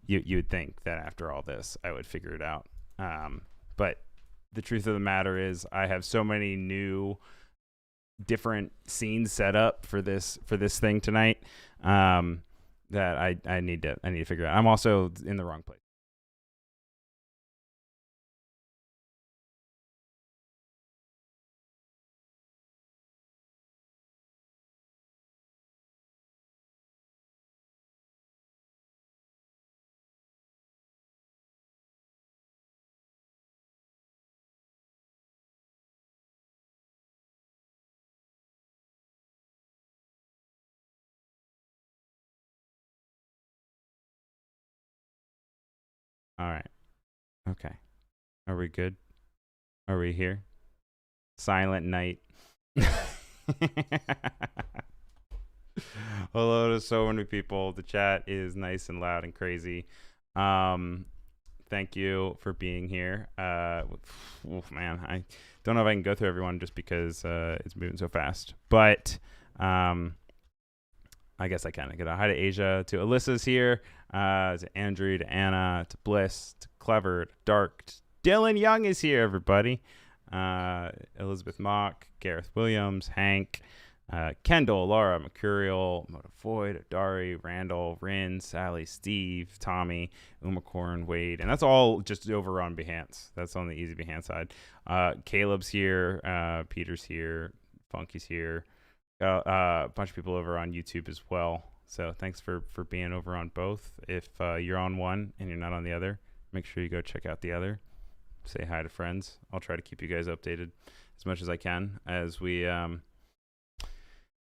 you would think that after all this I would figure it out. But the truth of the matter is I have so many new different scenes set up for this thing tonight that I need to figure out. I'm also in the wrong place. All right. Okay. Are we good? Are we here? Silent night. Hello to so many people. The chat is nice and loud and crazy. Thank you for being here. Man, I don't know if I can go through everyone just because it's moving so fast. But I guess I can. I get a hi to Asia, to Alyssa's here, to Andrew, to Anna, to Bliss, to Clever, to Dark. To Dylan Young is here, everybody. Elizabeth Mock, Gareth Williams, Hank, Kendall, Laura, Mercurial, Motivoid, Dari, Randall, Rin, Sally, Steve, Tommy, Umacorn, Wade. And that's all just over on Behance. That's on the easy Behance side. Caleb's here. Peter's here. Funky's here. A bunch of people over on YouTube as well. So thanks for being over on both. If you're on one and you're not on the other, make sure you go check out the other. Say hi to friends. I'll try to keep you guys updated as much as I can as we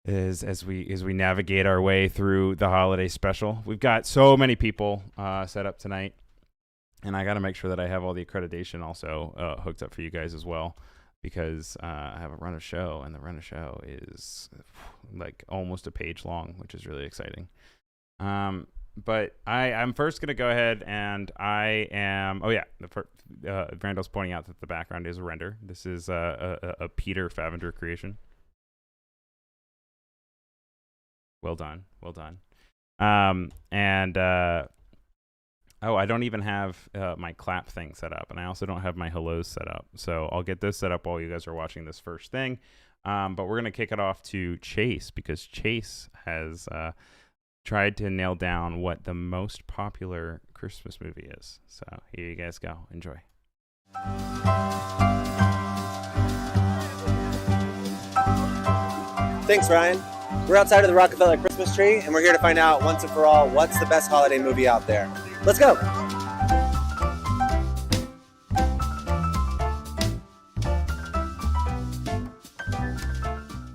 as we navigate our way through the holiday special. We've got so many people set up tonight, and I got to make sure that I have all the accreditation also hooked up for you guys as well, because I have a run of show, and the run of show is like almost a page long, which is really exciting. But I'm first going to go ahead and I am... Oh, yeah. Randall's pointing out that the background is a render. This is a Peter Favender creation. Well done. Well done. I don't even have my clap thing set up, and I also don't have my hellos set up. So I'll get this set up while you guys are watching this first thing. But we're going to kick it off to Chase, because Chase has tried to nail down what the most popular Christmas movie is. So here you guys go. Enjoy. Thanks, Ryan. We're outside of the Rockefeller Christmas tree, and we're here to find out once and for all what's the best holiday movie out there. Let's go.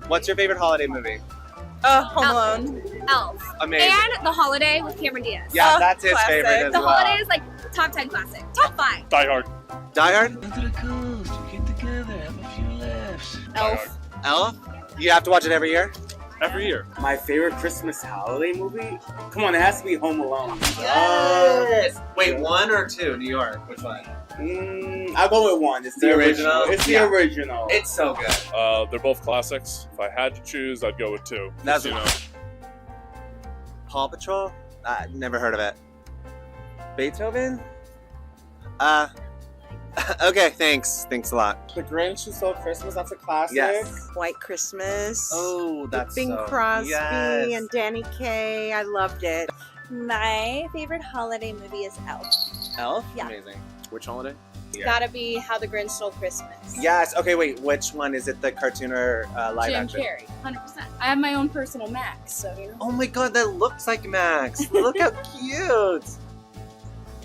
What's your favorite holiday movie? Home Alone. Elf. Amazing. And The Holiday with Cameron Diaz. Yeah, that's his classic. favorite as The well. Holiday is like top 10 classic. Top 5. Die Hard. Die Hard? Go to the coast, we get together, have a few laughs. Elf. Elf? You have to watch it every year? Every year. My favorite Christmas holiday movie? Come on, it has to be Home Alone. Yes! Wait, 1 or 2? New York? Which one? I'll go with 1. It's the original. It's the original. It's so good. They're both classics. If I had to choose, I'd go with 2. That's you know. Paw Patrol? Never heard of it. Beethoven? Okay, thanks. Thanks a lot. The Grinch Who Stole Christmas, that's a classic. Yes. White Christmas. Oh, that's Bing so... Crosby yes. and Danny Kaye. I loved it. My favorite holiday movie is Elf. Elf? Yeah. Amazing. Which holiday? It's gotta be How the Grinch Stole Christmas. Yes. Okay, wait. Which one? Is it the cartoon or live Jim action? Carrey, 100%. I have my own personal Mac, so you know. Oh my god, that looks like Max. Look how cute.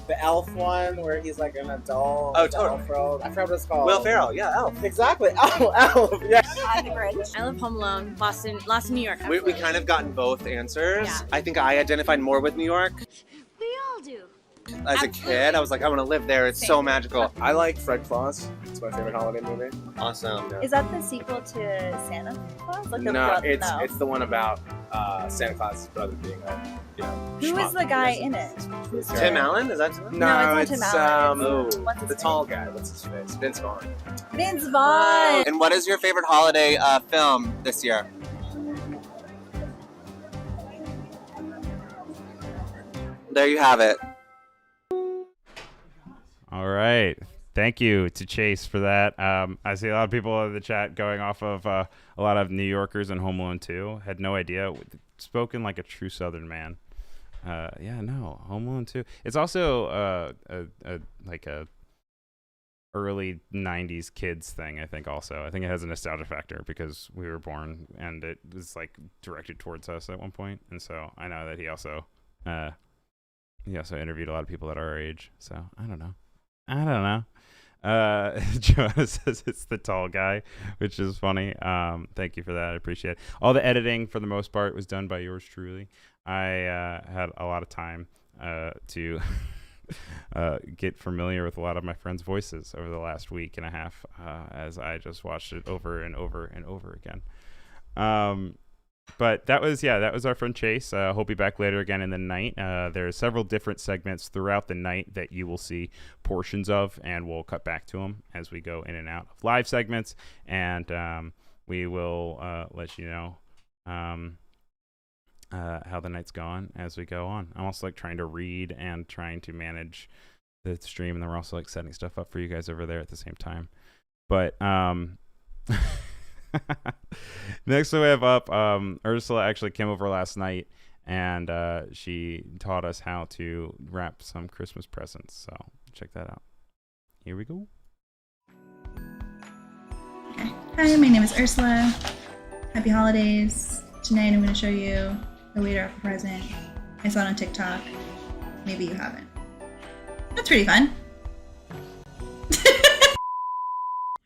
The Elf one, where he's like an adult. Oh, totally. Elf road. I forgot what it's called. Will Ferrell, yeah, Elf. Exactly. Elf. Yeah. I'm the Grinch. I love Home Alone, Lost in New York. We kind of gotten both answers. Yeah. I think I identified more with New York. We all do. As a kid, I was like, I want to live there. It's so magical. I like Fred Claus. It's my favorite holiday movie. Awesome. Is that the sequel to Santa Claus? Like No, it's the one about Santa Claus's brother being Who is the guy in it? Tim Allen? Is that Tim? No, it's not Tim Allen. What's the tall guy? What's his face? Vince Vaughn. Vince Vaughn. And what is your favorite holiday film this year? There you have it. All right. Thank you to Chase for that. I see a lot of people in the chat going off of a lot of New Yorkers and Home Alone 2. Had no idea. Spoken like a true Southern man. Home Alone 2. It's also like a early 90s kids thing, I think. Also, I think it has a nostalgia factor because we were born and it was like directed towards us at one point, and so I know that he also interviewed a lot of people at our age. So I don't know. Joanna says it's the tall guy, which is funny. Thank you for that. I appreciate it. All the editing for the most part was done by yours truly. I had a lot of time to get familiar with a lot of my friends' voices over the last week and a half as I just watched it over and over and over again. But that was our friend Chase. He'll be back later again in the night. There are several different segments throughout the night that you will see portions of, and we'll cut back to them as we go in and out of live segments. And we will let you know how the night's gone as we go on. I'm also like trying to read and trying to manage the stream, and then we're also like setting stuff up for you guys over there at the same time. But next we have up Ursula actually came over last night, and she taught us how to wrap some Christmas presents, so check that out. Here we go. Okay. Hi, my name is Ursula. Happy holidays. Tonight I'm going to show you the way to wrap a present. I saw it on TikTok. Maybe you haven't. That's pretty fun.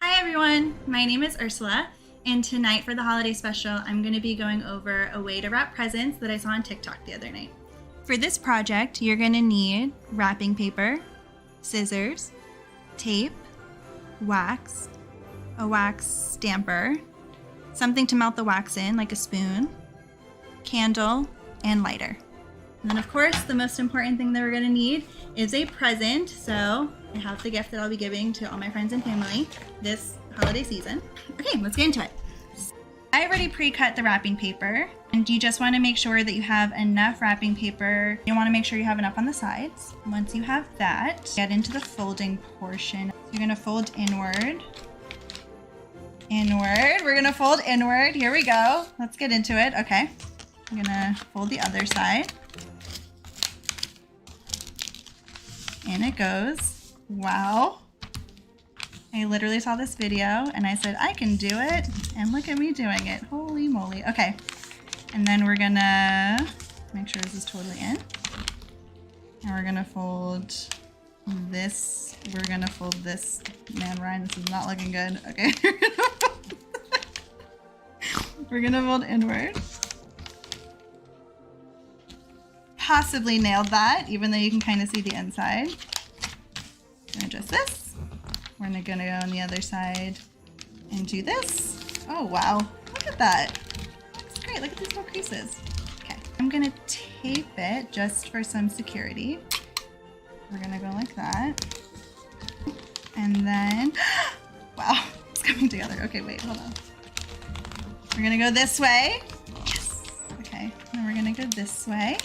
Hi everyone, my name is Ursula, and tonight for the holiday special I'm going to be going over a way to wrap presents that I saw on TikTok the other night. For this project you're going to need wrapping paper, scissors, tape, wax, a wax stamper, something to melt the wax in like a spoon, candle, and lighter. And then of course the most important thing that we're going to need is a present. So I have the gift that I'll be giving to all my friends and family this holiday season. Okay, let's get into it. I already pre-cut the wrapping paper, and you just want to make sure that you have enough wrapping paper. You want to make sure you have enough on the sides. Once you have that, get into the folding portion. You're going to fold inward. We're going to fold inward. Here we go. Let's get into it. Okay. I'm going to fold the other side. In it goes. Wow. I literally saw this video and I said, I can do it. And look at me doing it. Holy moly. Okay. And then we're going to make sure this is totally in. And we're going to fold this. We're going to fold this. Man, Ryan, this is not looking good. Okay. We're going to fold inward. Possibly nailed that, even though you can kind of see the inside. I'm gonna adjust this. We're gonna go on the other side and do this. Oh wow, look at that. It's great, look at these little creases. Okay, I'm gonna tape it just for some security. We're gonna go like that. And then, wow, it's coming together. Okay, wait, hold on. We're gonna go this way. Yes, okay, and we're gonna go this way.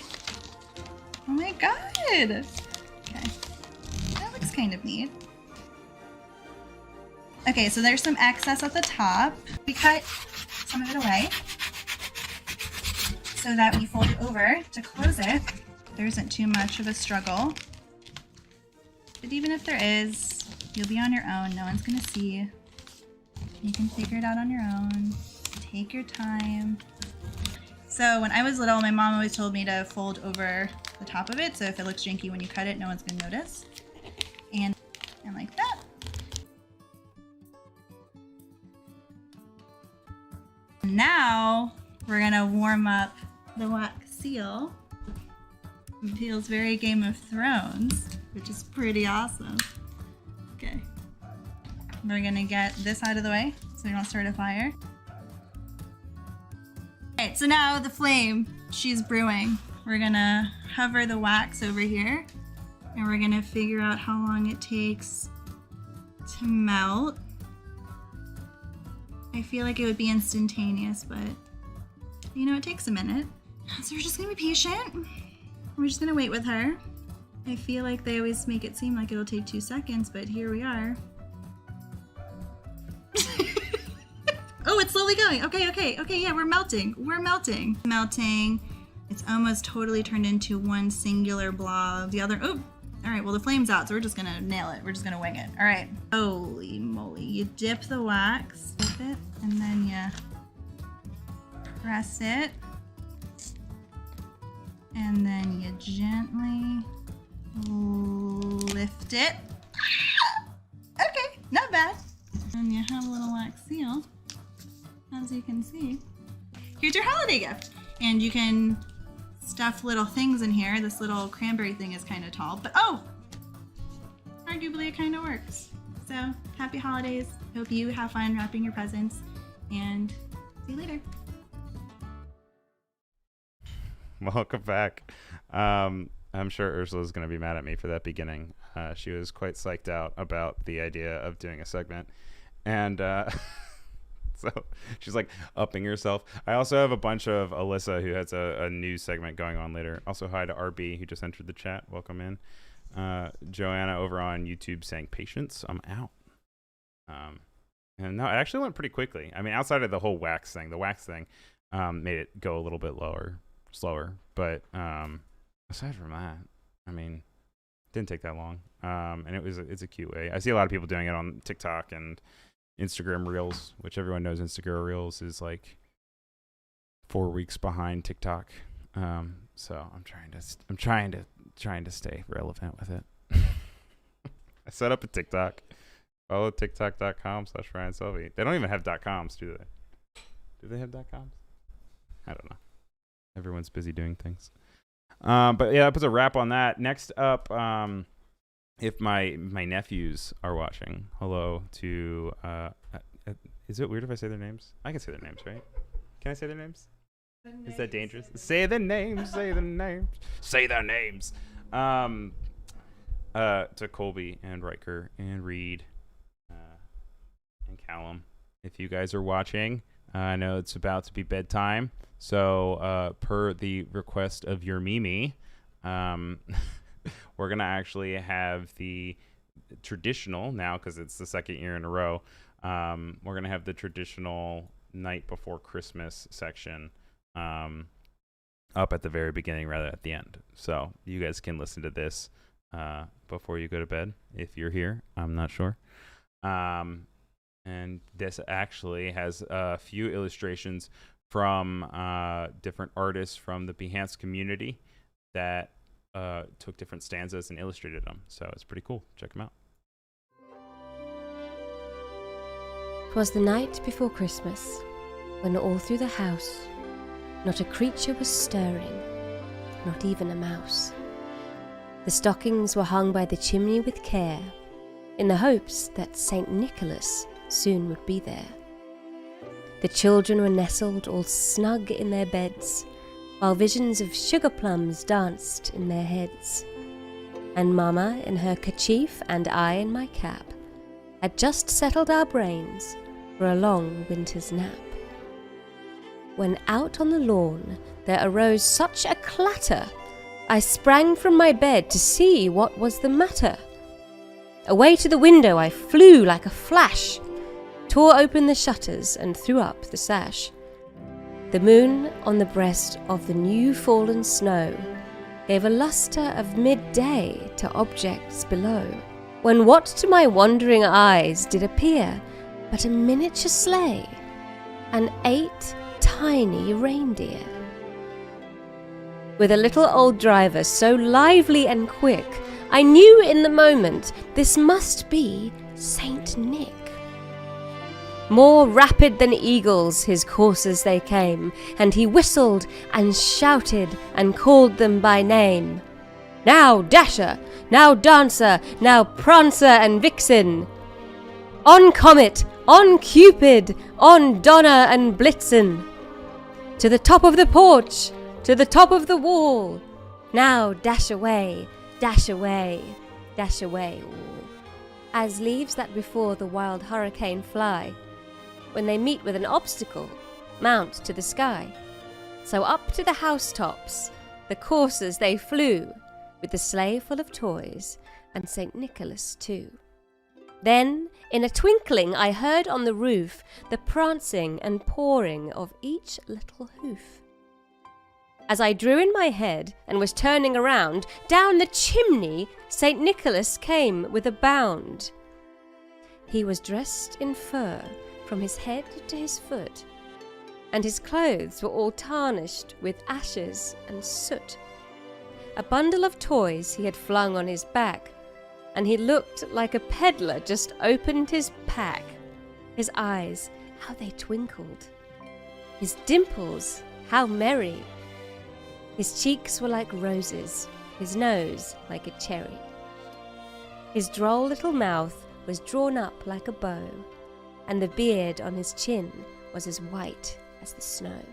Oh my god! Okay, that looks kind of neat. Okay, so there's some excess at the top. We cut some of it away so that when you fold it over to close it, there isn't too much of a struggle. But even if there is, you'll be on your own. No one's gonna see. You can figure it out on your own. Take your time. So when I was little, my mom always told me to fold over the top of it, so if it looks janky when you cut it, no one's gonna notice. And like that. Now we're gonna warm up the wax seal. It feels very Game of Thrones, which is pretty awesome. Okay. We're gonna get this out of the way so we don't start a fire. Alright, so now the flame, she's brewing. We're gonna hover the wax over here and we're gonna figure out how long it takes to melt. I feel like it would be instantaneous, but you know, it takes a minute. So we're just gonna be patient. We're just gonna wait with her. I feel like they always make it seem like it'll take 2 seconds, but here we are. Oh, it's slowly going. Okay, yeah, we're melting. Melting. It's almost totally turned into one singular blob. The other, oh, all right, well, the flame's out, so we're just gonna nail it. We're just gonna wing it. All right. Holy moly. You dip the wax with it, and then you press it. And then you gently lift it. Okay, not bad. And you have a little wax seal, as you can see. Here's your holiday gift. And you can stuff little things in here. This little cranberry thing is kind of tall, but oh, arguably it kind of works. So happy holidays. Hope you have fun wrapping your presents, and see you later. Welcome back. I'm sure Ursula's going to be mad at me for that beginning. She was quite psyched out about the idea of doing a segment. And so she's like upping herself. I also have a bunch of Alyssa, who has a new segment going on later. Also, hi to RB, who just entered the chat. Welcome in. Joanna over on YouTube saying, patience, I'm out. And no, it actually went pretty quickly. I mean, outside of the whole wax thing, the wax thing made it go a little bit slower. But aside from that, I mean, it didn't take that long. And it's a cute way. I see a lot of people doing it on TikTok and Instagram Reels, which everyone knows Instagram Reels is like 4 weeks behind TikTok. So I'm trying to stay relevant with it. I set up a TikTok. Follow tiktok.com/Ryan Selvy. They don't even have .coms, do they? Do they have .coms? I don't know. Everyone's busy doing things. But yeah, that puts a wrap on that. Next up, if my nephews are watching, hello to, is it weird if I say their names? I can say their names, right? Can I say their names? Is that dangerous? Say the names, say the names, say their names. To Colby and Riker and Reed and Callum, if you guys are watching, I know it's about to be bedtime. So per the request of your Mimi, we're going to actually have the traditional, now because it's the second year in a row, we're going to have the traditional night before Christmas section up at the very beginning rather than at the end. So you guys can listen to this before you go to bed if you're here. I'm not sure. And this actually has a few illustrations from different artists from the Behance community that took different stanzas and illustrated them. So it's pretty cool. Check them out. 'Twas the night before Christmas, when all through the house not a creature was stirring, not even a mouse. The stockings were hung by the chimney with care, in the hopes that St. Nicholas soon would be there. The children were nestled all snug in their beds, while visions of sugar plums danced in their heads. And Mama in her kerchief and I in my cap had just settled our brains for a long winter's nap. When out on the lawn there arose such a clatter, I sprang from my bed to see what was the matter. Away to the window I flew like a flash, tore open the shutters and threw up the sash. The moon on the breast of the new fallen snow gave a lustre of midday to objects below, when what to my wondering eyes did appear but a miniature sleigh and 8 tiny reindeer. With a little old driver so lively and quick, I knew in the moment this must be Saint Nick. More rapid than eagles his coursers they came, and he whistled and shouted and called them by name. Now Dasher, now Dancer, now Prancer and Vixen. On Comet, on Cupid, on Donner and Blitzen. To the top of the porch, to the top of the wall. Now dash away, dash away, dash away all. As leaves that before the wild hurricane fly, when they meet with an obstacle, mount to the sky. So up to the housetops, the coursers they flew, with the sleigh full of toys, and St. Nicholas too. Then, in a twinkling, I heard on the roof the prancing and pawing of each little hoof. As I drew in my head and was turning around, down the chimney St. Nicholas came with a bound. He was dressed in fur from his head to his foot, and his clothes were all tarnished with ashes and soot. A bundle of toys he had flung on his back, and he looked like a peddler just opened his pack. His eyes, how they twinkled. His dimples, how merry. His cheeks were like roses, his nose like a cherry. His droll little mouth was drawn up like a bow, and the beard on his chin was as white as the snow.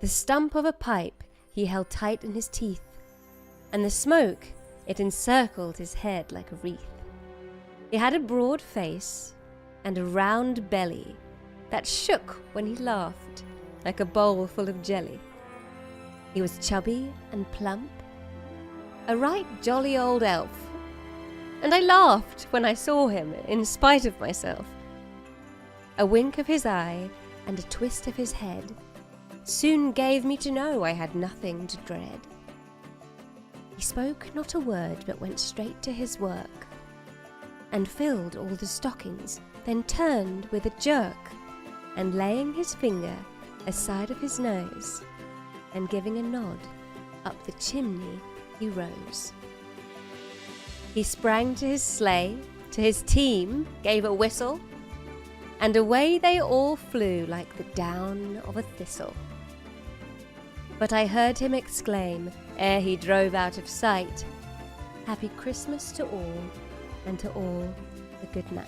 The stump of a pipe he held tight in his teeth, and the smoke, it encircled his head like a wreath. He had a broad face and a round belly that shook when he laughed like a bowl full of jelly. He was chubby and plump, a right jolly old elf, and I laughed when I saw him in spite of myself. A wink of his eye and a twist of his head soon gave me to know I had nothing to dread. He spoke not a word, but went straight to his work, and filled all the stockings, then turned with a jerk, and laying his finger aside of his nose, and giving a nod, up the chimney he rose. He sprang to his sleigh, to his team gave a whistle, and away they all flew like the down of a thistle. But I heard him exclaim, ere he drove out of sight, "Happy Christmas to all, and to all a good night."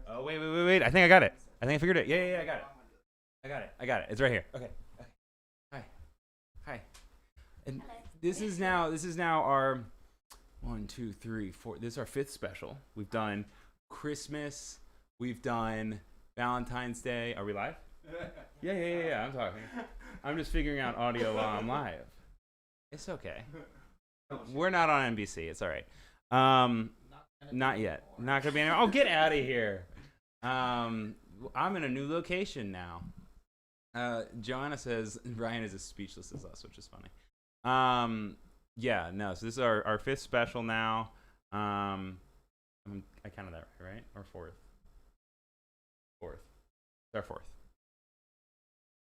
Oh, wait. I think I got it. I think I figured it. Yeah, I got it. It's right here. Okay. Hi. And this is now our 1, 2, 3, 4. This is our 5th special. We've done Christmas. We've done Valentine's Day. Are we live? Yeah. I'm talking. I'm just figuring out audio while I'm live. It's okay. We're not on NBC. It's all right. Not yet. Not gonna be anywhere. Oh, get out of here. I'm in a new location now. Joanna says Ryan is as speechless as us, which is funny. So this is our 5th special now. I counted that right? Or 4th? 4th. It's our 4th.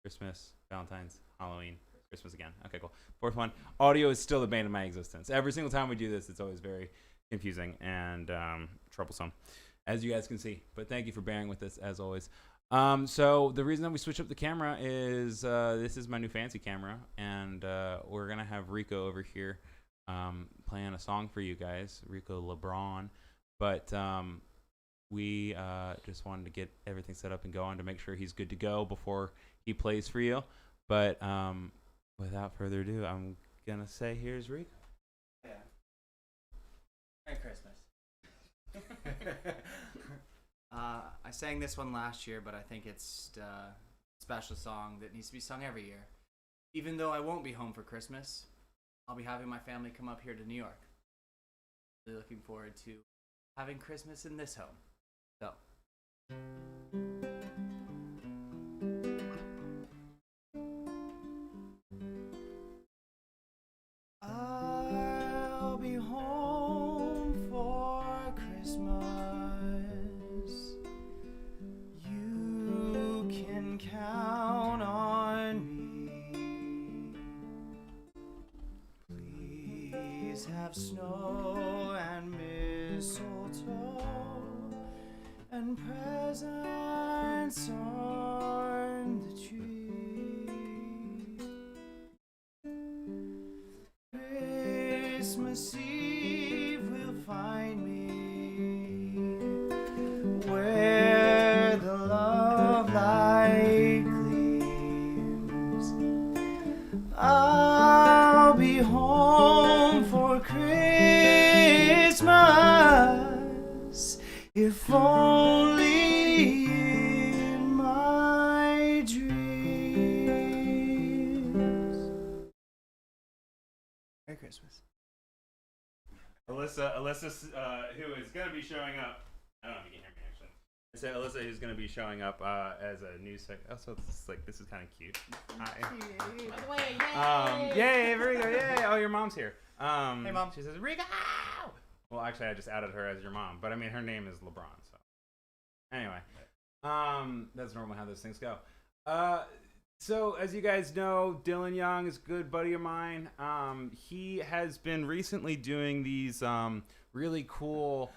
Christmas, Valentine's, Halloween, Christmas again. Okay, cool. 4th one. Audio is still the bane of my existence. Every single time we do this, it's always very confusing and troublesome, as you guys can see. But thank you for bearing with us, as always. So the reason that we switched up the camera is this is my new fancy camera, and we're going to have Rico over here playing a song for you guys, Rico LeBron. But we just wanted to get everything set up and go on to make sure he's good to go before he plays for you. But without further ado, I'm going to say here's Rico. Yeah. Merry Christmas. I sang this one last year, but I think it's a special song that needs to be sung every year. Even though I won't be home for Christmas, I'll be having my family come up here to New York. Really looking forward to having Christmas in this home. So. I'll be home for Christmas. trees have snow and mistletoe and presents on the tree. Christmas Eve will find me where the love light gleams. I'll be home for Christmas, if only in my dreams. Merry Christmas. Alyssa, who is going to be showing up. I don't know if you can hear me actually. I said Alyssa, who's going to be showing up as a news secretary. Also, it's like, this is kind of cute. Hi. By the way, yay! Yay, Rico, yay! Oh, your mom's here. Hey, Mom. She says, Rico! Well, actually, I just outed her as your mom, but I mean, her name is LeBron, so. Anyway, that's normally how those things go. So, as you guys know, Dylan Young is a good buddy of mine. He has been recently doing these really cool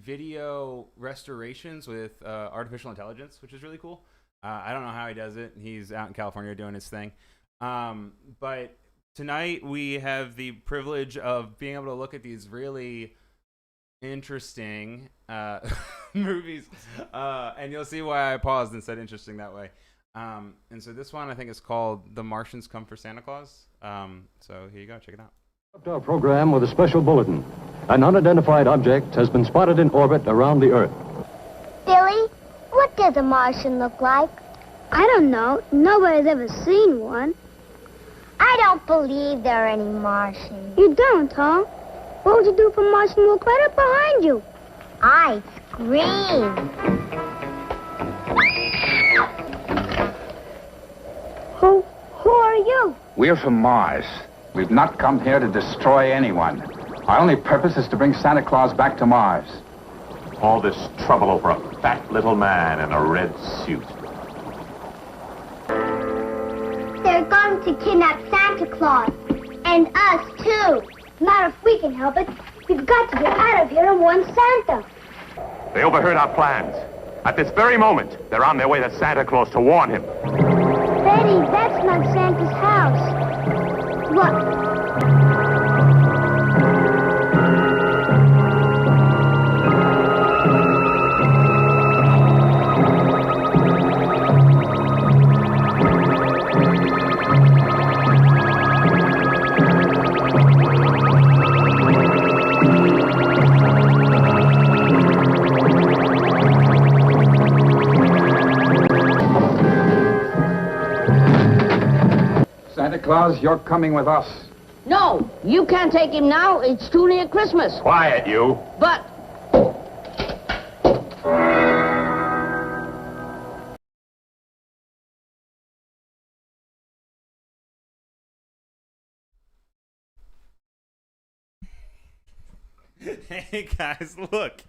video restorations with artificial intelligence, which is really cool. I don't know how he does it. He's out in California doing his thing. But tonight we have the privilege of being able to look at these really interesting movies, and you'll see why I paused and said interesting that way. And so this one I think is called The Martians Come for Santa Claus. So here you go, check it out. Our program with a special bulletin. An unidentified object has been spotted in orbit around the Earth. Billy, what does a Martian look like? I don't know. Nobody's ever seen one. I don't believe there are any Martians. You don't, huh? What would you do if a Martian walked right up behind you? I'd scream. Who are you? We're from Mars. We've not come here to destroy anyone. Our only purpose is to bring Santa Claus back to Mars. All this trouble over a fat little man in a red suit. They're going to kidnap Santa Claus. And us, too. Not if we can help it. We've got to get out of here and warn Santa. They overheard our plans. At this very moment, they're on their way to Santa Claus to warn him. Betty, that's not Santa's house. Look. Santa Claus, you're coming with us. No, you can't take him now. It's too near Christmas. Quiet, you. But... Hey guys, look,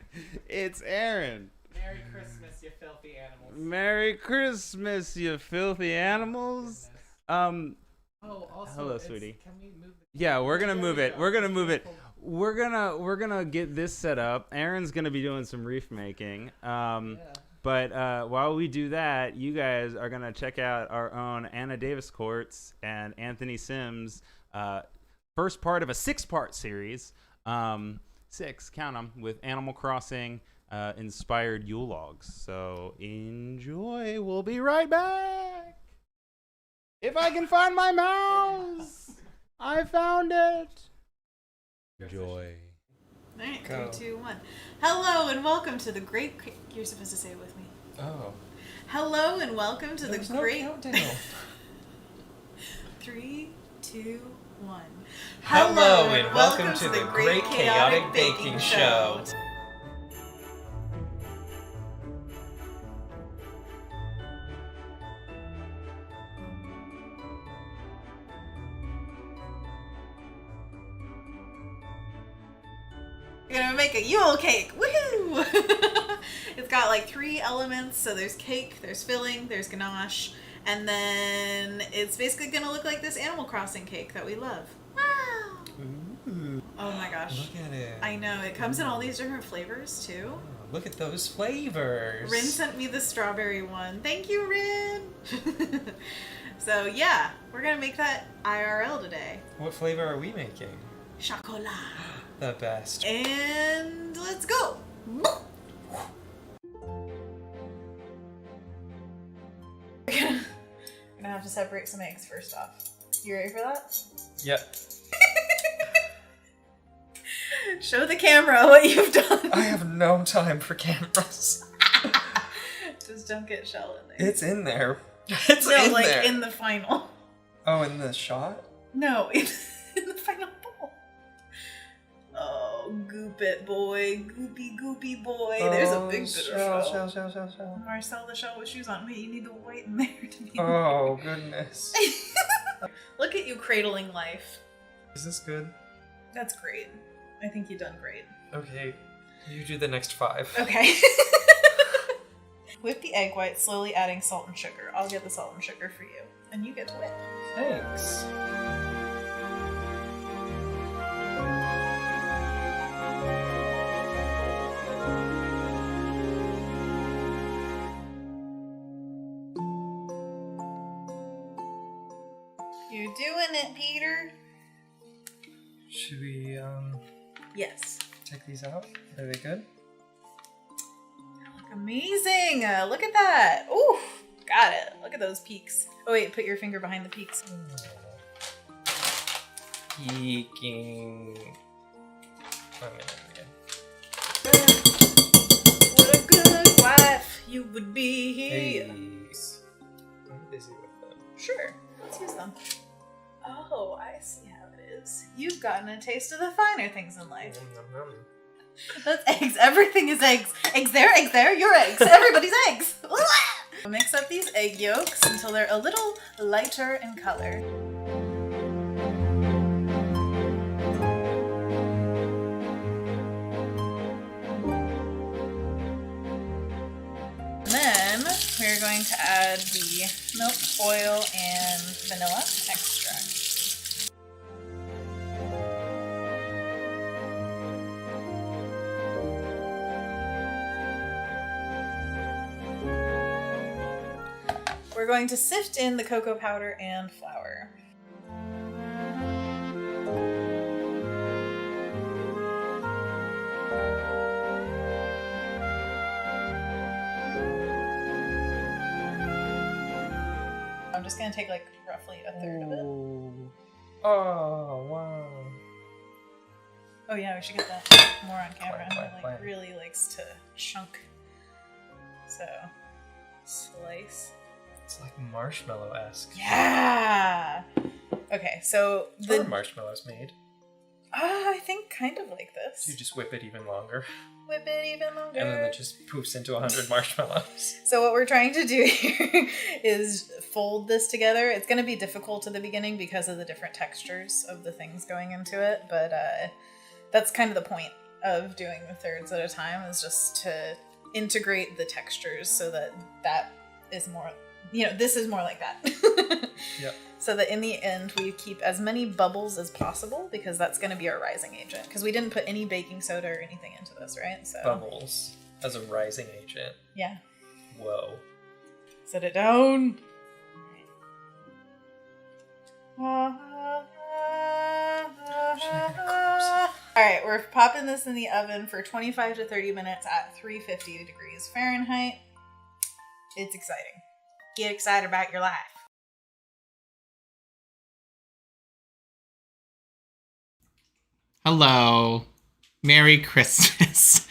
it's Erin. Merry Christmas, you filthy animals. Merry Christmas, you filthy animals. Oh, also, hello, sweetie. Can we move the Yeah, we're gonna move it. We're gonna move it. We're gonna get this set up. Erin's gonna be doing some wreath making. But while we do that, you guys are gonna check out our own Anna Davis Courts and Anthony Sims' first part of a 6-part series. 6, count them, with Animal Crossing inspired Yule logs. So enjoy. We'll be right back. If I can find my mouse, I found it. Enjoy. All right, 3, 2, 1. Hello and welcome to the great. You're supposed to say it with me. Oh. Hello and welcome to There's the no great. countdown. 3, 2, 1. Hello and welcome to the Great Chaotic Baking Show. We're gonna make a Yule cake. Woohoo! It's got like 3 elements. So there's cake, there's filling, there's ganache, and then it's basically gonna look like this Animal Crossing cake that we love. Wow! Oh my gosh. Look at it. I know. It comes in all these different flavors too. Look at those flavors. Rin sent me the strawberry one. Thank you, Rin. So yeah, we're gonna make that IRL today. What flavor are we making? Chocolat. The best. And let's go. We're gonna have to separate some eggs first off. You ready for that? Yep. Show the camera what you've done. I have no time for cameras. Just don't get shell in there. It's in there. It's no, in like there. in the final. Oh, in the shot? No, in the final bowl. Oh, goop it, boy. Goopy boy. There's a big bit of shell. Marcel, the shell with shoes on. Wait, you need the white in there to be Oh, goodness. Look at you cradling life. Is this good? That's great. I think you've done great. Okay, you do the next 5. Okay. Whip the egg white, slowly adding salt and sugar. I'll get the salt and sugar for you. And you get to whip. Thanks. You're doing it, Peter. Should we, Yes. take these out? Are they good? Look amazing. Look at that. Ooh, got it. Look at those peaks. Oh wait, put your finger behind the peaks. Peeking. I'm in it again. What a good wife you would be. Hey. I'm busy with them. Sure, let's use them. Oh, I see how it is. You've gotten a taste of the finer things in life. That's eggs. Everything is eggs. Eggs there, your eggs. Everybody's eggs. Mix up these egg yolks until they're a little lighter in color. Then we're going to add the milk, oil, and vanilla extract. We're going to sift in the cocoa powder and flour. I'm just going to take like roughly a third of it. Oh, wow. Oh yeah, we should get that more on camera. He like really likes to chunk. So, slice. It's like marshmallow-esque. Yeah! Okay, so How are marshmallows made? I think kind of like this. You just whip it even longer. Whip it even longer. And then it just poofs into 100 marshmallows. So what we're trying to do here is fold this together. It's going to be difficult at the beginning because of the different textures of the things going into it, but that's kind of the point of doing the thirds at a time, is just to integrate the textures so that that is more, you know, this is more like that. Yeah. So that in the end we keep as many bubbles as possible, because that's going to be our rising agent, because we didn't put any baking soda or anything into this, right? So Bubbles as a rising agent. yeah. Whoa. Set it down. Alright, we're popping this in the oven for 25 to 30 minutes at 350 degrees Fahrenheit. It's exciting. Get excited about your life. Hello. Merry Christmas.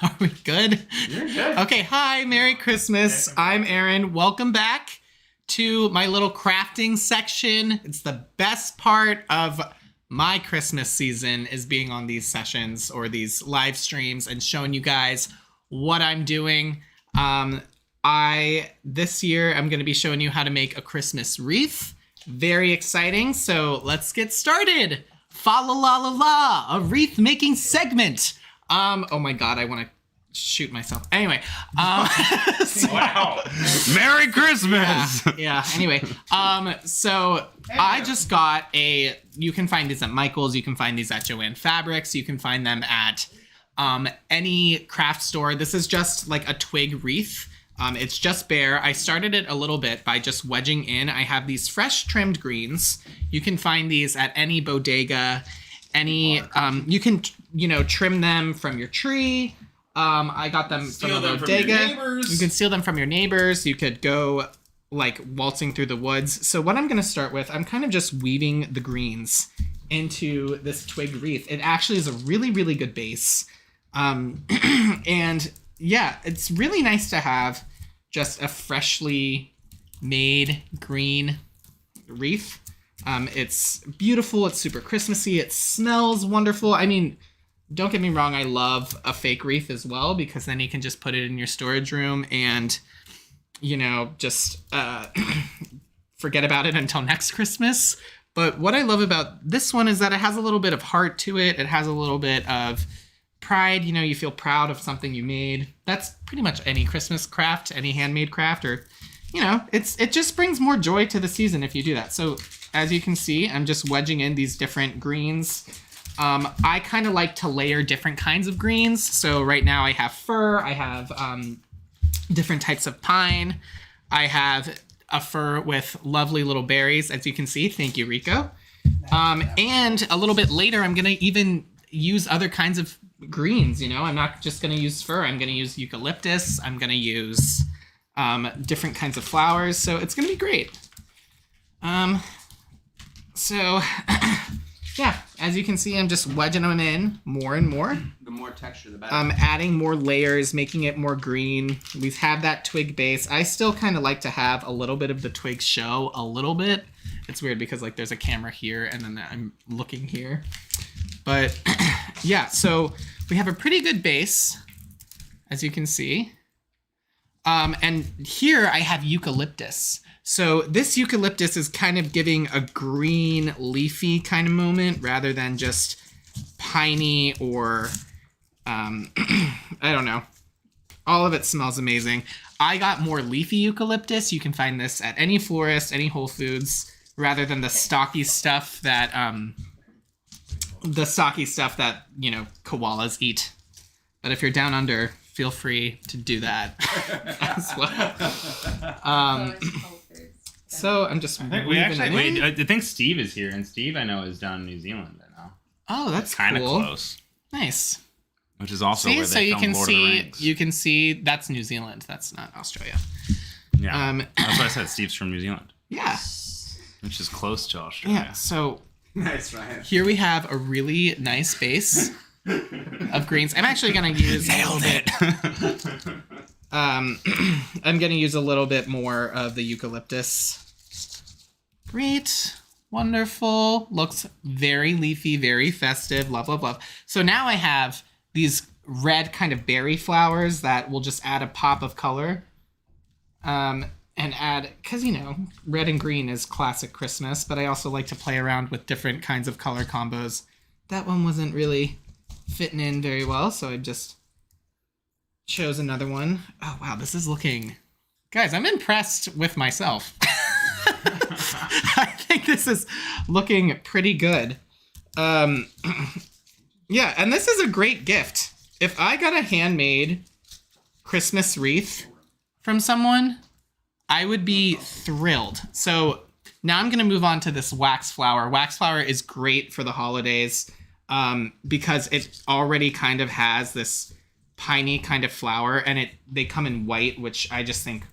Are we good? You're good. Okay, hi, Merry Christmas. I'm Erin. Welcome back to my little crafting section. It's the best part of my Christmas season, is being on these sessions or these live streams and showing you guys what I'm doing. This year I'm going to be showing you how to make a Christmas wreath. Very exciting. So let's get started. Fa la la la la, a wreath making segment. Oh my God, I want to shoot myself. Anyway. Wow. Merry Christmas. Yeah. Anyway. So I just got you can find these at Michael's. You can find these at Joann Fabrics. You can find them at any craft store. This is just like a twig wreath. It's just bare. I started it a little bit by just wedging in. I have these fresh trimmed greens. You can find these at any bodega. You can, trim them from your tree. I got them from a bodega. You can steal them from your neighbors. You could go like waltzing through the woods. So what I'm going to start with, I'm kind of just weaving the greens into this twig wreath. It actually is a really, really good base. And yeah, it's really nice to have just a freshly made green wreath. It's beautiful. It's super Christmassy. It smells wonderful. I mean, don't get me wrong. I love a fake wreath as well, because then you can just put it in your storage room and, just forget about it until next Christmas. But what I love about this one is that it has a little bit of heart to it. It has a little bit of pride. You feel proud of something you made. That's pretty much any Christmas craft, any handmade craft, or, it just brings more joy to the season if you do that. So as you can see, I'm just wedging in these different greens. I kind of like to layer different kinds of greens. So right now I have fir, I have different types of pine. I have a fir with lovely little berries, as you can see. Thank you, Rico. And a little bit later, I'm going to even use other kinds of greens. I'm not just going to use fir. I'm going to use eucalyptus. I'm going to use different kinds of flowers. So it's going to be great. So yeah, as you can see, I'm just wedging them in more and more. The more texture, the better. I'm adding more layers, making it more green. We have that twig base. I still kind of like to have a little bit of the twig show a little bit. It's weird because like there's a camera here and then I'm looking here. But yeah, so we have a pretty good base, as you can see. And here I have eucalyptus. So this eucalyptus is kind of giving a green leafy kind of moment rather than just piney or, I don't know. All of it smells amazing. I got more leafy eucalyptus. You can find this at any florist, any Whole Foods, rather than the stocky stuff that, koalas eat. But if you're down under, feel free to do that as well. So I'm just. I think Steve is here, and Steve I know is down in New Zealand right now. Oh, that's kind of cool. close. Nice. Which is also where they filmed Lord of the Rings. You can see that's New Zealand. That's not Australia. Yeah, that's why I said Steve's from New Zealand. Yeah. Which is close to Australia. Yeah. So. Nice, Ryan. Here we have a really nice base of greens. I'm actually going to use nailed it. I'm going to use a little bit more of the eucalyptus. Great. Wonderful. Looks very leafy, very festive. Love, love, love. So now I have these red kind of berry flowers that will just add a pop of color. And add, because, red and green is classic Christmas, but I also like to play around with different kinds of color combos. That one wasn't really fitting in very well, so I just chose another one. Oh, wow, this is looking... Guys, I'm impressed with myself. I think this is looking pretty good. Yeah, and this is a great gift. If I got a handmade Christmas wreath from someone, I would be thrilled. So now I'm going to move on to this wax flower. Wax flower is great for the holidays because it already kind of has this piney kind of flower, and they come in white, which I just think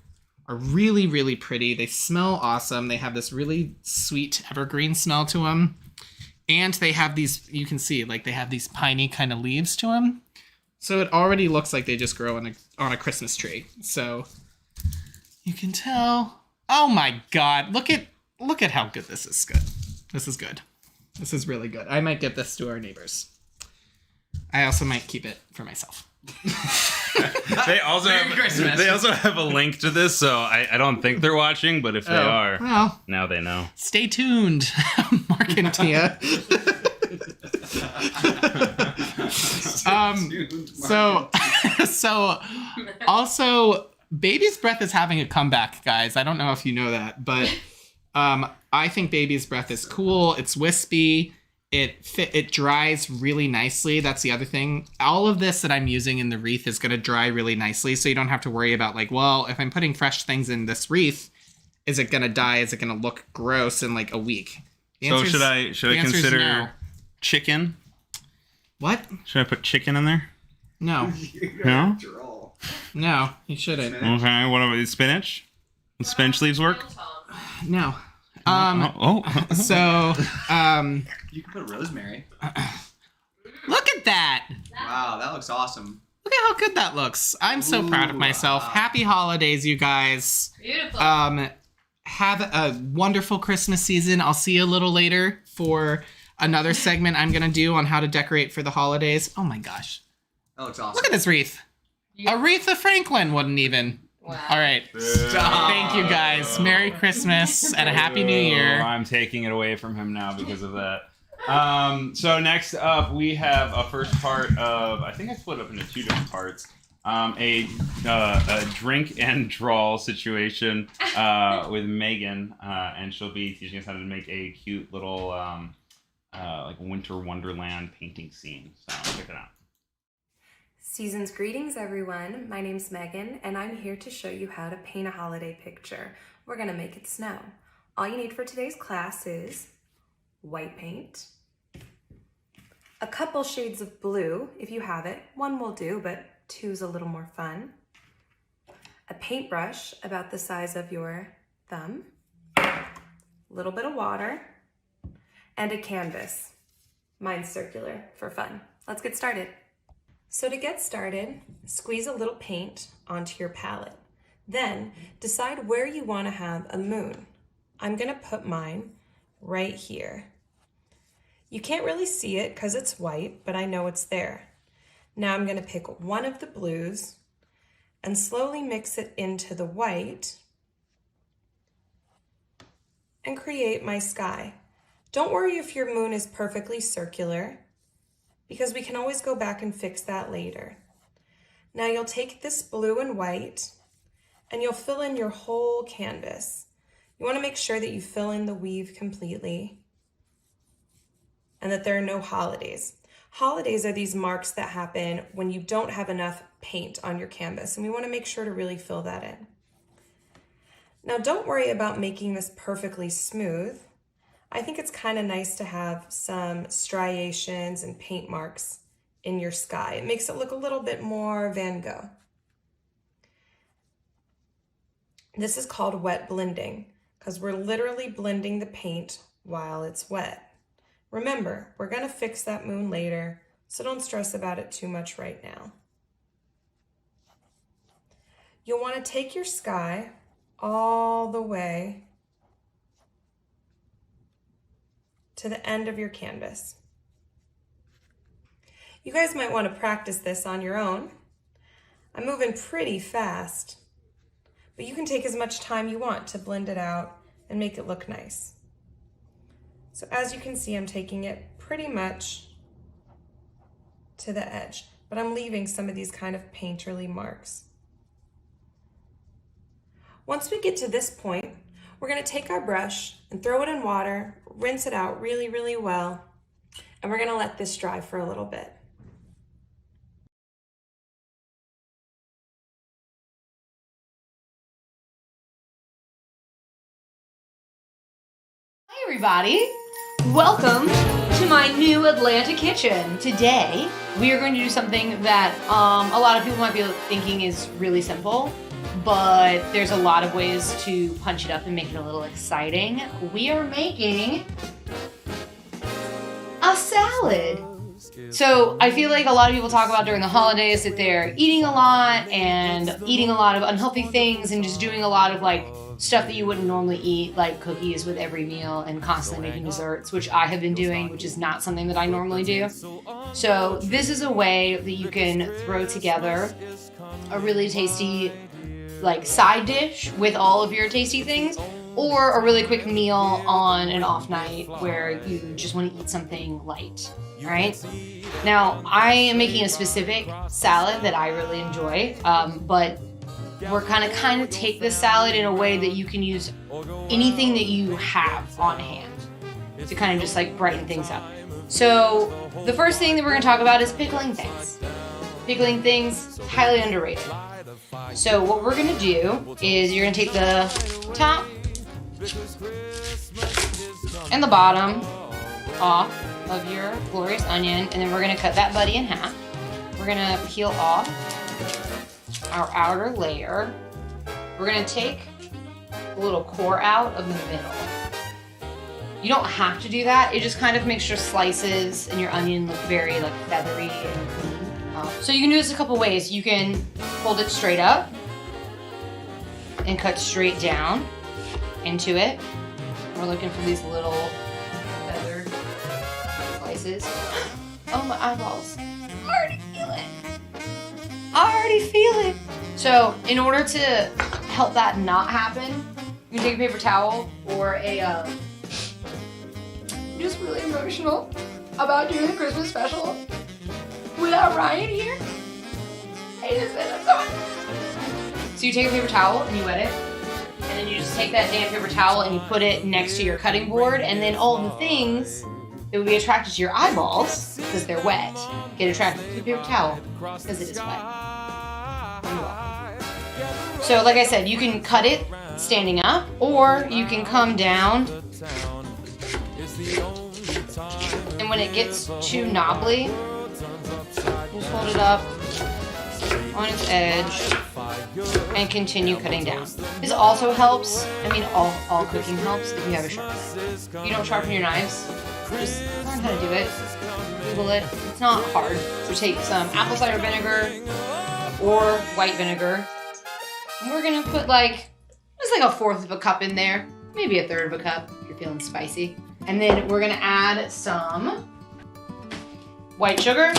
are really, really pretty. They smell awesome. They have this really sweet evergreen smell to them. And they have these, you can see, like they have these piney kind of leaves to them. So it already looks like they just grow on a Christmas tree. So... you can tell. Oh my God! Look at how good this is. Good. This is good. This is really good. I might give this to our neighbors. I also might keep it for myself. They also have a link to this, so I don't think they're watching. But if they are, well, now they know. Stay tuned, Mark and Tia. So also Baby's Breath is having a comeback, guys. I don't know if you know that, but I think Baby's Breath is cool. It's wispy. It dries really nicely. That's the other thing. All of this that I'm using in the wreath is going to dry really nicely, so you don't have to worry about like, well, if I'm putting fresh things in this wreath, is it going to die? Is it going to look gross in like a week? So should I consider no. chicken? What? Should I put chicken in there? No. No? No, you shouldn't. Okay, what about spinach? Would spinach leaves work? No. You can put rosemary. Look at that. Wow, that looks awesome. Look at how good that looks. I'm so proud of myself. Happy holidays, you guys. Beautiful. Have a wonderful Christmas season. I'll see you a little later for another segment I'm going to do on how to decorate for the holidays. Oh my gosh. That looks awesome. Look at this wreath. Aretha Franklin wouldn't even. Wow. All right. Stop. Thank you guys. Merry Christmas and a Happy New Year. I'm taking it away from him now because of that. So next up, we have a first part of, I think I split up into two different parts. A drink and drawl situation with Megan, and she'll be teaching us how to make a cute little like winter wonderland painting scene. So check it out. Season's greetings, everyone. My name's Megan, and I'm here to show you how to paint a holiday picture. We're gonna make it snow. All you need for today's class is white paint, a couple shades of blue, if you have it. One will do, but two's a little more fun. A paintbrush about the size of your thumb, a little bit of water, and a canvas. Mine's circular for fun. Let's get started. So to get started, squeeze a little paint onto your palette. Then decide where you want to have a moon. I'm gonna put mine right here. You can't really see it because it's white, but I know it's there. Now I'm gonna pick one of the blues and slowly mix it into the white and create my sky. Don't worry if your moon is perfectly circular, because we can always go back and fix that later. Now you'll take this blue and white and you'll fill in your whole canvas. You want to make sure that you fill in the weave completely and that there are no holidays. Holidays are these marks that happen when you don't have enough paint on your canvas, and we want to make sure to really fill that in. Now don't worry about making this perfectly smooth. I think it's kind of nice to have some striations and paint marks in your sky. It makes it look a little bit more Van Gogh. This is called wet blending because we're literally blending the paint while it's wet. Remember, we're going to fix that moon later, so don't stress about it too much right now. You'll want to take your sky all the way to the end of your canvas. You guys might want to practice this on your own. I'm moving pretty fast, but you can take as much time you want to blend it out and make it look nice. So as you can see, I'm taking it pretty much to the edge, but I'm leaving some of these kind of painterly marks. Once we get to this point, we're going to take our brush and throw it in water, rinse it out really, really well, and we're going to let this dry for a little bit. Hi everybody, welcome to my new Atlanta kitchen. Today we are going to do something that a lot of people might be thinking is really simple, but there's a lot of ways to punch it up and make it a little exciting. We are making a salad. So I feel like a lot of people talk about during the holidays that they're eating a lot and eating a lot of unhealthy things and just doing a lot of like stuff that you wouldn't normally eat, like cookies with every meal and constantly making desserts, which I have been doing, which is not something that I normally do. So this is a way that you can throw together a really tasty like side dish with all of your tasty things or a really quick meal on an off night where you just want to eat something light, right? Now, I am making a specific salad that I really enjoy, but we're kind of take this salad in a way that you can use anything that you have on hand to kind of just like brighten things up. So the first thing that we're going to talk about is pickling things. Pickling things, highly underrated. So what we're going to do is you're going to take the top and the bottom off of your glorious onion, and then we're going to cut that buddy in half. We're going to peel off our outer layer. We're going to take the little core out of the middle. You don't have to do that. It just kind of makes your slices and your onion look very like feathery and clean. So you can do this a couple ways. You can hold it straight up and cut straight down into it. We're looking for these little feathered slices. Oh, my eyeballs. I already feel it. I already feel it. So in order to help that not happen, you can take a paper towel or a, I'm just really emotional about doing the Christmas special without Ryan here. I just said that so much. So you take a paper towel and you wet it, and then you just take that damn paper towel and you put it next to your cutting board, and then all the things that would be attracted to your eyeballs, because they're wet, get attracted to the paper towel, because it is wet. So like I said, you can cut it standing up, or you can come down, and when it gets too knobbly, just hold it up on its edge and continue cutting down. This also helps, I mean all cooking helps if you have a sharpener. If you don't sharpen your knives, just learn how to do it. Google it. It's not hard. So take some apple cider vinegar or white vinegar. And we're gonna put just like a fourth of a cup in there, maybe a third of a cup if you're feeling spicy. And then we're gonna add some white sugar.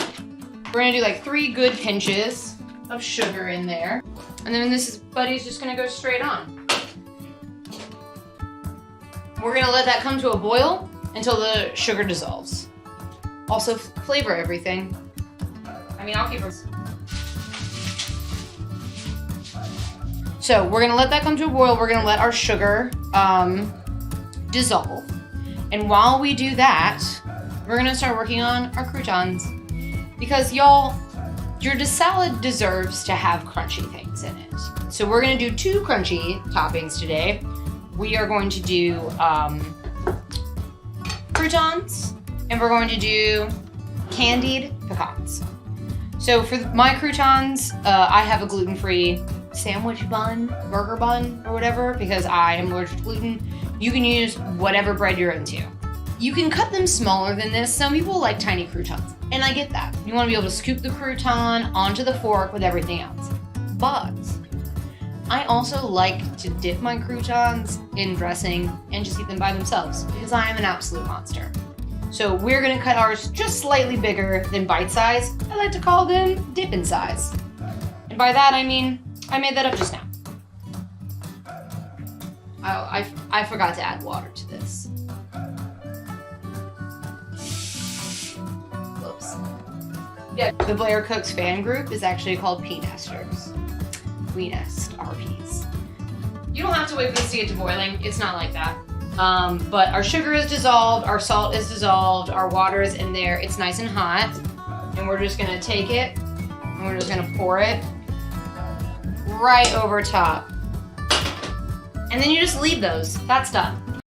We're gonna do like 3 good pinches of sugar in there. And then buddy's just gonna go straight on. We're gonna let that come to a boil until the sugar dissolves. Also flavor everything. I mean, I'll keep it. So we're gonna let that come to a boil. We're gonna let our sugar dissolve. And while we do that, we're gonna start working on our croutons. Because y'all, your salad deserves to have crunchy things in it. So we're gonna do 2 crunchy toppings today. We are going to do croutons, and we're going to do candied pecans. So for my croutons, I have a gluten-free sandwich bun, burger bun, or whatever, because I am allergic to gluten. You can use whatever bread you're into. You can cut them smaller than this. Some people like tiny croutons, and I get that. You want to be able to scoop the crouton onto the fork with everything else. But I also like to dip my croutons in dressing and just eat them by themselves, because I am an absolute monster. So we're gonna cut ours just slightly bigger than bite size. I like to call them dippin' size. And by that I mean, I made that up just now. I forgot to add water to this. Whoops. Yeah, the Blair Cooks fan group is actually called Pea Nesters. We nest our peas. You don't have to wait for this to get to boiling. It's not like that. But our sugar is dissolved, our salt is dissolved, our water is in there. It's nice and hot. And we're just gonna take it and we're just gonna pour it right over top. And then you just leave those. That's done.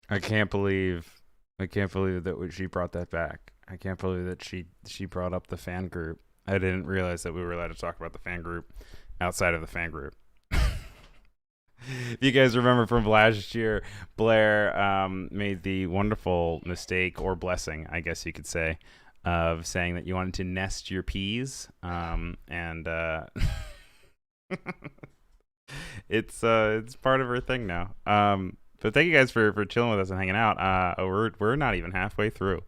I can't believe that she brought that back. I can't believe that she brought up the fan group. I didn't realize that we were allowed to talk about the fan group outside of the fan group. If you guys remember from last year, Blair made the wonderful mistake, or blessing, I guess you could say, of saying that you wanted to nest your peas, and it's part of her thing now. But thank you guys for chilling with us and hanging out. We're not even halfway through.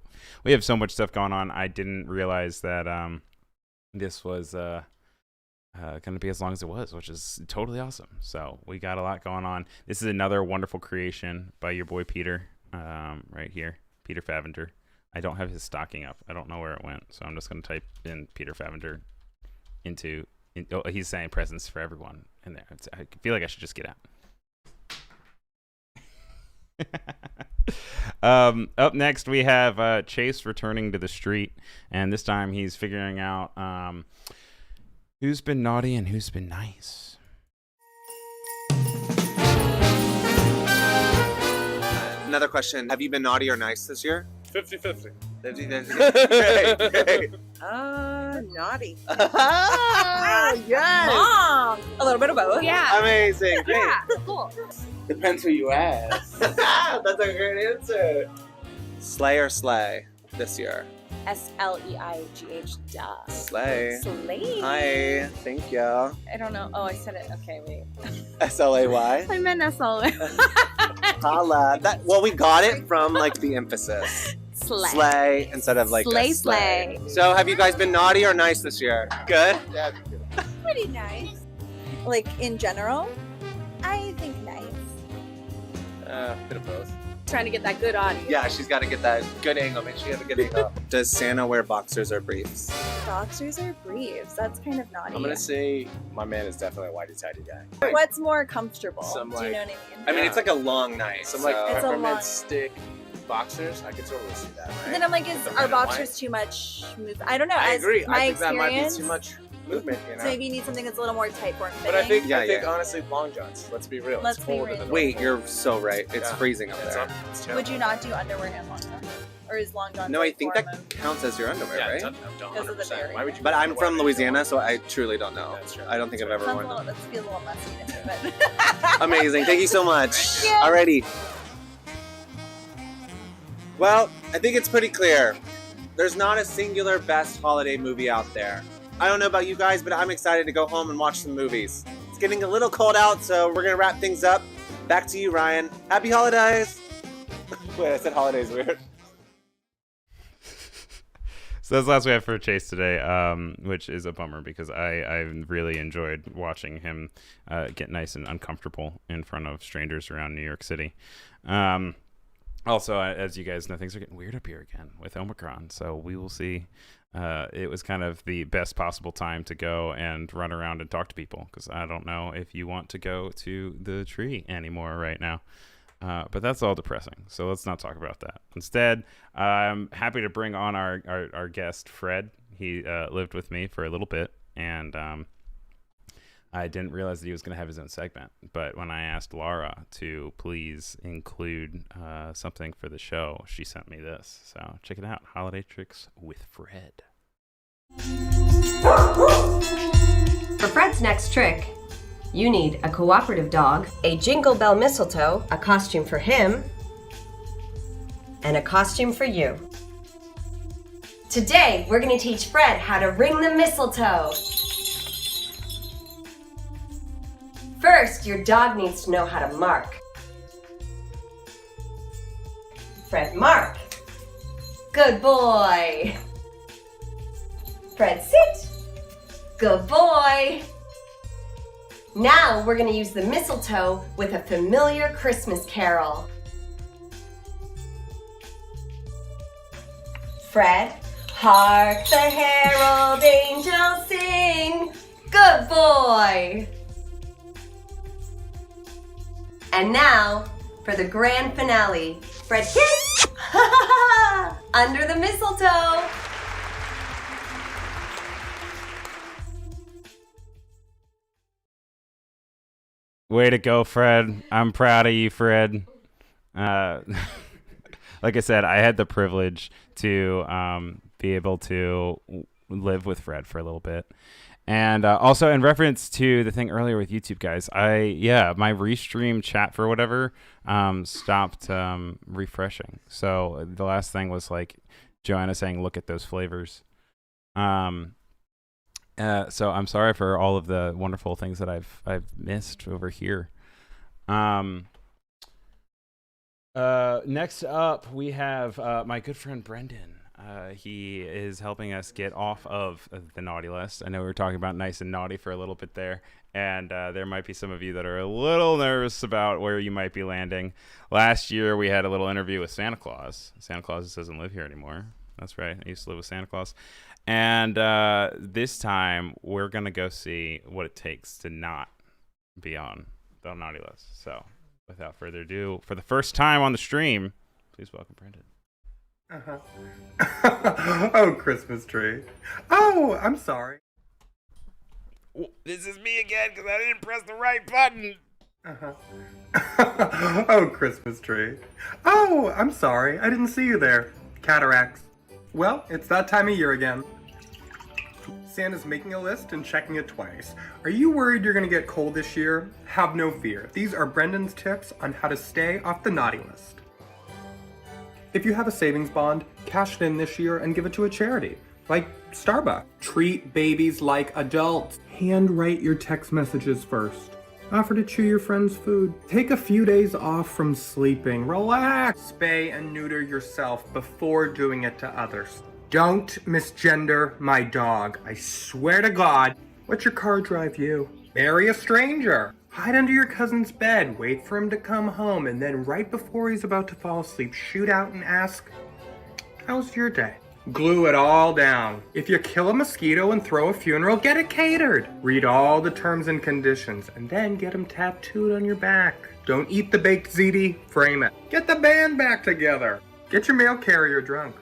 We have so much stuff going on. I didn't realize that this was going to be as long as it was, which is totally awesome. So we got a lot going on. This is another wonderful creation by your boy Peter, right here, Peter Favender. I don't have his stocking up. I don't know where it went, so I'm just going to type in Peter Favender he's saying presents for everyone in there. I feel like I should just get out. Up next, we have Chase returning to the street, and this time he's figuring out who's been naughty and who's been nice. Another question. Have you been naughty or nice this year? 50-50. 50-50. Great. Naughty. Yes. Mom. A little bit of both. Yeah. Amazing. Great. Yeah. Cool. Depends who you ask. That's a great answer. Slay or slay this year? SLEIGH. Duh. Slay. Slay. Hi. Thank you. I don't know. Oh, I said it. Okay, wait. SLAY. I meant SLA. Holla. Well, we got it from like the emphasis. Slay. Slay instead of like Slay, a slay. slay. So have you guys been naughty or nice this year? Good? Yeah. Pretty nice. Like in general, I think nice. Bit of both. Trying to get that good audio. Yeah, she's got to get that good angle. Make sure you have a good angle. Does Santa wear boxers or briefs? Boxers or briefs? That's kind of naughty. I'm gonna say my man is definitely a whitey-tighty guy. What's more comfortable? Some, Do you like- know what I mean? I mean, it's like a long night. Some like so- It's a long- peppermint stick boxers. I could totally see that. Right? But then I'm like, is The our red and boxers too much move? I don't know. I As agree. My I think that might be experience, too much movement. You know. So maybe you need something that's a little more tight form fitting. But I think Yeah, honestly, long johns. Let's be real. Let's it's be colder real. than Wait, normal. you're so right. It's Yeah. freezing up It's there. up. It's Would you not do underwear and long johns? Or is long johns? No, I like think form that of- counts as your underwear, Yeah, right? don't Because of the 100%. berry. Why would you? But I'm why from would you Louisiana, want so I truly don't know. That's true. I don't think I've ever Sounds a worn little, them. that feels a little messy to me, but Amazing. Thank you so much. Yeah. Alrighty. Well, I think it's pretty clear. There's not a singular best holiday movie out there. I don't know about you guys, but I'm excited to go home and watch some movies. It's getting a little cold out, so we're gonna wrap things up. Back to you, Ryan. Happy holidays! Wait, I said holidays weird. So that's the last we have for Chase today, which is a bummer because I really enjoyed watching him get nice and uncomfortable in front of strangers around New York City. Also, as you guys know, things are getting weird up here again with Omicron, so we will see. It was kind of the best possible time to go and run around and talk to people because I don't know if you want to go to the tree anymore right now. But that's all depressing, so let's not talk about that. Instead, I'm happy to bring on our guest, Fred. He lived with me for a little bit, and I didn't realize that he was going to have his own segment. But when I asked Laura to please include something for the show, she sent me this. So check it out, Holiday Tricks with Fred. For Fred's next trick, you need a cooperative dog, a jingle bell mistletoe, a costume for him, and a costume for you. Today, we're going to teach Fred how to ring the mistletoe. First, your dog needs to know how to mark. Fred, mark. Good boy. Fred, sit. Good boy. Now we're going to use the mistletoe with a familiar Christmas carol. Fred, hark the herald angels sing. Good boy. And now for the grand finale. Fred hits under the mistletoe. Way to go, Fred. I'm proud of you, Fred. Like I said, I had the privilege to be able to live with Fred for a little bit. And also in reference to the thing earlier with YouTube, guys, my restream chat for whatever stopped refreshing. So the last thing was like Joanna saying, look at those flavors. So I'm sorry for all of the wonderful things that I've missed over here. Next up, we have my good friend Brendan. He is helping us get off of the naughty list. I know we were talking about nice and naughty for a little bit there, and there might be some of you that are a little nervous about where you might be landing. Last year, we had a little interview with Santa Claus. Santa Claus doesn't live here anymore. That's right. I used to live with Santa Claus. And this time, we're going to go see what it takes to not be on the naughty list. So, without further ado, for the first time on the stream, please welcome Brandon. Oh, Christmas tree. Oh, I'm sorry. This is me again because I didn't press the right button. Oh, Christmas tree. Oh, I'm sorry. I didn't see you there. Cataracts. Well, it's that time of year again. Santa's making a list and checking it twice. Are you worried you're going to get cold this year? Have no fear. These are Brendan's tips on how to stay off the naughty list. If you have a savings bond, cash it in this year and give it to a charity, like Starbucks. Treat babies like adults. Handwrite your text messages first. Offer to chew your friend's food. Take a few days off from sleeping. Relax. Spay and neuter yourself before doing it to others. Don't misgender my dog. I swear to God. Let your car drive you. Marry a stranger. Hide under your cousin's bed, wait for him to come home, and then right before he's about to fall asleep, shoot out and ask, "How's your day?" Glue it all down. If you kill a mosquito and throw a funeral, get it catered. Read all the terms and conditions, and then get them tattooed on your back. Don't eat the baked ziti, frame it. Get the band back together. Get your mail carrier drunk.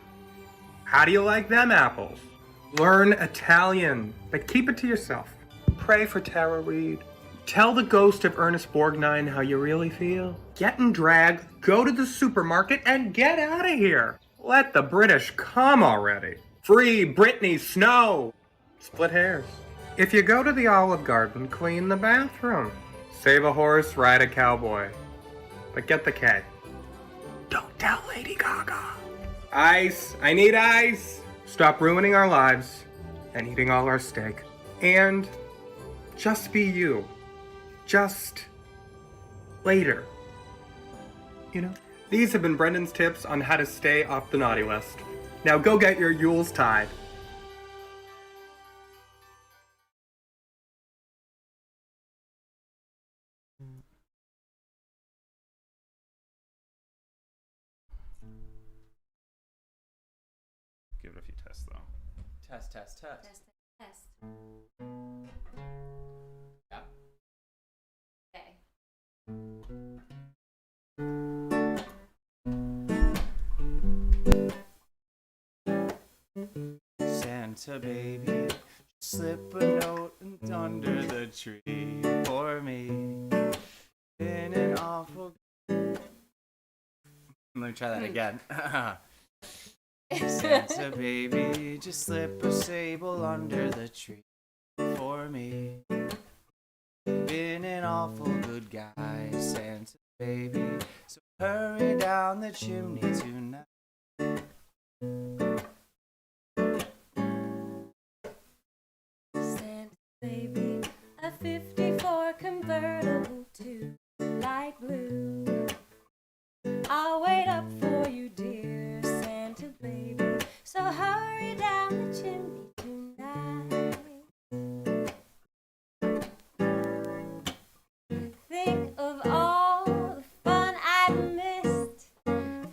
How do you like them apples? Learn Italian, but keep it to yourself. Pray for Tara Reid. Tell the ghost of Ernest Borgnine how you really feel. Get in drag, go to the supermarket, and get out of here. Let the British come already. Free Britney Snow. Split hairs. If you go to the Olive Garden, clean the bathroom. Save a horse, ride a cowboy. But get the K. Don't tell Lady Gaga. Ice. I need ice. Stop ruining our lives and eating all our steak. And just be you. Just later. You know? These have been Brendan's tips on how to stay off the naughty list. Now go get your Yules tied. Give it a few tests, though. Test. Test. Yeah. Santa baby, slip a note under the tree for me. Been an awful. Let me try that again. Santa baby, just slip a sable under the tree for me. Been an awful good guy, Santa baby, so hurry down the chimney tonight. Santa baby, a 54 convertible to light blue. I'll wait up for you, dear Santa baby, so hurry down the chimney tonight. Think of all the fun I've missed.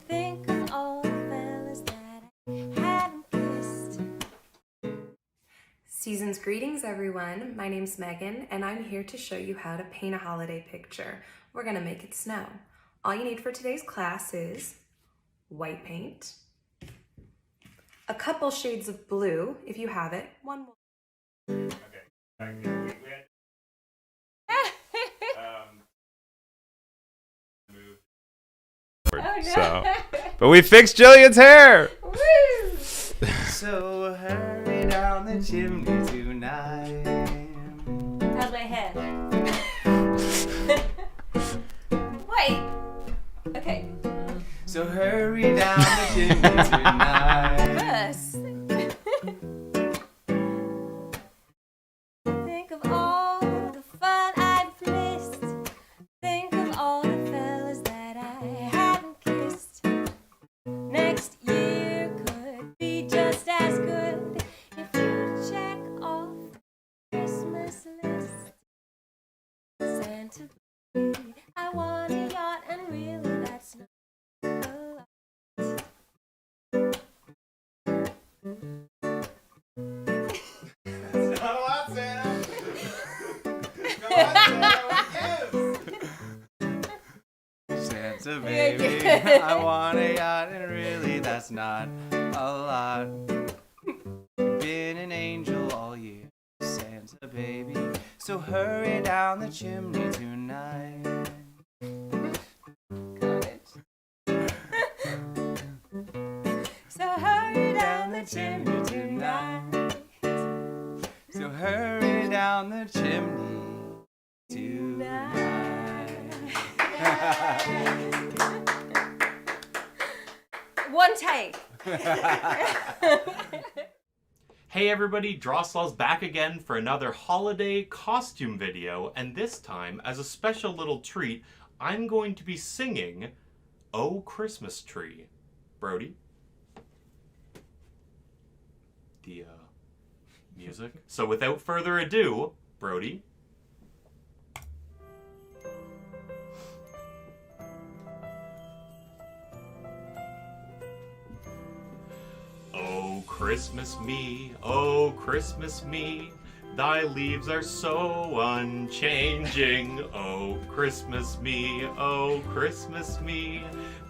Think of all the fellas that I haven't kissed. Season's greetings, everyone. My name's Megan, and I'm here to show you how to paint a holiday picture. We're gonna make it snow. All you need for today's class is white paint, a couple shades of blue, if you have it, one more. Oh, no. So, but we fixed Jillian's hair. So hurry down the chimney tonight. How's my hair? Wait. Okay. So hurry down the chimney tonight. First. Think of all the fun I've missed. Think of all the fellas that I haven't kissed. Next year could be Santa baby. I want a yacht, and really that's not a lot. Been an angel all year, Santa baby. So hurry down the chimney tonight. So hurry down the chimney tonight. So hurry down the chimney tonight. One take. Hey everybody, Droslaw's back again for another holiday costume video, and this time, as a special little treat, I'm going to be singing "Oh Christmas Tree." Brody? The, music? So without further ado, Brody. Oh Christmas me, oh Christmas me, thy leaves are so unchanging. Oh Christmas me,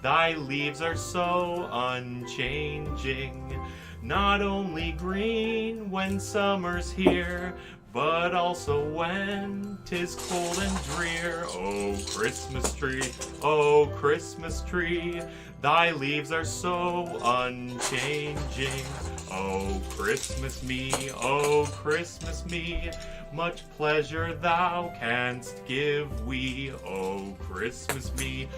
thy leaves are so unchanging. Not only green when summer's here, but also when 'tis cold and drear. Oh Christmas tree, thy leaves are so unchanging. Oh Christmas me, much pleasure thou canst give we. Oh Christmas me,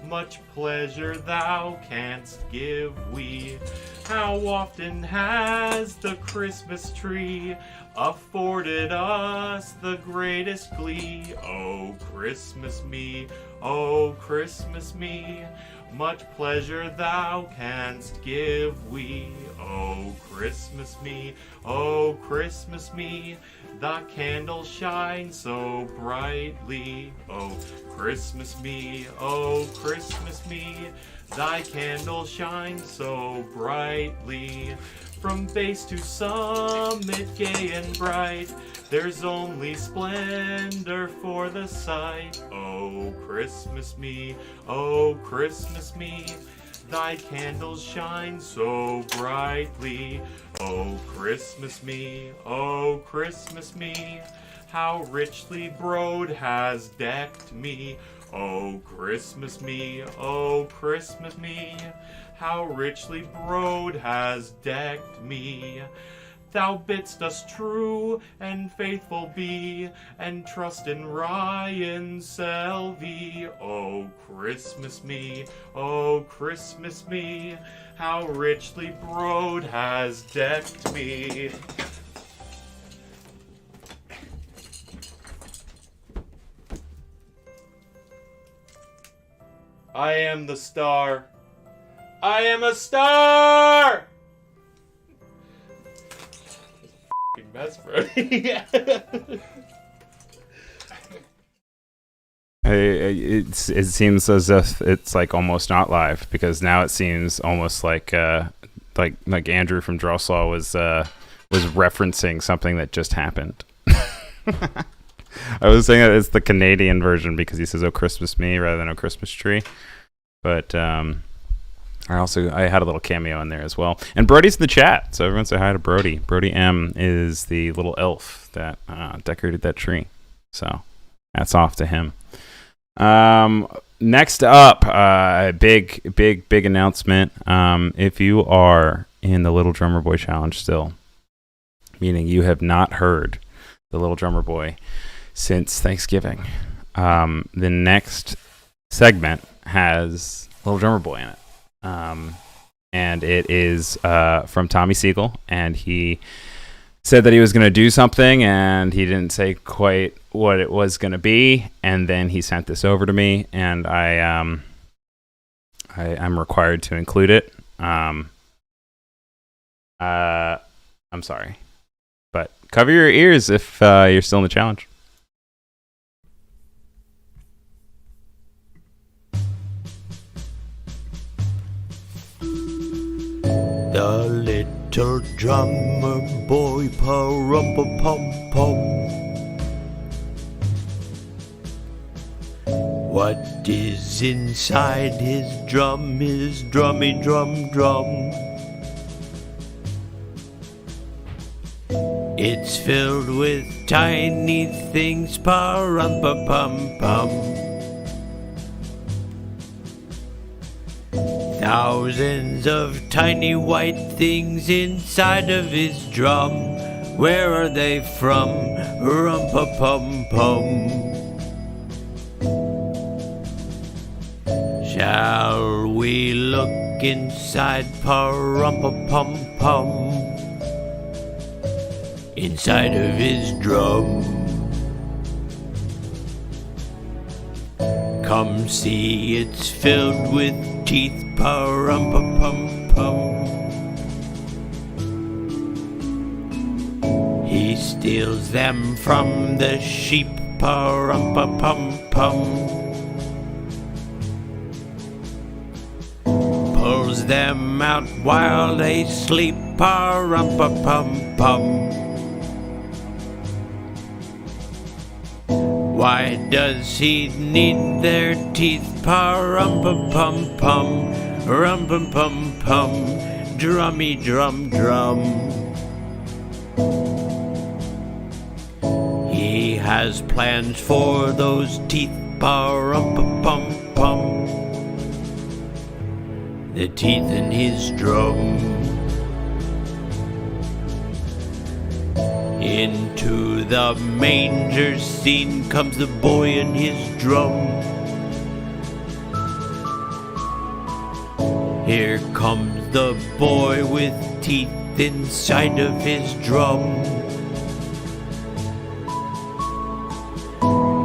much pleasure thou canst give we. How often has the Christmas tree afforded us the greatest glee? Oh Christmas me, much pleasure thou canst give we. Oh Christmas me, the candles shine so brightly. Oh Christmas me, thy candles shine so brightly. From base to summit, gay and bright, there's only splendor for the sight. Oh Christmas me, thy candles shine so brightly. Oh Christmas me, how richly broad has decked me. Oh Christmas me, how richly broad has decked me. Thou bidst us true and faithful be, and trust in Ryan Selvy. Oh Christmas me, how richly broad has decked me. I am the star. I am a star! Mess, Brody. It seems as if it's like almost not live, because now it seems almost like Andrew from Droslaw was referencing something that just happened. I was saying that it's the Canadian version because he says "Oh Christmas me" rather than "Oh Christmas tree," but I had a little cameo in there as well. And Brody's in the chat, so everyone say hi to Brody. Brody M is the little elf that decorated that tree. So hats off to him. Next up, a big announcement. If you are in the Little Drummer Boy Challenge still, meaning you have not heard the Little Drummer Boy since Thanksgiving, the next segment has Little Drummer Boy in it. And it is from Tommy Siegel, and he said that he was going to do something, and he didn't say quite what it was going to be, and then he sent this over to me, and I'm required to include it. I'm sorry, but cover your ears if you're still in the challenge. The little drummer boy, pa-rum-pa-pum-pum, What is inside his drum, his drummy drum drum? It's filled with tiny things, pa-rum-pa-pum-pum. Thousands of tiny white things inside of his drum. Where are they from? Rum-pa-pum-pum. Shall we look inside, pa-rum-pa-pum-pum? Inside of his drum. Come see, it's filled with teeth, pa-rum-pa-pum-pum. He steals them from the sheep, pa-rum-pa-pum-pum. Pulls them out while they sleep, pa-rum-pa-pum-pum. Why does he need their teeth, pa-rum-pa-pum-pum, rum-pum-pum-pum, drummy drum drum. He has plans for those teeth, pa-rum-pa-pum-pum. The teeth in his drum. Into the manger scene comes the boy and his drum. Here comes the boy with teeth inside of his drum.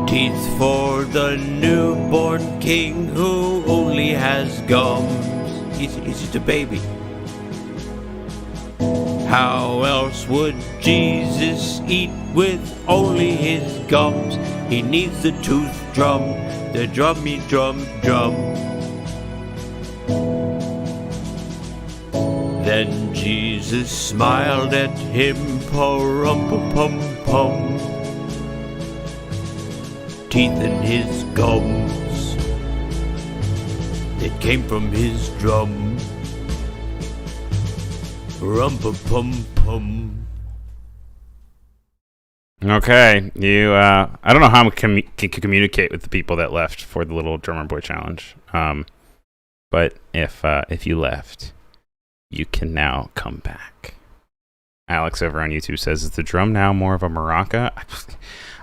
Teeth for the newborn king who only has gums. He's just a baby. How else would Jesus eat with only his gums? He needs the tooth drum, the drummy drum drum. Then Jesus smiled at him, pa-rum-pa-pum-pum. Teeth in his gums that came from his drum. Rum-pa-pum-pum. Okay, you. I don't know how I can communicate with the people that left for the little drummer boy challenge. But if you left, you can now come back. Alex over on YouTube says, "Is the drum now more of a maraca?"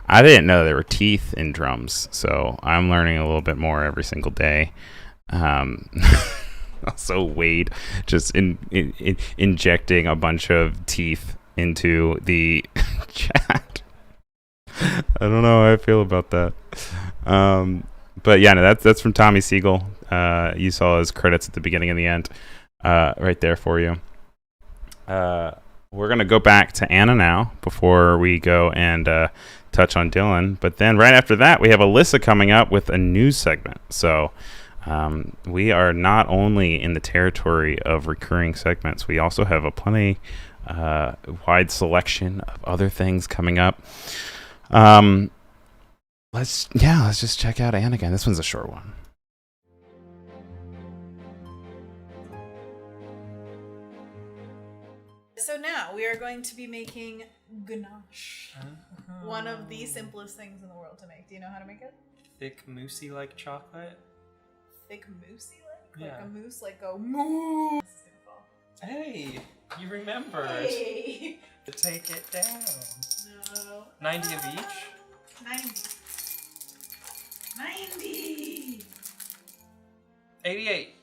I didn't know there were teeth in drums, so I'm learning a little bit more every single day. Also, Wade just injecting a bunch of teeth into the chat. I don't know how I feel about that. But yeah, no, that's from Tommy Siegel. You saw his credits at the beginning and the end, right there for you. We're gonna go back to Anna now before we go and touch on Dylan. But then right after that, we have Alyssa coming up with a news segment. So. We are not only in the territory of recurring segments, we also have a plenty wide selection of other things coming up. Let's just check out Anne again. This one's a short one. So now we are going to be making ganache. One of the simplest things in the world to make. Do you know how to make it? Thick, moussey like chocolate. Thick moussey like? Yeah. Like a mousse, like a mousse. Hey, you remembered. Hey. Take it down. No. 90 of each? 90. 88.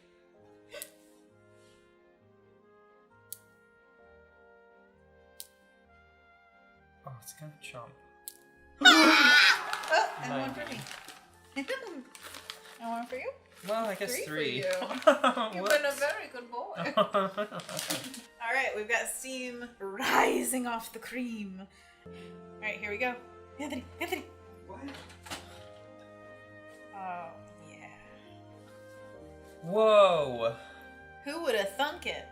Oh, it's gonna jump. Oh, and 90. one for me. And one for you? Well, I guess 3. For you. You've been a very good boy. Alright, we've got steam rising off the cream. Alright, here we go. Anthony. What? Oh, yeah. Whoa. Who would have thunk it?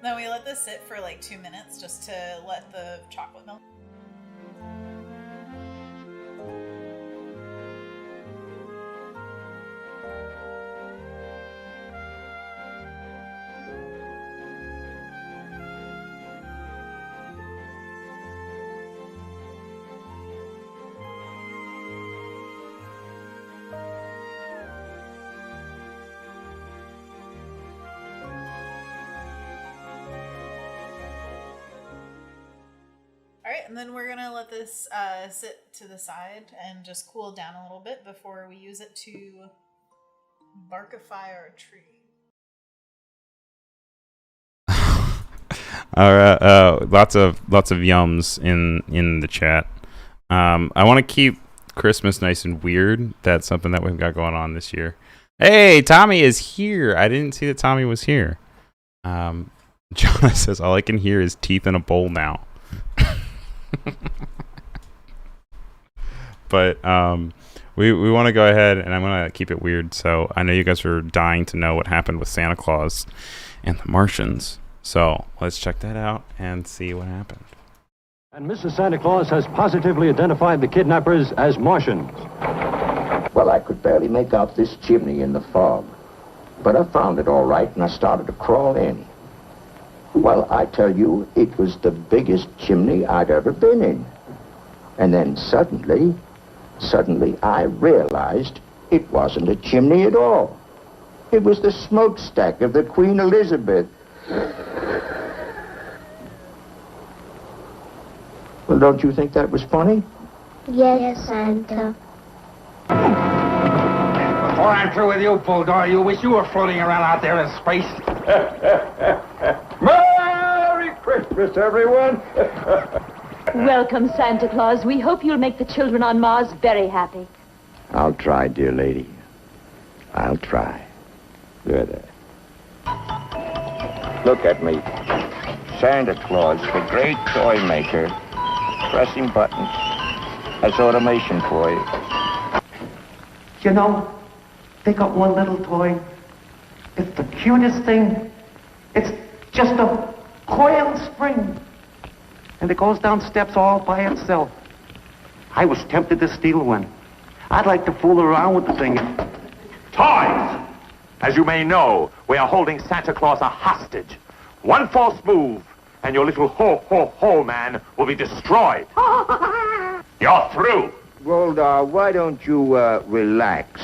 Then we let this sit for like 2 minutes just to let the chocolate melt. and then we're gonna let this sit to the side and just cool down a little bit before we use it to barkify our tree. All right, lots of yums in the chat. I want to keep Christmas nice and weird. That's something that we've got going on this year. Hey, Tommy is here. I didn't see that Tommy was here. John says, all I can hear is teeth in a bowl now. But we want to go ahead, and I'm going to keep it weird. So I know you guys are dying to know what happened with Santa Claus and the Martians. So let's check that out and see what happened. And Mrs. Santa Claus has positively identified the kidnappers as Martians. Well, I could barely make out this chimney in the fog. But I found it all right, and I started to crawl in. Well, I tell you, it was the biggest chimney I'd ever been in. And then suddenly I realized it wasn't a chimney at all. It was the smokestack of the Queen Elizabeth. Well, don't you think that was funny? Yes, Santa. Before I'm through with you, Bulldog, you wish you were floating around out there in space. Merry Christmas, everyone! Welcome, Santa Claus. We hope you'll make the children on Mars very happy. I'll try, dear lady. I'll try. There. Look at me. Santa Claus, the great toy maker, pressing buttons. That's automation for you. You know, they got one little toy. It's the cutest thing. It's just a coil spring. And it goes down steps all by itself. I was tempted to steal one. I'd like to fool around with the thing. Toys! As you may know, we are holding Santa Claus a hostage. One false move, and your little ho-ho-ho man will be destroyed. You're through. Well, why don't you, relax?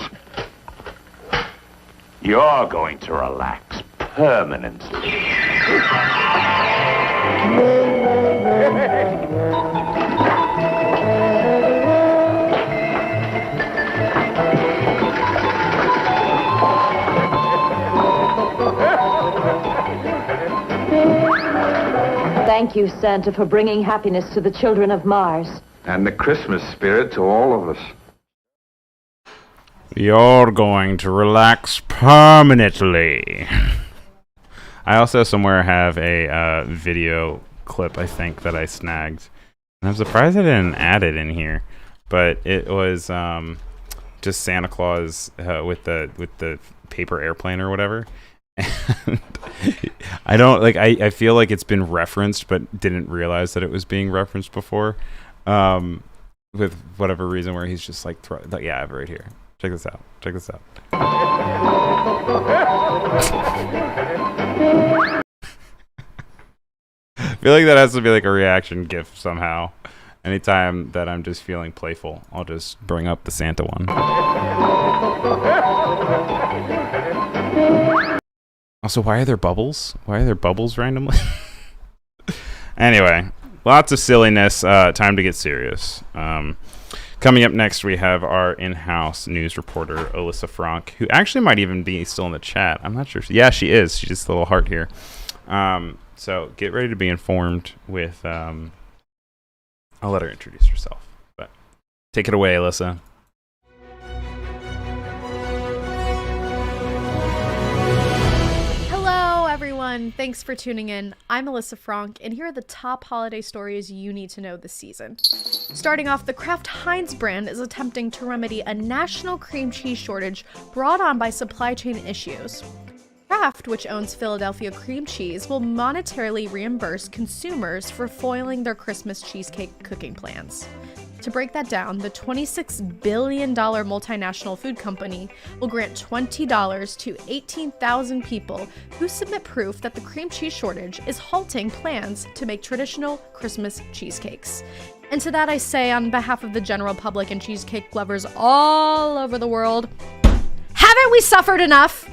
You're going to relax permanently. Thank you, Santa, for bringing happiness to the children of Mars. And the Christmas spirit to all of us. You're going to relax permanently. I also somewhere have a video clip, I think, that I snagged. And I'm surprised I didn't add it in here. But it was just Santa Claus with the paper airplane or whatever. And I don't like. I feel like it's been referenced, but didn't realize that it was being referenced before. With whatever reason, where he's just like, yeah, I have it right here. Check this out. I feel like that has to be like a reaction GIF somehow. Anytime that I'm just feeling playful, I'll just bring up the Santa one. Also, why are there bubbles? Why are there bubbles randomly? Anyway, lots of silliness. Time to get serious. Coming up next, we have our in-house news reporter, Alyssa Frank, who actually might even be still in the chat. I'm not sure. Yeah, she is. She's just a little heart here. So get ready to be informed with... I'll let her introduce herself. But take it away, Alyssa. Everyone, thanks for tuning in. I'm Alyssa Frank, and here are the top holiday stories you need to know this season. Starting off, the Kraft Heinz brand is attempting to remedy a national cream cheese shortage brought on by supply chain issues. Kraft, which owns Philadelphia Cream Cheese, will monetarily reimburse consumers for foiling their Christmas cheesecake cooking plans. To break that down, the $26 billion multinational food company will grant $20 to 18,000 people who submit proof that the cream cheese shortage is halting plans to make traditional Christmas cheesecakes. And to that I say, on behalf of the general public and cheesecake lovers all over the world, haven't we suffered enough?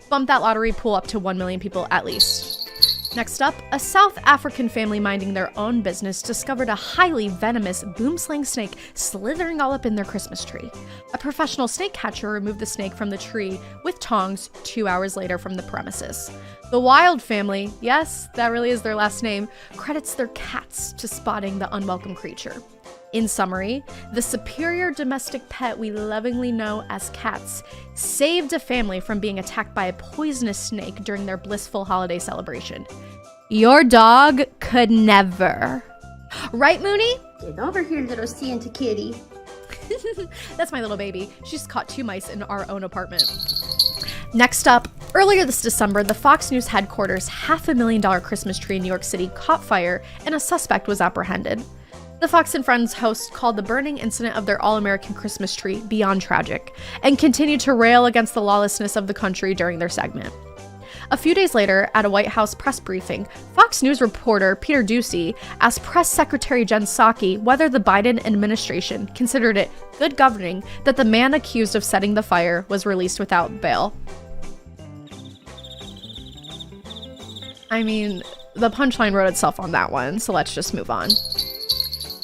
Bump that lottery pool up to 1 million people at least. Next up, a South African family minding their own business discovered a highly venomous boomslang snake slithering all up in their Christmas tree. A professional snake catcher removed the snake from the tree with tongs 2 hours later from the premises. The Wild family, yes, that really is their last name, credits their cats to spotting the unwelcome creature. In summary, the superior domestic pet we lovingly know as cats saved a family from being attacked by a poisonous snake during their blissful holiday celebration. Your dog could never. Right, Mooney? Get over here, little Santa kitty. That's my little baby. She's caught 2 mice in our own apartment. Next up, earlier this December, the Fox News headquarters $500,000 Christmas tree in New York City caught fire and a suspect was apprehended. The Fox and Friends host called the burning incident of their all-American Christmas tree beyond tragic and continued to rail against the lawlessness of the country during their segment. A few days later, at a White House press briefing, Fox News reporter Peter Doocy asked Press Secretary Jen Psaki whether the Biden administration considered it good governing that the man accused of setting the fire was released without bail. I mean, the punchline wrote itself on that one, so let's just move on.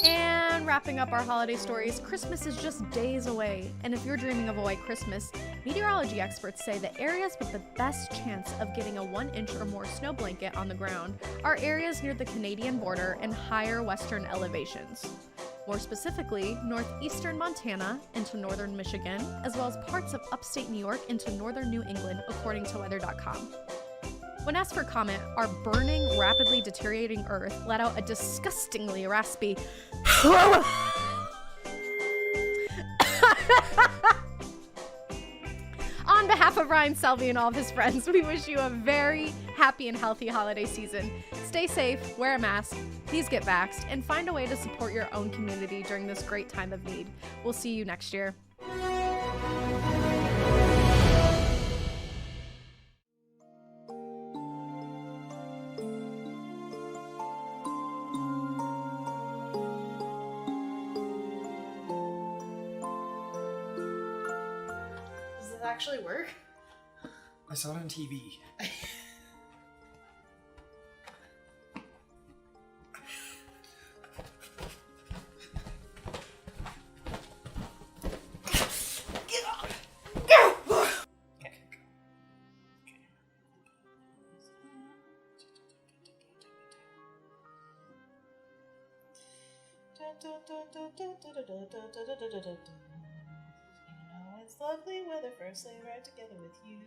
And wrapping up our holiday stories, Christmas is just days away, and if you're dreaming of a white Christmas, meteorology experts say the areas with the best chance of getting a 1-inch or more snow blanket on the ground are areas near the Canadian border and higher western elevations. More specifically, northeastern Montana into northern Michigan, as well as parts of upstate New York into northern New England, according to weather.com. When asked for comment, our burning, rapidly deteriorating Earth let out a disgustingly raspy On behalf of Ryan Selvy and all of his friends, we wish you a very happy and healthy holiday season. Stay safe, wear a mask, please get vaxxed, and find a way to support your own community during this great time of need. We'll see you next year. Actually work? I saw it on TV. It's lovely weather for a sleigh ride together with you.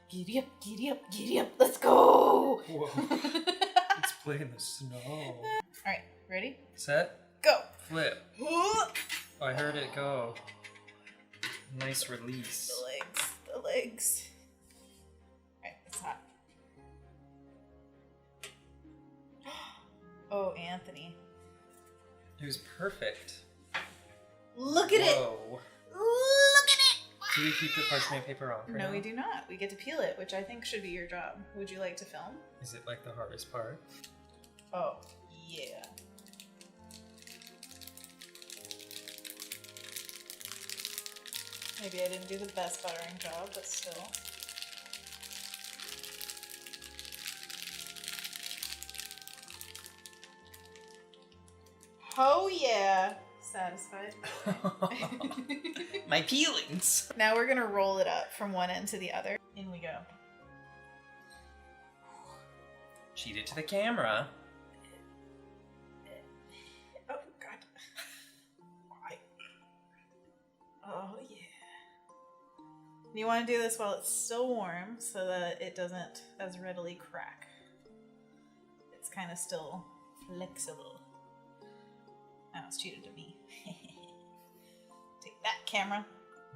Giddy up, giddy up, giddy up, let's go! Whoa. Let's play in the snow. Alright, ready? Set. Go! Flip. Oh, I heard it go. Nice release. The legs. Alright, it's hot. Oh, Anthony. It was perfect. Look at it! Whoa. Look at it! Do we keep the parchment paper on for No, now? we do not. We get to peel it, which I think should be your job. Would you like to film? Is it like the hardest part? Oh, yeah. Maybe I didn't do the best buttering job, but still. Oh yeah! Satisfied. My peelings! Now we're gonna roll it up from one end to the other. In we go. Cheat it to the camera. Oh god. Why? Oh yeah. You want to do this while it's still warm so that it doesn't as readily crack. It's kind of still flexible. Now it's cheated to me. Take that, camera.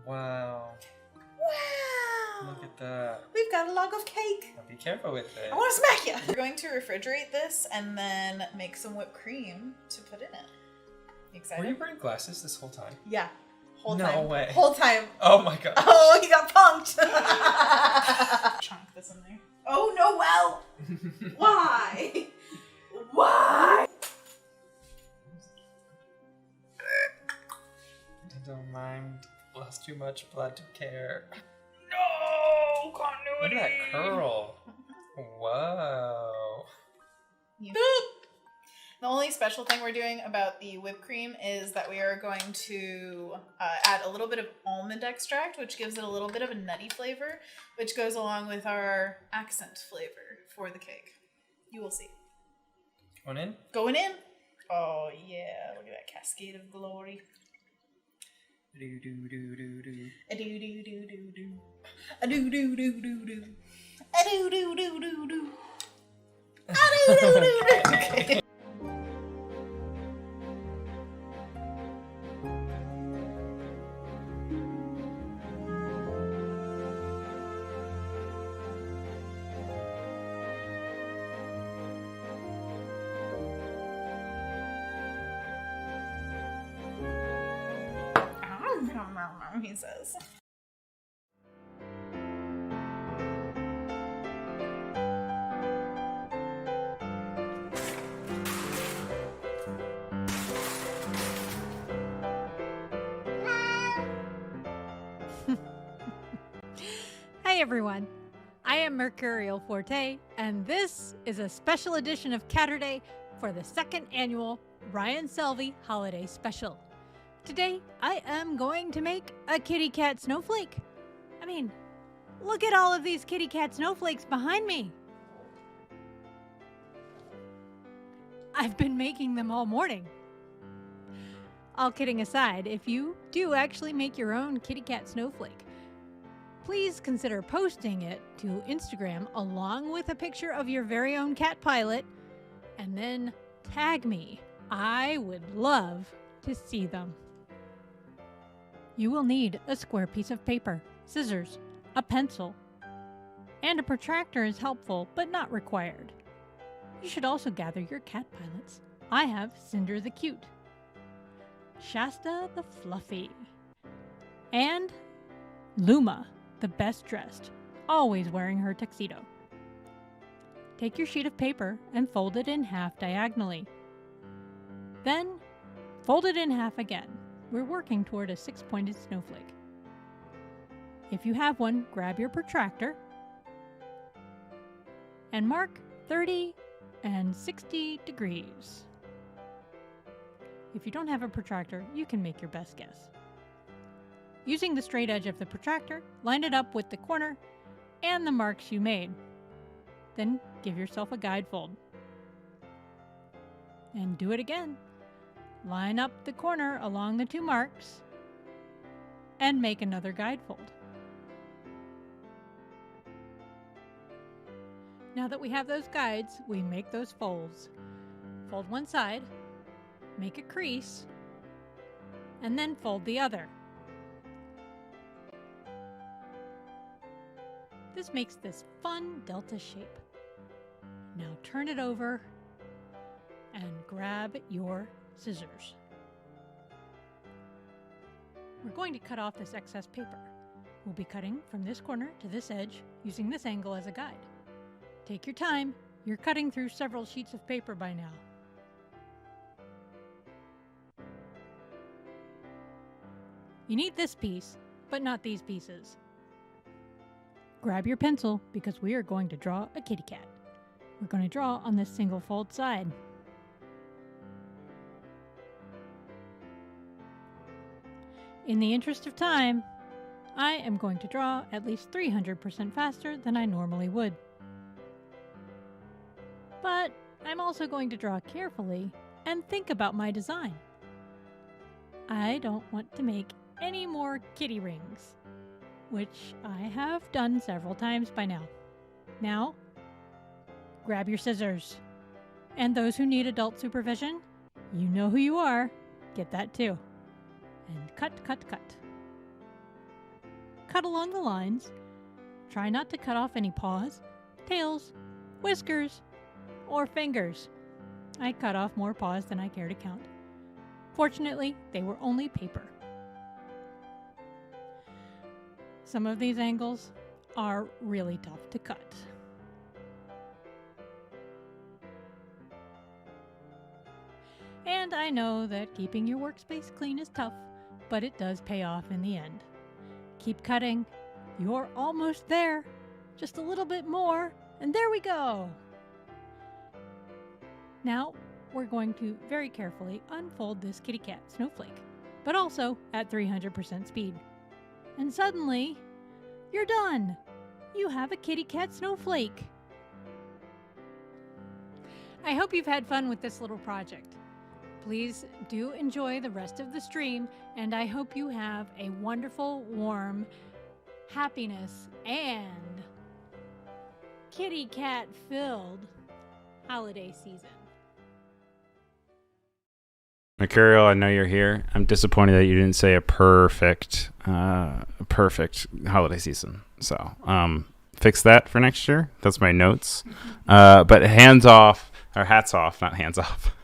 Wow. Wow! Look at that. We've got a log of cake. Now be careful with it. I want to smack you. We're going to refrigerate this and then make some whipped cream to put in it. You excited? Were you wearing glasses this whole time? Yeah. Whole No time. way. Whole time. Oh my god. Oh, he got punked. Chunk this in there. Oh no, well. Why? Why? I don't mind. Lost too much blood to care. No, Look continuity. at that curl. Whoa. The only special thing we're doing about the whipped cream is that we are going to add a little bit of almond extract, which gives it a little bit of a nutty flavor, which goes along with our accent flavor for the cake. You will see. Going in? Going in. Oh, yeah. Look at that cascade of glory. Do-do-do-do-do. A-do-do-do-do-do. A-do-do-do-do-do. A-do-do-do-do-do. A-do-do-do-do-do. Okay. He says. Hi everyone, I am Mercurial Forte, and this is a special edition of Caturday for the second annual Ryan Selvy Holiday Special. Today, I am going to make a kitty cat snowflake. I mean, look at all of these kitty cat snowflakes behind me. I've been making them all morning. All kidding aside, if you do actually make your own kitty cat snowflake, please consider posting it to Instagram along with a picture of your very own cat pilot, and then tag me. I would love to see them. You will need a square piece of paper, scissors, a pencil, and a protractor is helpful but not required. You should also gather your cat pilots. I have Cinder the Cute, Shasta the Fluffy, and Luma, the best dressed, always wearing her tuxedo. Take your sheet of paper and fold it in half diagonally. Then fold it in half again. We're working toward a 6-pointed snowflake. If you have one, grab your protractor and mark 30 and 60 degrees. If you don't have a protractor, you can make your best guess. Using the straight edge of the protractor, line it up with the corner and the marks you made. Then give yourself a guide fold. And do it again. Line up the corner along the 2 marks and make another guide fold. Now that we have those guides, we make those folds. Fold one side, make a crease, and then fold the other. This makes this fun delta shape. Now turn it over and grab your scissors. We're going to cut off this excess paper. We'll be cutting from this corner to this edge using this angle as a guide. Take your time. You're cutting through several sheets of paper by now. You need this piece, but not these pieces. Grab your pencil because we are going to draw a kitty cat. We're going to draw on this single fold side. In the interest of time, I am going to draw at least 300% faster than I normally would. But I'm also going to draw carefully and think about my design. I don't want to make any more kitty rings, which I have done several times by now. Now, grab your scissors. And those who need adult supervision, you know who you are. Get that too. And cut, cut, cut. Cut along the lines. Try not to cut off any paws, tails, whiskers, or fingers. I cut off more paws than I care to count. Fortunately, they were only paper. Some of these angles are really tough to cut. And I know that keeping your workspace clean is tough, but it does pay off in the end. Keep cutting. You're almost there. Just a little bit more, And there we go. Now, we're going to very carefully unfold this kitty cat snowflake, but also at 300% speed. And suddenly, you're done. You have a kitty cat snowflake. I hope you've had fun with this little project. Please do enjoy the rest of the stream, and I hope you have a wonderful, warm, happiness, and kitty cat filled holiday season. Mercurial, I know you're here. I'm disappointed that you didn't say a perfect holiday season. So, fix that for next year. That's my notes. But hands off, or hats off, not hands off.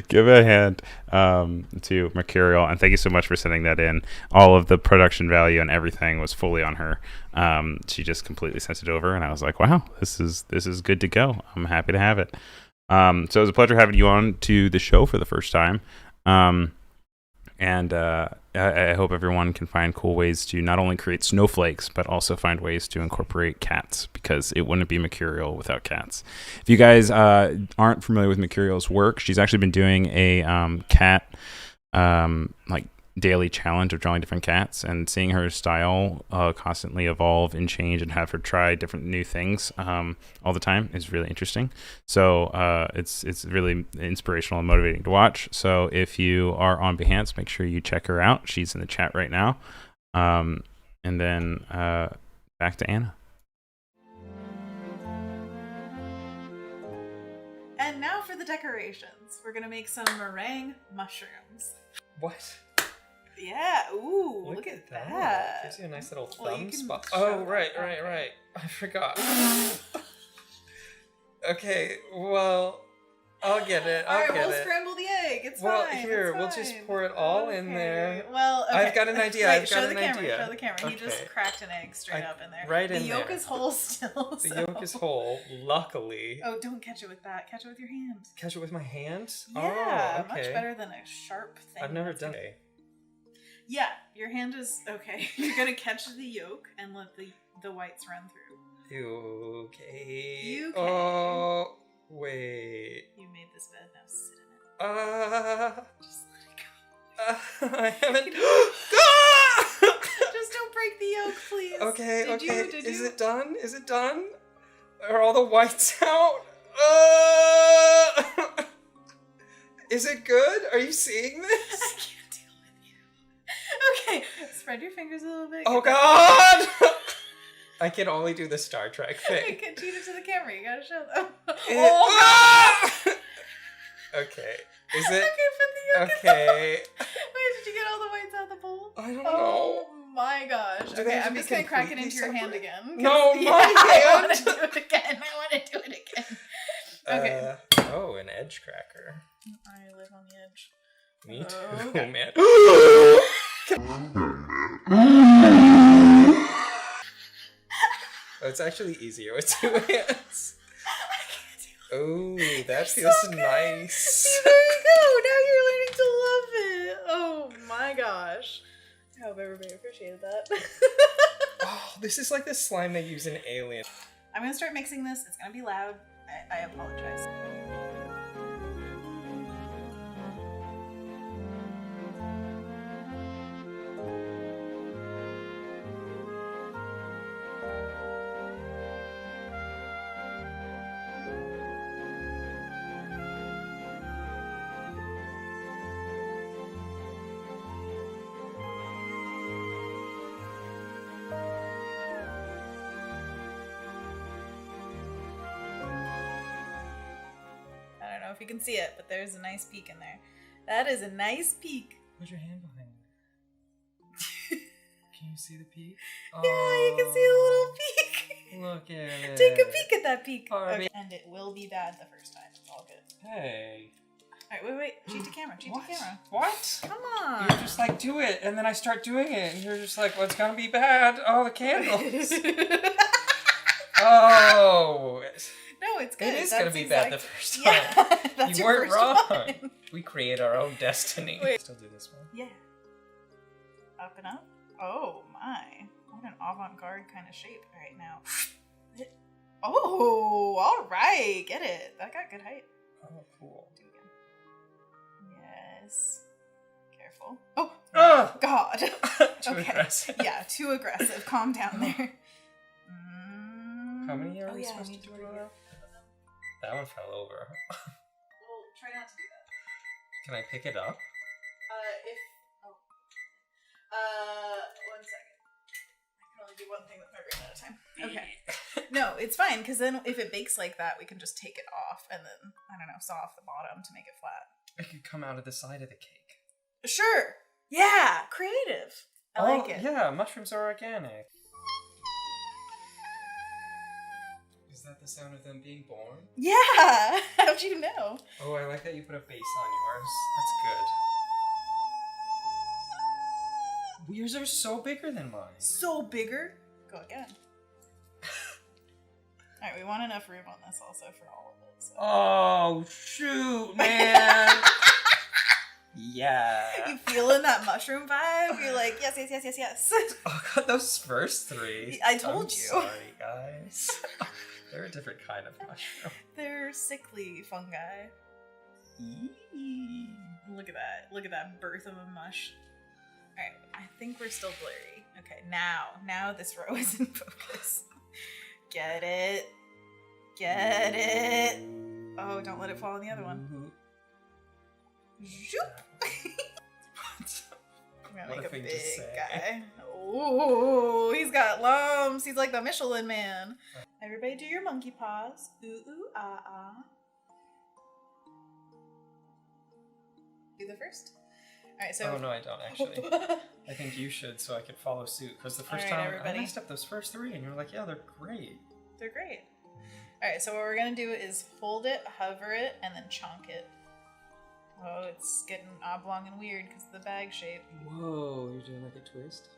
Give a hand to Mercurial, and thank you so much for sending that in. All of the production value and everything was fully on her. She just completely sent it over, and I was like, wow, this is good to go. I'm happy to have it. So it was a pleasure having you on to the show for the first time. And I hope everyone can find cool ways to not only create snowflakes, but also find ways to incorporate cats, because it wouldn't be Mercurial without cats. If you guys aren't familiar with Mercurial's work, she's actually been doing a cat like daily challenge of drawing different cats, and seeing her style constantly evolve and change and have her try different new things all the time is really interesting. So it's really inspirational and motivating to watch. So if you are on Behance, make sure you check her out. She's in the chat right now. And then back to Anna. And now for the decorations. We're gonna make some meringue mushrooms. What? Yeah, ooh, look at that. Gives you a nice little Well, thumb you can spot. show Oh, right. I forgot. Okay, well, I'll get it. Alright, we'll scramble the egg. It's well, fine. here, it's we'll fine. just pour it all in there. Well, okay. I've got an idea. Wait, I've show got the an camera. idea. Show the camera. He just Okay. cracked an egg straight up in there. Right the in yolk there. is whole still. The so- yolk is whole, luckily. Oh, don't catch it with that. Catch it with your hand. Catch it with my hand? Yeah, oh, okay. much better than a sharp thing. I've never done it. Yeah, your hand is okay. You're gonna catch the yolk and let the whites run through. Okay. You Oh, wait. You made this bed, now sit in it. Just let it go. I haven't. Just don't break the yolk, please. Okay, Did okay. You, Is it done? Is it done? Are all the whites out? Is it good? Are you seeing this? I can't deal with you. Okay, spread your fingers a little bit. Oh God! I can only do the Star Trek You thing. can cheat it to the camera. You gotta show them. Okay. Is it? Okay, put the yolk in Okay. Wait, did you get all the whites out of the bowl? I don't Oh my gosh. Do they Okay, have to I'm be just gonna crack it completely into your hand separate? again. 'cause- No, yeah, my I wanna hand! do it again. Okay. Oh, an edge cracker. I live on the edge. Me too, Okay. man. Oh, it's actually easier with two hands. Oh, that feels so good. nice. There you go. Now you're learning to love it. Oh my gosh. I hope everybody appreciated that. Oh, this is like the slime they use in Alien. I'm gonna start mixing this. It's gonna be loud. I apologize. I don't know if you can see it, but there's a nice peak in there. That is a nice peak. Put your hand behind it. Can you see the peak? Yeah, you can see a little peak. Look at it. Take a peek at that peak. Barbie. Okay. And it will be bad the first time. It's all good. Hey. Alright, wait. Cheat to camera. Cheat to camera. What? Come on. You're just like, do it, and then I start doing it, and you're just like, well, it's gonna be bad. Oh, the candles. Oh. No, it's good. It is That's gonna be bad the exact- first time. Yeah, that's You your weren't first wrong. one. We create our own destiny. Wait. Still do this one. Yeah. Up and up. Oh my. What an avant-garde kind of shape right now. Oh, all right. Get it. That got good height. Oh, cool. Do it again. Yes. Careful. Oh, God. Too aggressive. Yeah, too aggressive. Calm down there. How many are we I supposed need to to do? read it. That one fell over. Well, try not to do that. Can I pick it up? One second. I can only do one thing with my brain at a time. Okay. No, it's fine, because then if it bakes like that, we can just take it off and then, I don't know, saw off the bottom to make it flat. It could come out of the side of the cake. Sure. Yeah, creative. I like it. Yeah, mushrooms are organic. Is that the sound of them being born? Yeah! How'd you know? Oh, I like that you put a bass on yours. That's good. Yours are so bigger than mine. So bigger? Go again. Alright, we want enough room on this also for all of it. So. Oh, shoot, man! Yeah. You feeling that mushroom vibe? You're like, yes, yes, yes, yes, yes. Oh god, those first three. I told you. Sorry, guys. They're a different kind of mushroom. They're sickly fungi. Look at that. Look at that birth of a mush. Alright, I think we're still blurry. Okay, now this row is in focus. Get it. Get it. Oh, don't let it fall on the other one. Zoop. I'm gonna What make a a thing to big say. guy. Oh, he's got lumps. He's like the Michelin Man. Everybody do your monkey paws. Ooh, ooh, ah, ah. Do the first? Alright, so... Oh, no, I don't, actually. I think you should, so I could follow suit. Because the first time everybody. I messed up those first three, and you were like, yeah, they're great. They're great. Alright, so what we're gonna do is hold it, hover it, and then chonk it. Oh, it's getting oblong and weird because of the bag shape. Whoa, you're doing like a twist?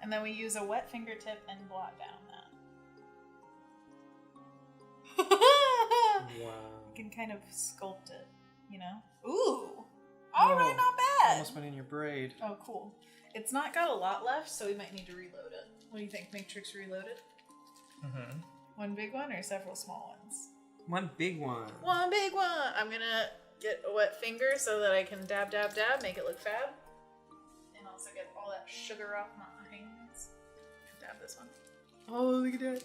And then we use a wet fingertip and blot down that. Wow. You can kind of sculpt it, you know? Ooh! Alright, not bad! Almost went in your braid. Oh, cool. It's not got a lot left, so we might need to reload it. What do you think? Matrix Reloaded? Mm-hmm. One big one or several small ones? One big one. One big one! I'm gonna get a wet finger so that I can dab, dab, dab, make it look fab. And also get all that sugar off my hands. Dab this one. Oh, look at that.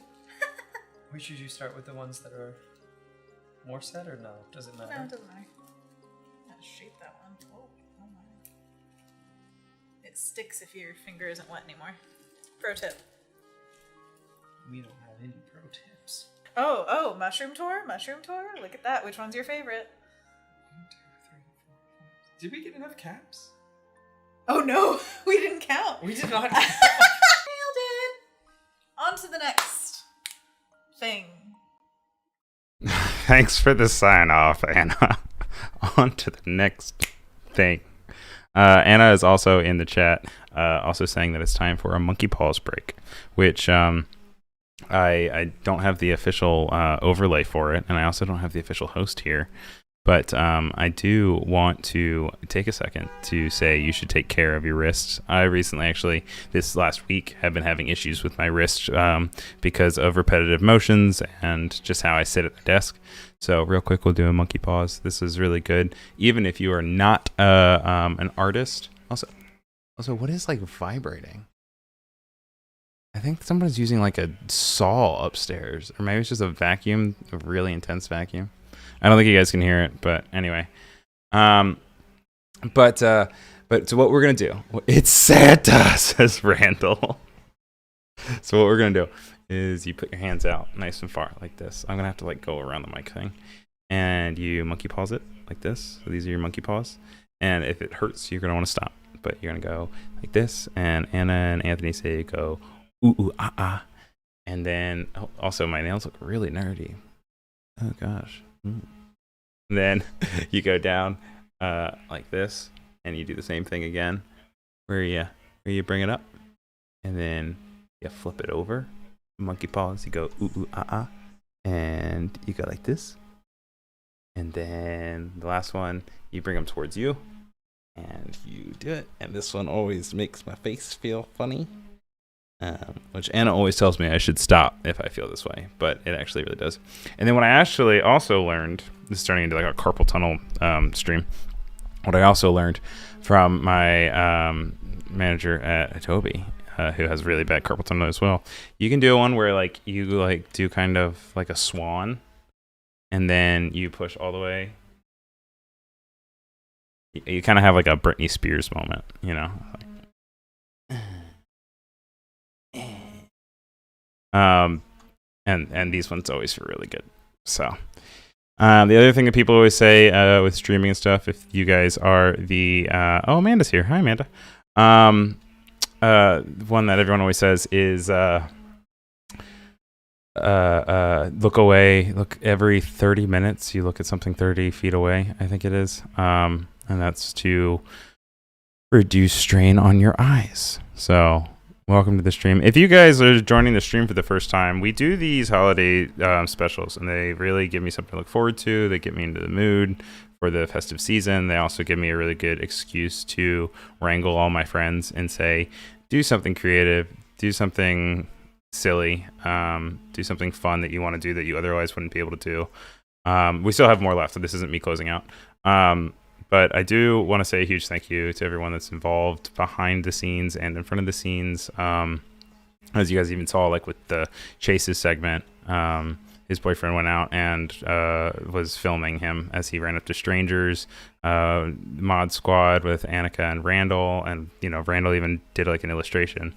Or should you start with the ones that are more set or no? Does it matter? No, it doesn't matter. Gotta shape that one. Oh my. It sticks if your finger isn't wet anymore. Pro tip. We don't have any pro tips. Oh, mushroom tour? Mushroom tour? Look at that. Which one's your favorite? 1, 2, 3, 4, 5. Did we get enough caps? Oh no, we didn't count. We did not. Nailed it. On to the next thing. Thanks for the sign off, Anna. On to the next thing. Anna is also in the chat, also saying that it's time for a monkey paws break, which I don't have the official overlay for it, and I also don't have the official host here. But I do want to take a second to say you should take care of your wrists. I recently, actually, this last week, have been having issues with my wrist because of repetitive motions and just how I sit at the desk. So real quick, we'll do a monkey paws. This is really good, even if you are not an artist. Also, what is like vibrating? I think someone's using like a saw upstairs, or maybe it's just a vacuum, a really intense vacuum. I don't think you guys can hear it, but anyway. But so what we're gonna do? It's Santa, says Randall. So what we're gonna do is you put your hands out nice and far like this. I'm gonna have to like go around the mic thing, and you monkey paws it like this. So these are your monkey paws, and if it hurts, you're gonna want to stop. But you're gonna go like this, and Anna and Anthony say go ooh ooh ah ah, and then also my nails look really nerdy. Oh gosh. Then you go down like this, and you do the same thing again, where you bring it up, and then you flip it over. Monkey paws. You go ooh ooh ah ah, and you go like this, and then the last one you bring them towards you, and you do it. And this one always makes my face feel funny. which Anna always tells me I should stop if I feel this way, but it actually really does. And then what I actually also learned, this is turning into like a carpal tunnel stream, what I also learned from my manager at Adobe, who has really bad carpal tunnel as well, you can do one where like you like do kind of like a swan, and then you push all the way. You kind of have like a Britney Spears moment, you know. And these ones always feel really good. So, the other thing that people always say with streaming and stuff, if you guys are the oh, Amanda's here. Hi, Amanda. One that everyone always says is look away. Look every 30 minutes. You look at something 30 feet away. I think it is. And that's to reduce strain on your eyes. So. Welcome to the stream. If you guys are joining the stream for the first time, we do these holiday specials, and they really give me something to look forward to. They get me into the mood for the festive season. They also give me a really good excuse to wrangle all my friends and say, do something creative, do something silly, do something fun that you want to do that you otherwise wouldn't be able to do. We still have more left, so this isn't me closing out. But I do want to say a huge thank you to everyone that's involved behind the scenes and in front of the scenes. As you guys even saw, like with the Chases segment, his boyfriend went out and was filming him as he ran up to strangers. Mod Squad with Annika and Randall, and Randall even did like an illustration.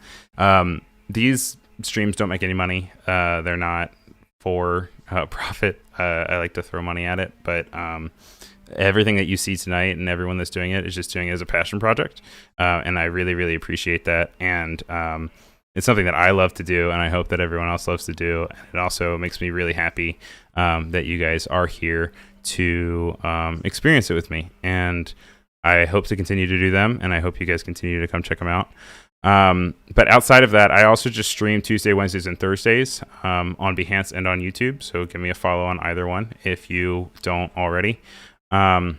These streams don't make any money. They're not for profit. I like to throw money at it, but everything that you see tonight and everyone that's doing it is just doing it as a passion project. And I really, really appreciate that. And it's something that I love to do, and I hope that everyone else loves to do. And it also makes me really happy that you guys are here to experience it with me. And I hope to continue to do them, and I hope you guys continue to come check them out. But outside of that, I also just stream Tuesday, Wednesdays, and Thursdays on Behance and on YouTube. So give me a follow on either one if you don't already. And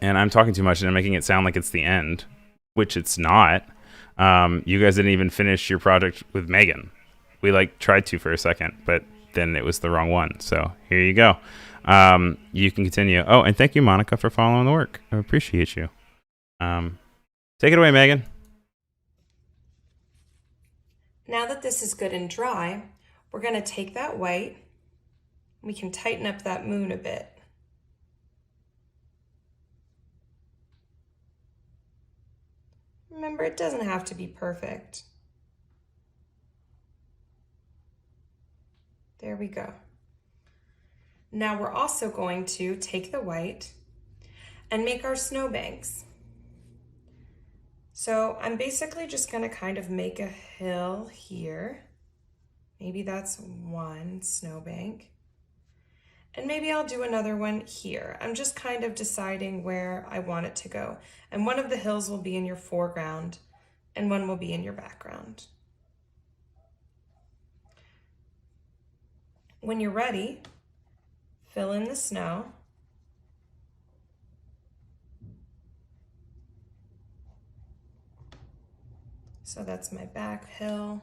I'm talking too much and I'm making it sound like it's the end, which it's not. You guys didn't even finish your project with Megan. We tried to for a second, but then it was the wrong one. So here you go. You can continue. Oh, and thank you, Monica, for following the work. I appreciate you. Take it away, Megan. Now that this is good and dry, we're going to take that white. We can tighten up that moon a bit. Remember, it doesn't have to be perfect. There we go. Now we're also going to take the white and make our snowbanks. So I'm basically just going to kind of make a hill here. Maybe that's one snowbank. And maybe I'll do another one here. I'm just kind of deciding where I want it to go. And one of the hills will be in your foreground and one will be in your background. When you're ready, fill in the snow. So that's my back hill.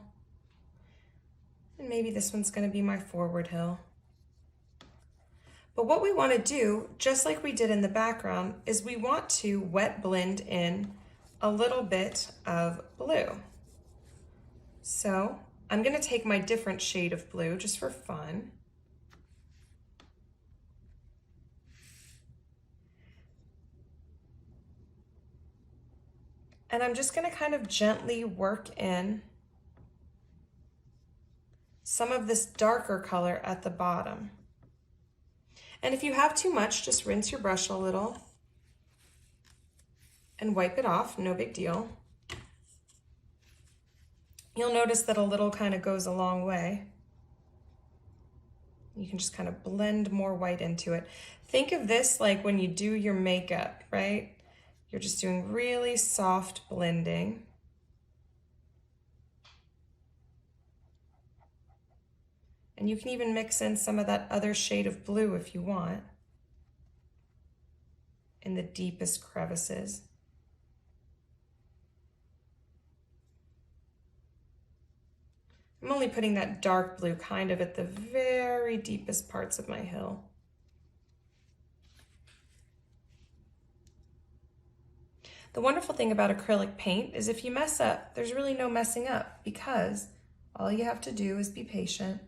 And maybe this one's going to be my forward hill. But what we want to do, just like we did in the background, is we want to wet blend in a little bit of blue. So I'm going to take my different shade of blue just for fun. And I'm just going to kind of gently work in some of this darker color at the bottom. And if you have too much, just rinse your brush a little and wipe it off, no big deal. You'll notice that a little kind of goes a long way. You can just kind of blend more white into it. Think of this like when you do your makeup, right? You're just doing really soft blending. And you can even mix in some of that other shade of blue if you want in the deepest crevices. I'm only putting that dark blue kind of at the very deepest parts of my hill. The wonderful thing about acrylic paint is if you mess up, there's really no messing up, because all you have to do is be patient,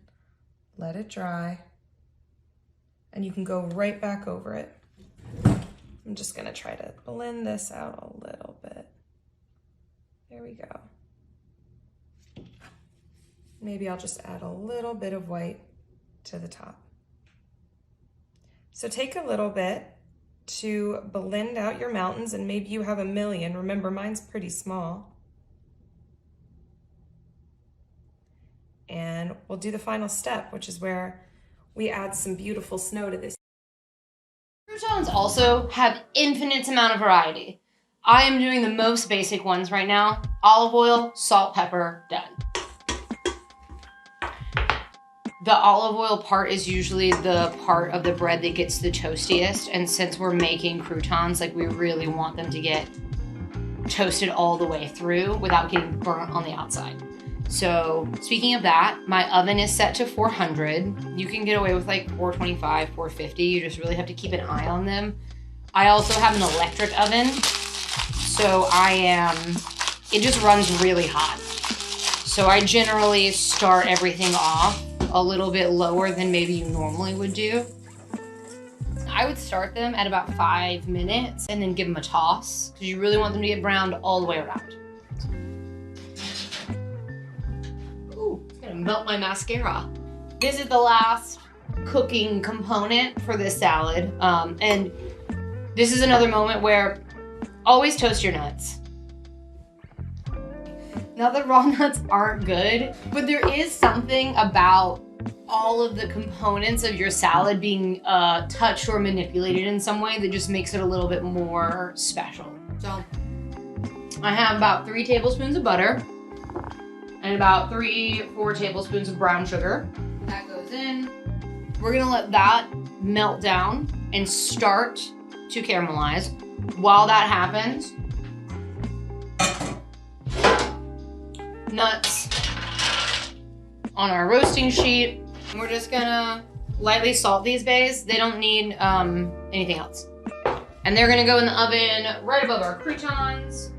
let it dry, and you can go right back over it. I'm just gonna try to blend this out a little bit. There we go. Maybe I'll just add a little bit of white to the top. So take a little bit to blend out your mountains, and maybe you have a million. Remember, mine's pretty small. And we'll do the final step, which is where we add some beautiful snow to this. Croutons also have infinite amount of variety. I am doing the most basic ones right now. Olive oil, salt, pepper, done. The olive oil part is usually the part of the bread that gets the toastiest, and since we're making croutons, like, we really want them to get toasted all the way through without getting burnt on the outside. So speaking of that, my oven is set to 400. You can get away with like 425, 450. You just really have to keep an eye on them. I also have an electric oven, so it just runs really hot. So I generally start everything off a little bit lower than maybe you normally would do. I would start them at about 5 minutes and then give them a toss, because you really want them to get browned all the way around. Ooh, it's gonna melt my mascara. This is the last cooking component for this salad. And this is another moment where always toast your nuts. Now, the raw nuts aren't good, but there is something about all of the components of your salad being touched or manipulated in some way that just makes it a little bit more special. So I have about 3 tablespoons of butter and about 3-4 tablespoons of brown sugar. That goes in. We're gonna let that melt down and start to caramelize. While that happens, nuts on our roasting sheet. We're just gonna lightly salt these bays. They don't need anything else. And they're gonna go in the oven right above our croutons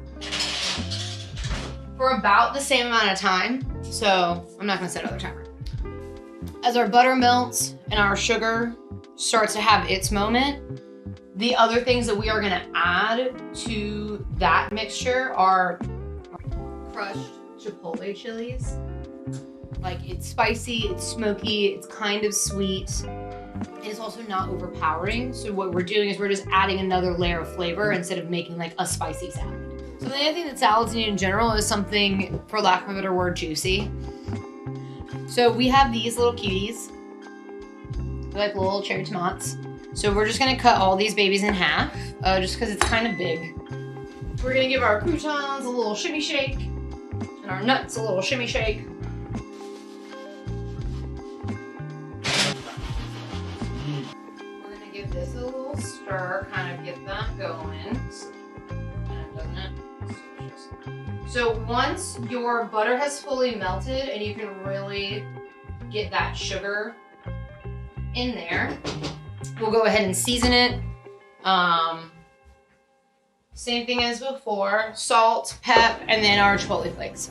for about the same amount of time. So I'm not gonna set another timer. As our butter melts and our sugar starts to have its moment, the other things that we are gonna add to that mixture are crushed chipotle chilies. Like, it's spicy, it's smoky, it's kind of sweet. It's also not overpowering. So what we're doing is we're just adding another layer of flavor instead of making like a spicy salad. So the other thing that salads need in general is something, for lack of a better word, juicy. So we have these little cuties. They're like little cherry tomatoes. So we're just gonna cut all these babies in half, just because it's kind of big. We're gonna give our croutons a little shimmy shake, and our nuts a little shimmy shake. We're gonna give this a little stir, kind of get that going. So once your butter has fully melted and you can really get that sugar in there, we'll go ahead and season it. Same thing as before, salt, pep, and then our chipotle flakes.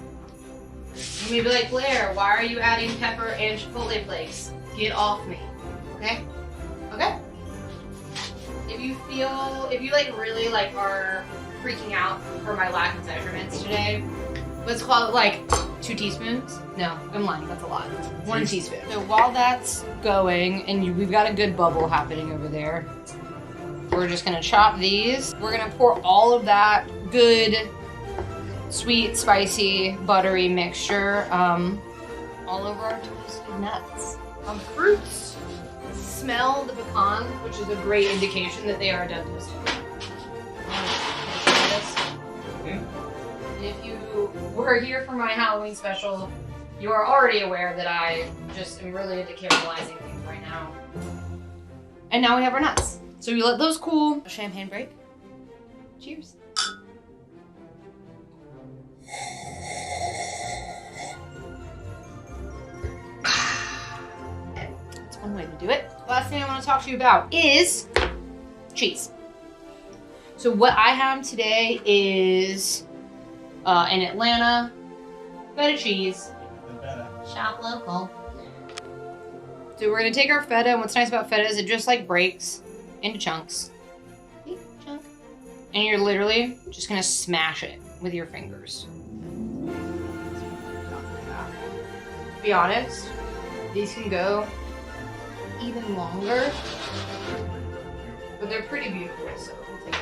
You may be like, Blair, why are you adding pepper and chipotle flakes? Get off me, okay? Okay? If you like really like are freaking out for my lack of measurements today, let's call it like 2 teaspoons. No, I'm lying, that's a lot. 1 teaspoon. So while that's going, and we've got a good bubble happening over there, we're just gonna chop these. We're gonna pour all of that good, sweet, spicy, buttery mixture all over our toasted nuts. Fruits smell the pecan, which is a great indication that they are done toasted. And if you were here for my Halloween special, you are already aware that I just am really into caramelizing things right now. And now we have our nuts. So we let those cool. Champagne break. Cheers. gonna do it. Last thing I want to talk to you about is cheese. So what I have today is in Atlanta, feta cheese. Shop local. So we're gonna take our feta, and what's nice about feta is it just like breaks into chunks. And you're literally just gonna smash it with your fingers. To be honest, these can go even longer, but they're pretty beautiful, so we'll take it.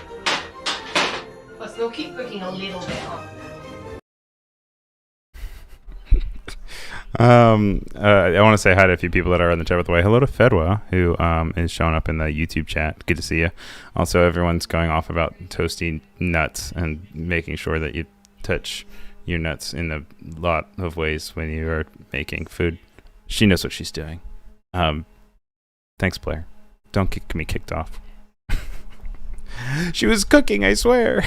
Plus they'll keep cooking a little bit longer. I want to say hi to a few people that are in the chat, by the way. Hello to Fedwa, who is showing up in the YouTube chat. Good to see you. Also, everyone's going off about toasting nuts and making sure that you touch your nuts in a lot of ways when you are making food. She knows what she's doing. Thanks, Blair. Don't get me kicked off. She was cooking, I swear.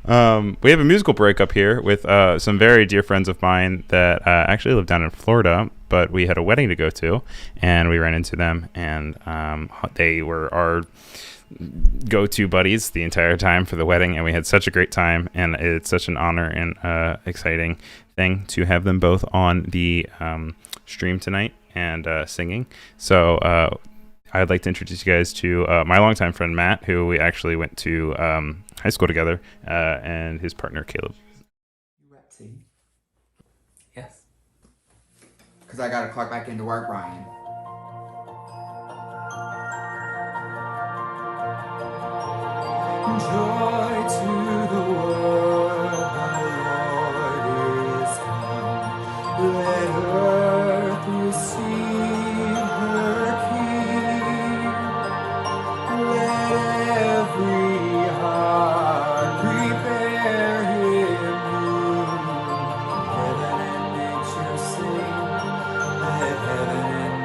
We have a musical break up here with some very dear friends of mine that actually live down in Florida, but we had a wedding to go to, and we ran into them, and they were our go-to buddies the entire time for the wedding, and we had such a great time, and it's such an honor and exciting thing to have them both on the stream tonight and singing. So I'd like to introduce you guys to my longtime friend Matt, who we actually went to high school together, and his partner Caleb. Yes. Because I gotta clock back into work, Ryan. Joy to the world, the Lord is come. Let earth receive her King. Let every heart prepare him room. Heaven and nature sing. Let heaven and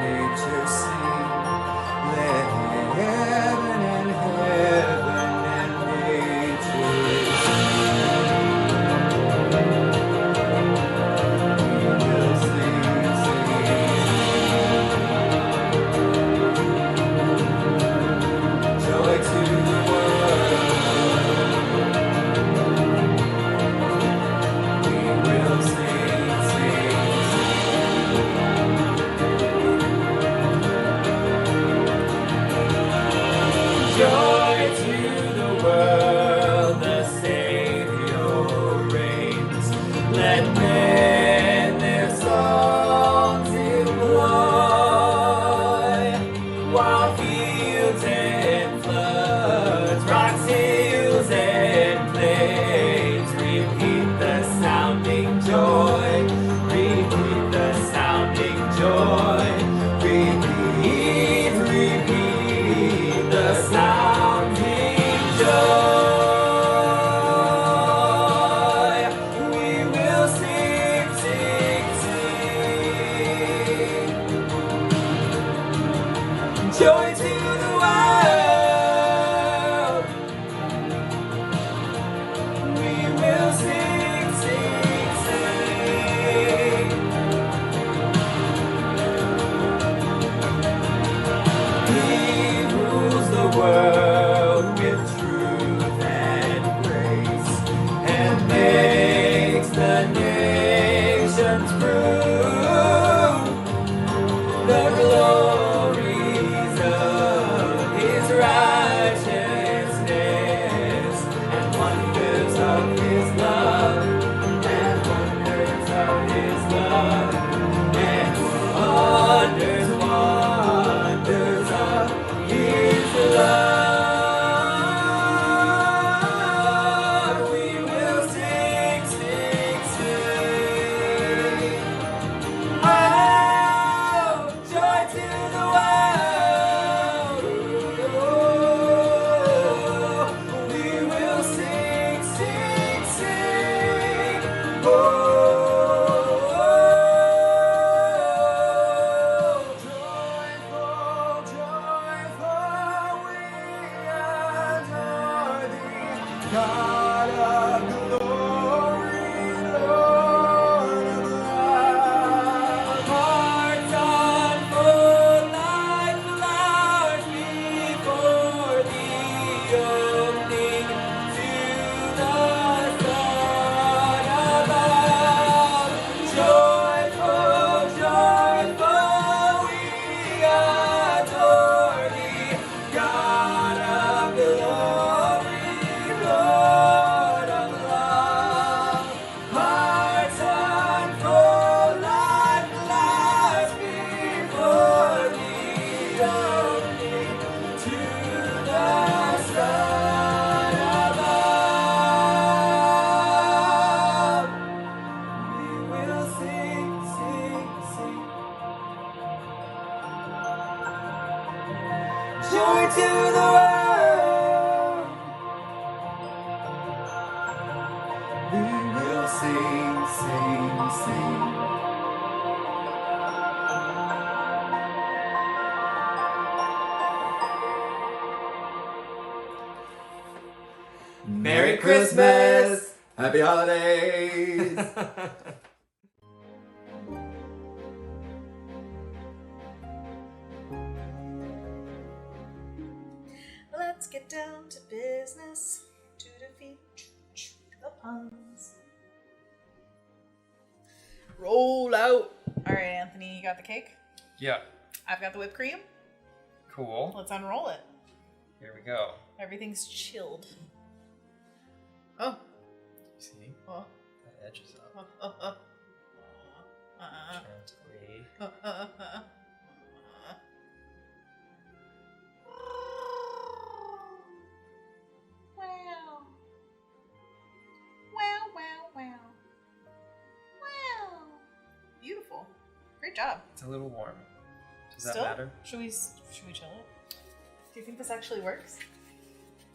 to the world. We will sing, sing, sing. Merry Christmas! Happy holidays! Let's get down to business to defeat the puns. Roll out. All right, Anthony, you got the cake? Yeah. I've got the whipped cream. Cool. Let's unroll it. Here we go. Everything's chilled. Oh. See? Oh. That edge is up. Oh. Gently. Wow. Wow, wow, wow. Wow. Beautiful. Great job. It's a little warm. Does Still? that matter? Should we chill it? Do you think this actually works?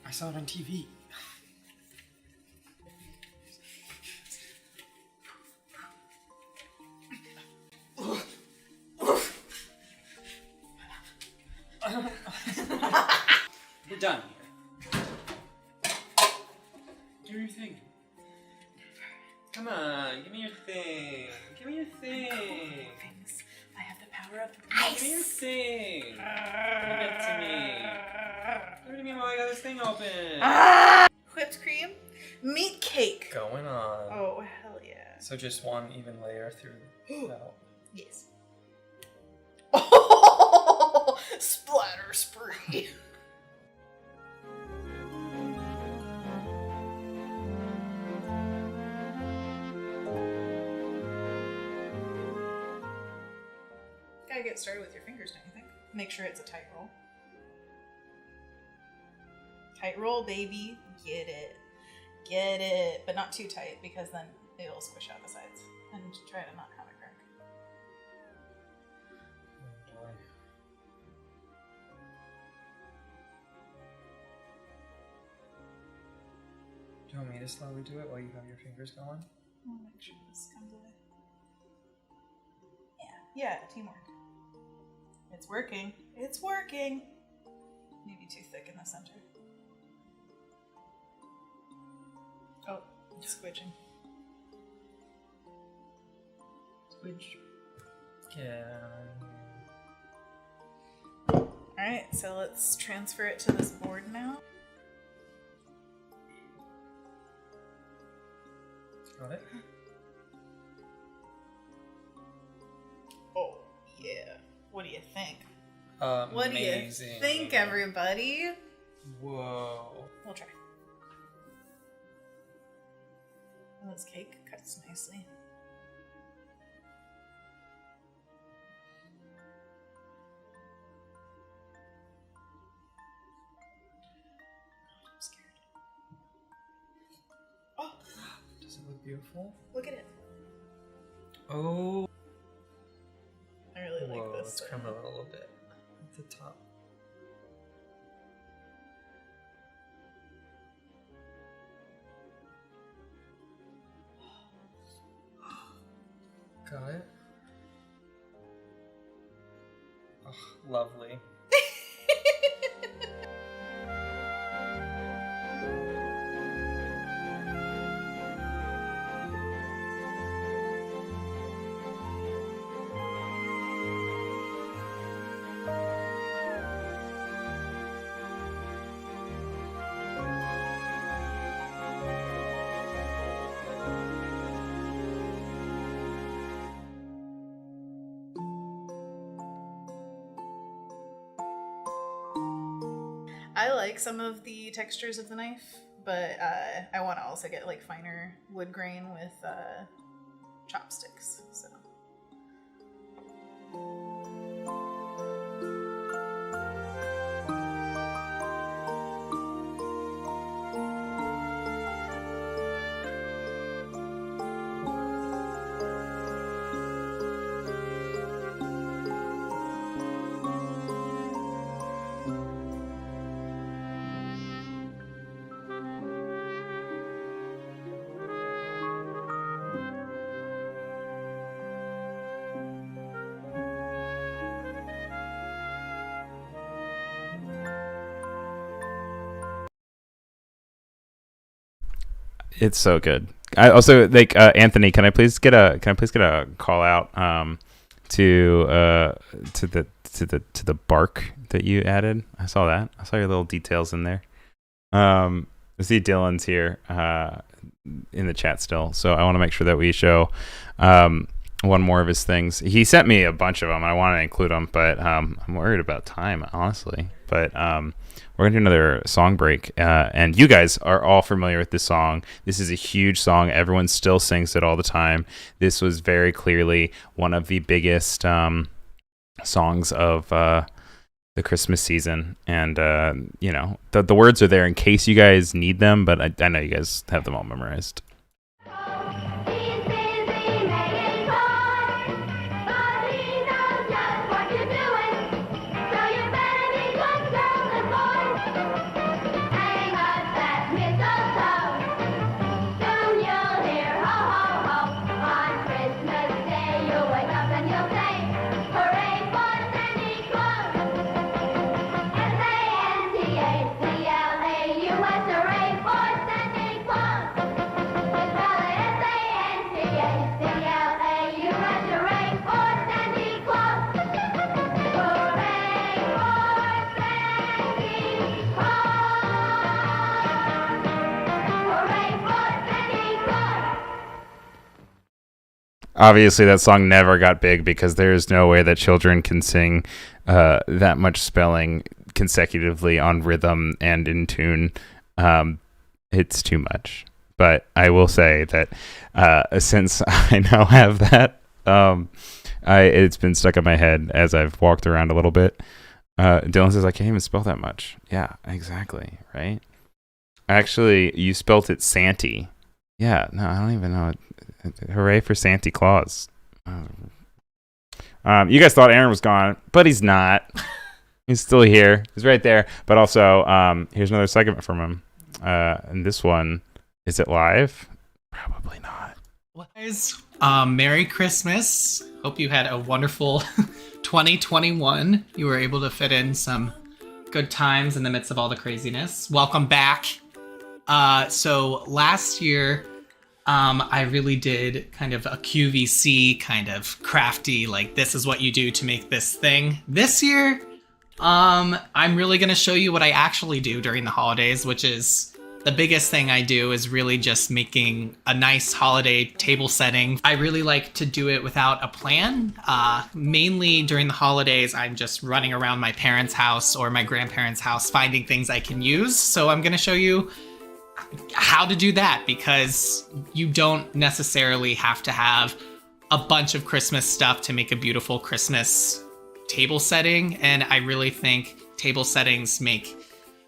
I saw it on TV. We're done here. Give me your thing. Come on, give me your thing. Give me your thing. I have the power of Give me your thing. Give it to me. Give it to me while I got this thing open. Whipped cream, meat cake. Going on. Oh, hell yeah. So just one even layer through the metal. Yes. Oh, splatter spree. Gotta get started with your fingers, don't you think? Make sure it's a tight roll. Tight roll, baby. Get it. Get it. But not too tight, because then it'll squish out the sides. And try to not have it crack. Do you want me to slowly do it while you have your fingers going? I'll make sure this comes away. Yeah, teamwork. It's working. It's working. Maybe too thick in the center. Oh, it's squidging. Squidge. Yeah. Alright, so let's transfer it to this board now. Got it? Oh, yeah. What do you think? Amazing. What do you think, everybody? Whoa. We'll try. Oh, this cake cuts nicely. I'm scared. Oh! Does it look beautiful? Look at it. Oh. I really like this. Let's crumble it a little bit at the top. Got it? Oh, lovely. I like some of the textures of the knife, but I want to also get like finer wood grain with chopsticks. So. It's so good. I also like Anthony. Can I please get a call out to the bark that you added? I saw that. I saw your little details in there. I see Dylan's here in the chat still, so I want to make sure that we show one more of his things. He sent me a bunch of them. I want to include them, but I'm worried about time, honestly. But we're gonna do another song break, and you guys are all familiar with this song. This is a huge song. Everyone still sings it all the time. This was very clearly one of the biggest songs of the Christmas season, and the words are there in case you guys need them, but I know you guys have them all memorized. Obviously, that song never got big because there's no way that children can sing that much spelling consecutively on rhythm and in tune. It's too much. But I will say that since I now have that, it's been stuck in my head as I've walked around a little bit. Dylan says, I can't even spell that much. Yeah, exactly, right? Actually, you spelt it Santy. Yeah, no, I don't even know it. Hooray for Santa Claus. You guys thought Erin was gone, but he's not. He's still here. He's right there. But also, here's another segment from him. And this one, is it live? Probably not. Guys, Merry Christmas. Hope you had a wonderful 2021. You were able to fit in some good times in the midst of all the craziness. Welcome back. So last year, I really did kind of a QVC kind of crafty, like this is what you do to make this thing. This year, I'm really going to show you what I actually do during the holidays, which is the biggest thing I do is really just making a nice holiday table setting. I really like to do it without a plan. Mainly during the holidays, I'm just running around my parents' house or my grandparents' house finding things I can use. So I'm going to show you how to do that, because you don't necessarily have to have a bunch of Christmas stuff to make a beautiful Christmas table setting. And I really think table settings make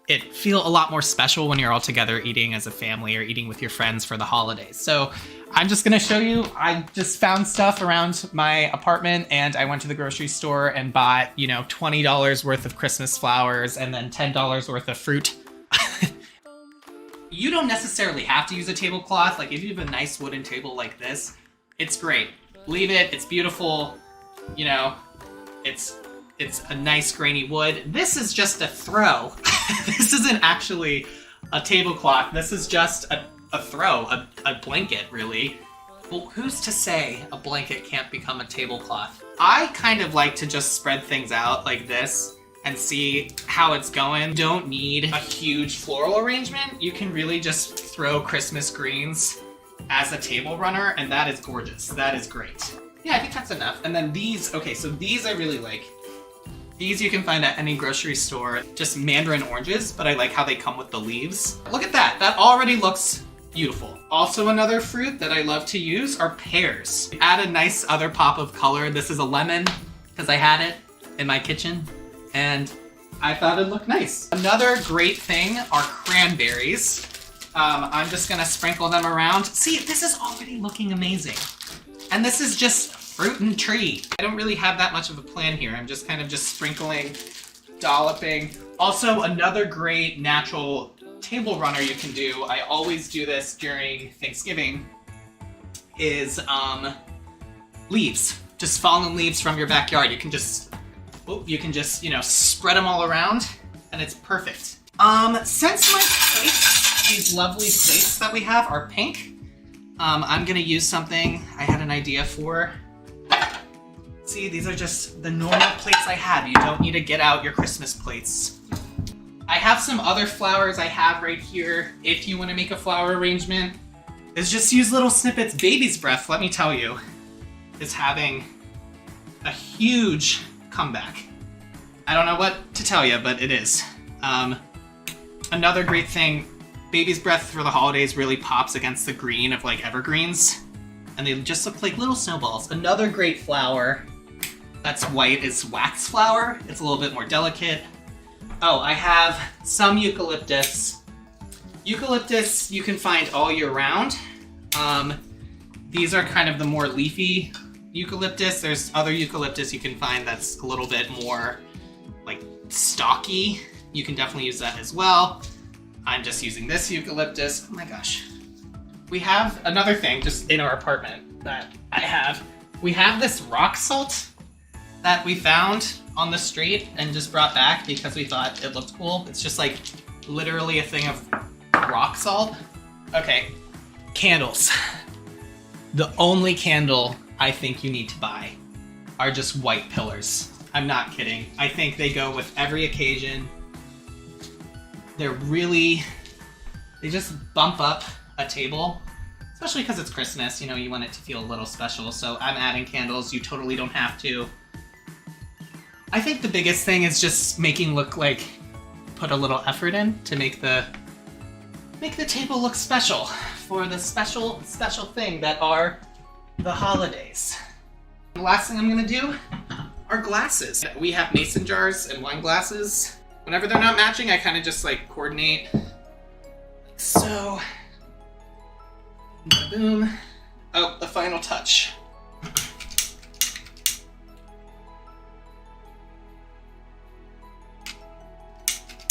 it feel a lot more special when you're all together eating as a family or eating with your friends for the holidays. So I'm just gonna show you. I just found stuff around my apartment and I went to the grocery store and bought, $20 worth of Christmas flowers and then $10 worth of fruit. You don't necessarily have to use a tablecloth. Like if you have a nice wooden table like this, it's great. Leave it, it's beautiful. It's a nice grainy wood. This is just a throw. This isn't actually a tablecloth. This is just a throw, a blanket really. Well, who's to say a blanket can't become a tablecloth? I kind of like to just spread things out like this and see how it's going. You don't need a huge floral arrangement. You can really just throw Christmas greens as a table runner, and that is gorgeous. That is great. Yeah, I think that's enough. And then these, okay, so these I really like. These you can find at any grocery store, just mandarin oranges, but I like how they come with the leaves. Look at that, that already looks beautiful. Also another fruit that I love to use are pears. Add a nice other pop of color. This is a lemon, because I had it in my kitchen, and I thought it'd look nice. Another great thing are cranberries. I'm just gonna sprinkle them around. See, this is already looking amazing. And this is just fruit and tree. I don't really have that much of a plan here. I'm just kind of just sprinkling, dolloping. Also, another great natural table runner you can do, I always do this during Thanksgiving, is leaves. Just fallen leaves from your backyard. You can just, spread them all around, and it's perfect. Since my plate These lovely plates that we have are pink. I'm gonna use something I had an idea for. See, these are just the normal plates I have. You don't need to get out your Christmas plates. I have some other flowers I have right here if you want to make a flower arrangement. Is just use little snippets. Baby's breath, let me tell you, is having a huge comeback. I don't know what to tell you, but it is. Another great thing, Baby's breath for the holidays really pops against the green of like evergreens, and they just look like little snowballs. Another great flower that's white is wax flower. It's a little bit more delicate. Oh, I have some eucalyptus. Eucalyptus you can find all year round. These are kind of the more leafy eucalyptus. There's other eucalyptus you can find that's a little bit more like stocky. You can definitely use that as well. I'm just using this eucalyptus. Oh my gosh. We have another thing just in our apartment that I have. We have this rock salt that we found on the street and just brought back because we thought it looked cool. It's just like literally a thing of rock salt. Okay, candles. The only candle I think you need to buy are just white pillars. I'm not kidding. I think they go with every occasion. They're really, they just bump up a table, especially because it's Christmas, you know, you want it to feel a little special. So I'm adding candles. You totally don't have to. I think the biggest thing is just making look like, put a little effort in to make the table look special for the special thing that are the holidays. The last thing I'm gonna do are glasses. We have mason jars and wine glasses. Whenever they're not matching, I kind of just like coordinate. So, boom. Oh, the final touch.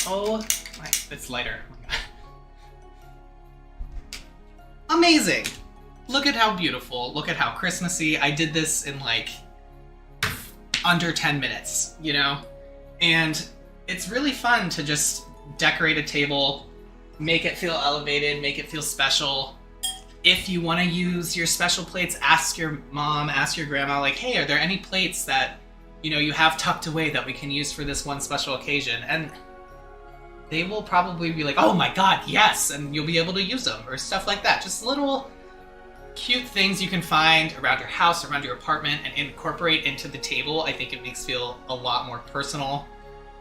Oh my, it's lighter. Oh my God. Amazing. Look at how beautiful. Look at how Christmassy. I did this in like under 10 minutes, you know? And it's really fun to just decorate a table, make it feel elevated, make it feel special. If you want to use your special plates, ask your mom, ask your grandma, like, hey, are there any plates that, you know, you have tucked away that we can use for this one special occasion? And they will probably be like, oh my God, yes, and you'll be able to use them, or stuff like that. Just little cute things you can find around your house, around your apartment, and incorporate into the table. I think it makes it feel a lot more personal,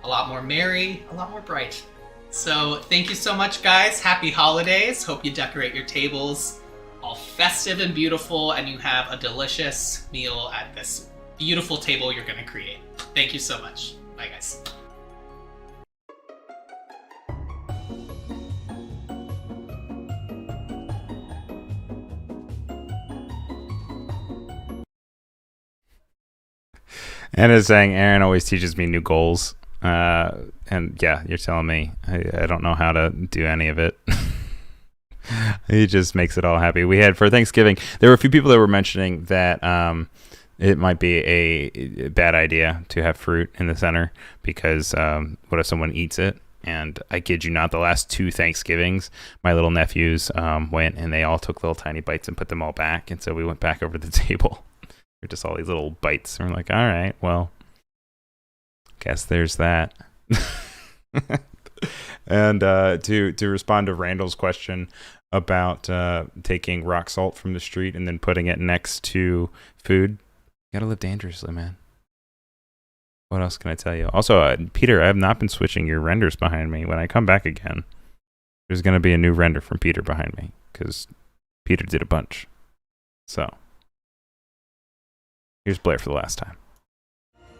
a lot more merry, a lot more bright. So thank you so much, guys. Happy holidays. Hope you decorate your tables all festive and beautiful, and you have a delicious meal at this beautiful table you're going to create. Thank you so much. Bye, guys. Anna's saying Erin always teaches me new goals. And yeah, you're telling me I don't know how to do any of it. He just makes it all happy. We had for Thanksgiving, there were a few people that were mentioning that it might be a bad idea to have fruit in the center because what if someone eats it? And I kid you not, the last 2 Thanksgivings, my little nephews went and they all took little tiny bites and put them all back. And so we went back over to the table. They're just all these little bites. And we're like, all right, well, guess there's that. And to respond to Randall's question about taking rock salt from the street and then putting it next to food, you gotta live dangerously, man. What else can I tell you? Also, Peter, I have not been switching your renders behind me. When I come back again, there's going to be a new render from Peter behind me because Peter did a bunch. So, here's Blair for the last time.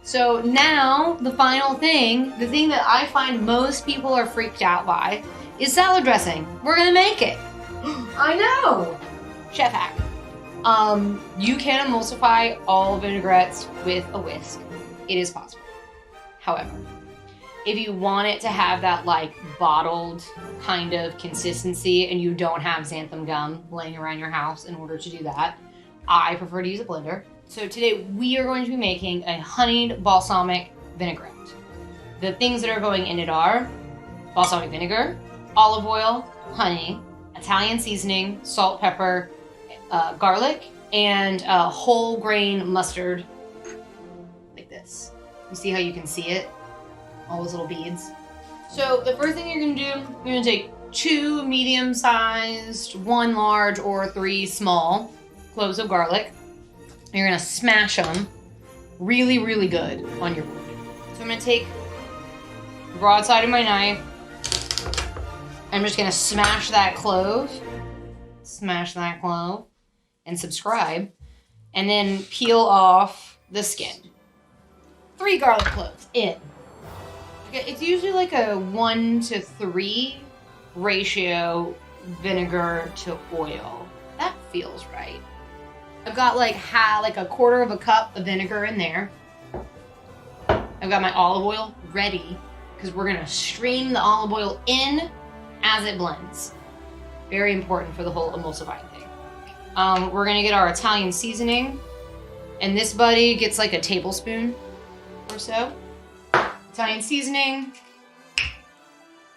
So now, the final thing, the thing that I find most people are freaked out by, is salad dressing. We're gonna make it. I know! Chef hack. You can emulsify all vinaigrettes with a whisk. It is possible. However, if you want it to have that like bottled kind of consistency and you don't have xanthan gum laying around your house in order to do that, I prefer to use a blender. So today we are going to be making a honeyed balsamic vinaigrette. The things that are going in it are balsamic vinegar, olive oil, honey, Italian seasoning, salt, pepper, garlic, and whole grain mustard. Like this. You see how you can see it? All those little beads. So the first thing you're gonna do, you're gonna take 2 medium-sized, 1 large, or 3 small cloves of garlic. You're gonna smash them really, really good on your board. So I'm gonna take the broadside of my knife. I'm just gonna smash that clove, and subscribe, and then peel off the skin. 3 garlic cloves in. It's usually like a 1-to-3 ratio vinegar to oil. That feels right. I've got like a quarter of a cup of vinegar in there. I've got my olive oil ready because we're gonna stream the olive oil in as it blends. Very important for the whole emulsifying thing. We're gonna get our Italian seasoning, and this buddy gets like a tablespoon or so. Italian seasoning.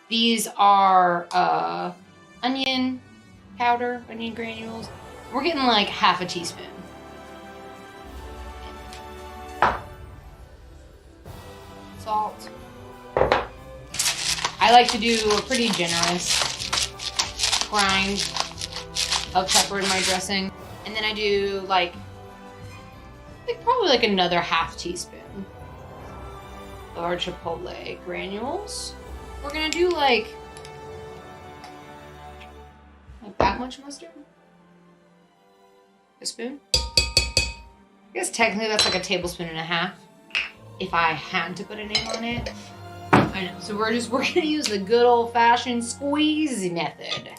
These are onion powder, onion granules. We're getting like half a teaspoon. Salt. I like to do a pretty generous grind of pepper in my dressing. And then I do like probably like another half teaspoon of our chipotle granules. We're gonna do like that much mustard? A spoon? I guess technically that's like a tablespoon and a half. If I had to put a name on it. I know. So we're gonna use the good old fashioned squeezy method.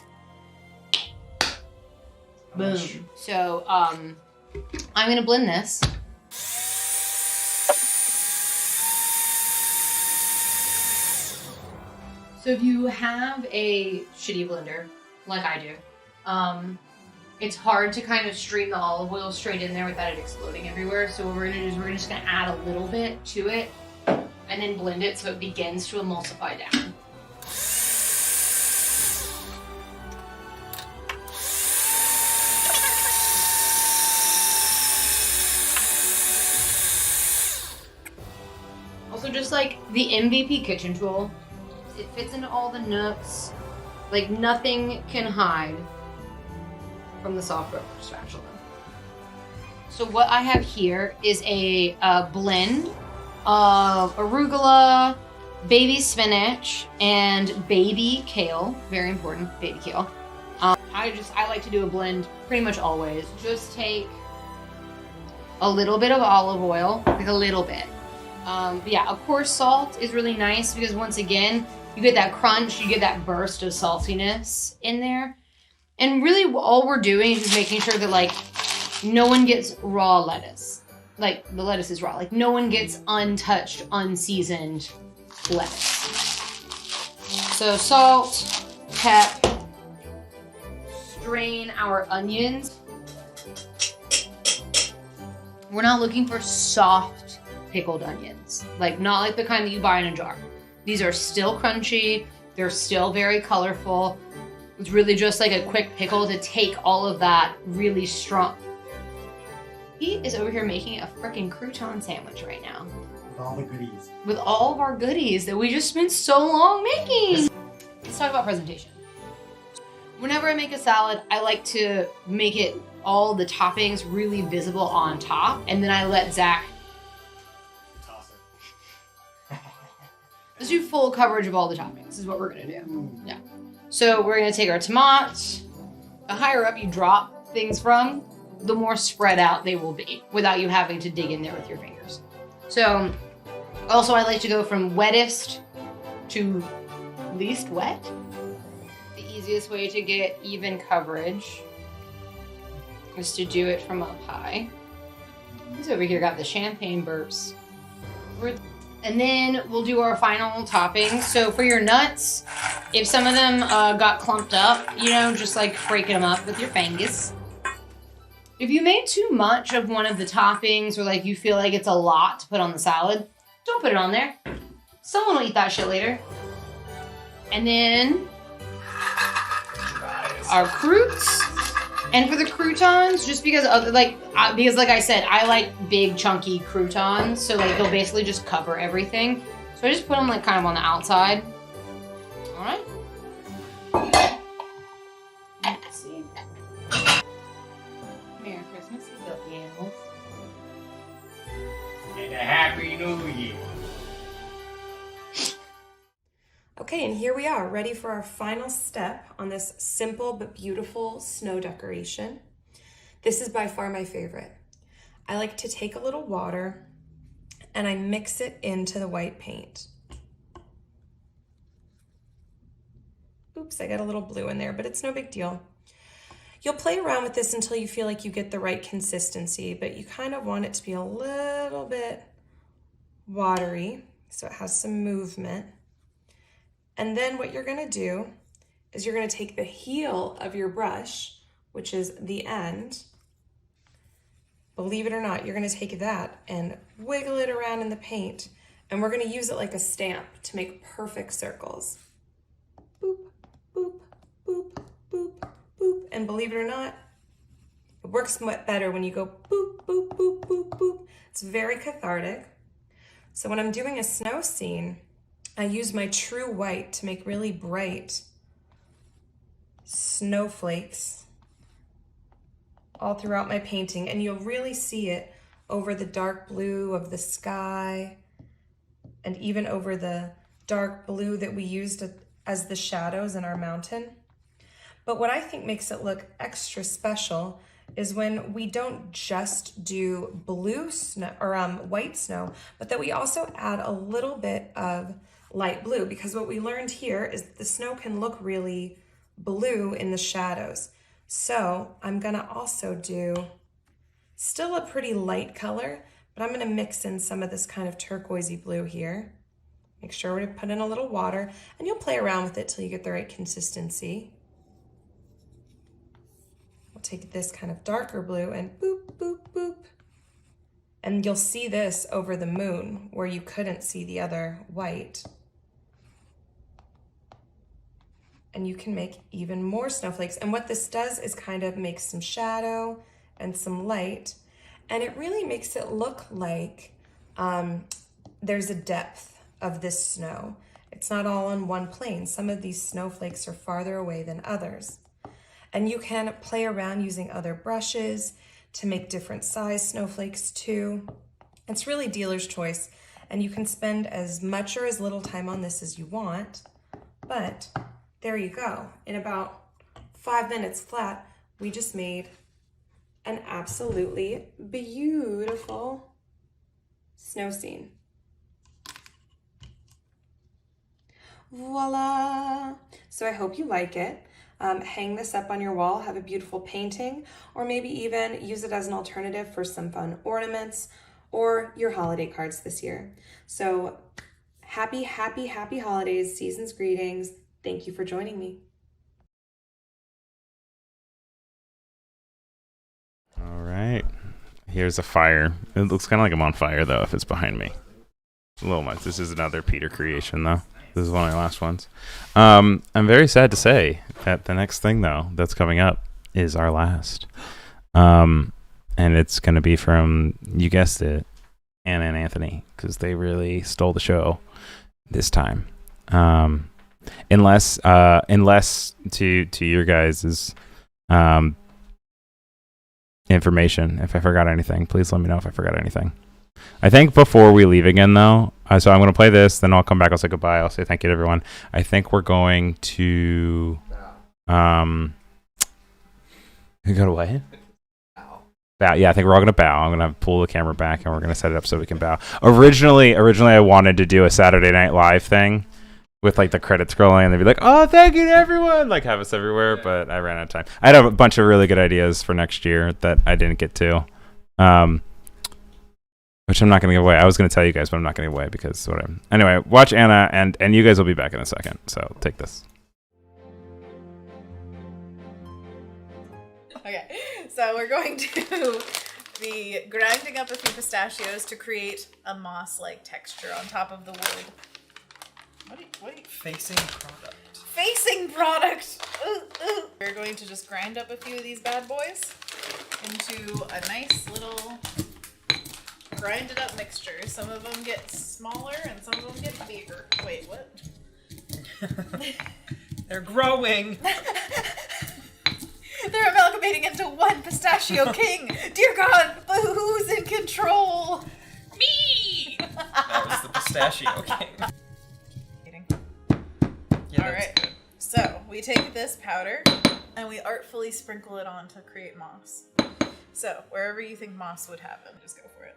Boom. So I'm gonna blend this. So if you have a shitty blender, like I do, it's hard to kind of stream the olive oil straight in there without it exploding everywhere. So what we're gonna do is we're just gonna add a little bit to it and then blend it so it begins to emulsify down. Also, just like the MVP kitchen tool, it fits into all the nooks. Like nothing can hide from the soft rubber spatula. So what I have here is a blend of arugula, baby spinach, and baby kale. Very important, baby kale. I like to do a blend pretty much always. Just take a little bit of olive oil, like a little bit. But yeah, of course, salt is really nice because once again, you get that crunch, you get that burst of saltiness in there. And really all we're doing is just making sure that like no one gets raw lettuce. Like the lettuce is raw. Like no one gets untouched, unseasoned lettuce. So salt, pep, strain our onions. We're not looking for soft pickled onions. Like not like the kind that you buy in a jar. These are still crunchy. They're still very colorful. It's really just like a quick pickle to take all of that really strong. He is over here making a freaking crouton sandwich right now. With all the goodies. With all of our goodies that we just spent so long making. Let's talk about presentation. Whenever I make a salad, I like to make it all the toppings really visible on top. And then I let Zach Toss it. let's do full coverage of all the toppings. This is what we're gonna do. Yeah. So we're gonna take our tomatoes. The higher up you drop things from, the more spread out they will be without you having to dig in there with your fingers. So also I like to go from wettest to least wet. The easiest way to get even coverage is to do it from up high. He's over here got the champagne burps. And then we'll do our final toppings. So for your nuts, if some of them got clumped up, you know, just like breaking them up with your fingers. If you made too much of one of the toppings or like you feel like it's a lot to put on the salad, don't put it on there. Someone will eat that shit later. And then our croûtes. And for the croutons, just because like I said, I like big chunky croutons, so like they'll basically just cover everything. So I just put them like kind of on the outside. All right. Let's see. Merry Christmas, you filthy animals. And a Happy New Year. Okay, and here we are, ready for our final step on this simple but beautiful snow decoration. This is by far my favorite. I like to take a little water and I mix it into the white paint. Oops, I got a little blue in there, but it's no big deal. You'll play around with this until you feel like you get the right consistency, but you kind of want it to be a little bit watery, so it has some movement. And then what you're gonna do is you're gonna take the heel of your brush, which is the end. Believe it or not, you're gonna take that and wiggle it around in the paint, and we're gonna use it like a stamp to make perfect circles. Boop, boop, boop, boop, boop. And believe it or not, it works much better when you go boop, boop, boop, boop, boop. It's very cathartic. So when I'm doing a snow scene, I use my true white to make really bright snowflakes all throughout my painting, and you'll really see it over the dark blue of the sky and even over the dark blue that we used as the shadows in our mountain. But what I think makes it look extra special is when we don't just do blue snow or white snow, but that we also add a little bit of light blue, because what we learned here is the snow can look really blue in the shadows. So I'm gonna also do still a pretty light color, but I'm gonna mix in some of this kind of turquoisey blue here. Make sure to put in a little water, and you'll play around with it till you get the right consistency. We'll take this kind of darker blue and boop, boop, boop. And you'll see this over the moon where you couldn't see the other white. And you can make even more snowflakes. And what this does is kind of make some shadow and some light. And it really makes it look like there's a depth of this snow. It's not all on one plane. Some of these snowflakes are farther away than others. And you can play around using other brushes to make different size snowflakes too. It's really dealer's choice, and you can spend as much or as little time on this as you want, but there you go. In about 5 minutes flat, we just made an absolutely beautiful snow scene. Voila! So I hope you like it. Hang this up on your wall, have a beautiful painting, or maybe even use it as an alternative for some fun ornaments or your holiday cards this year. So happy, happy, happy holidays, season's greetings. Thank you for joining me. All right. Here's a fire. It looks kind of like I'm on fire, though, if it's behind me. A little much. This is another Peter creation, though. This is one of my last ones. I'm very sad to say that the next thing, though, that's coming up is our last. And it's going to be from, you guessed it, Anna and Anthony, because they really stole the show this time. Unless to your guys' information, if I forgot anything, please let me know if I forgot anything. I think before we leave again, though, so I'm going to play this, then I'll come back, I'll say goodbye, I'll say thank you to everyone. I think we're going to we go to what? Bow. Yeah, I think we're all going to bow. I'm going to pull the camera back and we're going to set it up so we can bow. Originally I wanted to do a Saturday Night Live thing with like the credits scrolling and they'd be like, oh, thank you to everyone, like have us everywhere, but I ran out of time. I had a bunch of really good ideas for next year that I didn't get to. Which I'm not going to give away. I was going to tell you guys, but I'm not going to give away because whatever. Anyway, watch Anna, and you guys will be back in a second. So take this. Okay, so we're going to be grinding up a few pistachios to create a moss-like texture on top of the wood. Facing product. Facing product! We're going to just grind up a few of these bad boys into a nice little grinded up mixture. Some of them get smaller and some of them get bigger. Wait, what? They're growing! They're amalgamating into one pistachio king! Dear God, who's in control? Me! That was the pistachio king. Yeah, Alright, so we take this powder and we artfully sprinkle it on to create moss. So, wherever you think moss would happen, just go for it.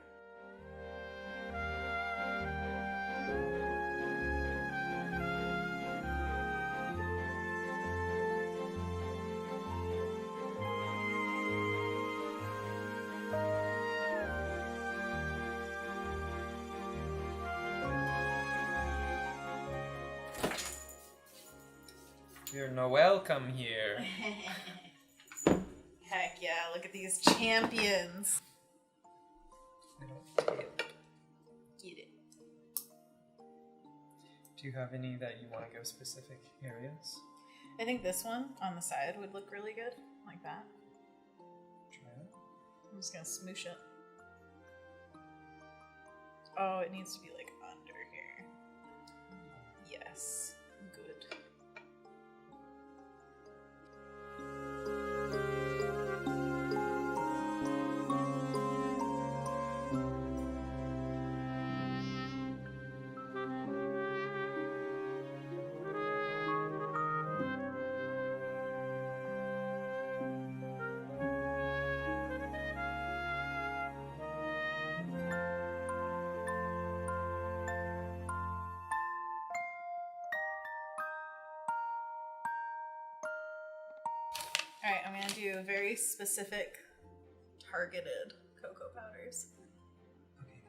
You're no welcome here. Heck yeah, look at these champions. Get it. Do you have any that you want to go specific areas? I think this one on the side would look really good, like that. Try it. I'm just gonna smoosh it. Oh, it needs to be like under here. Yes, good. Alright, I'm gonna do very specific, targeted cocoa powders. Okay.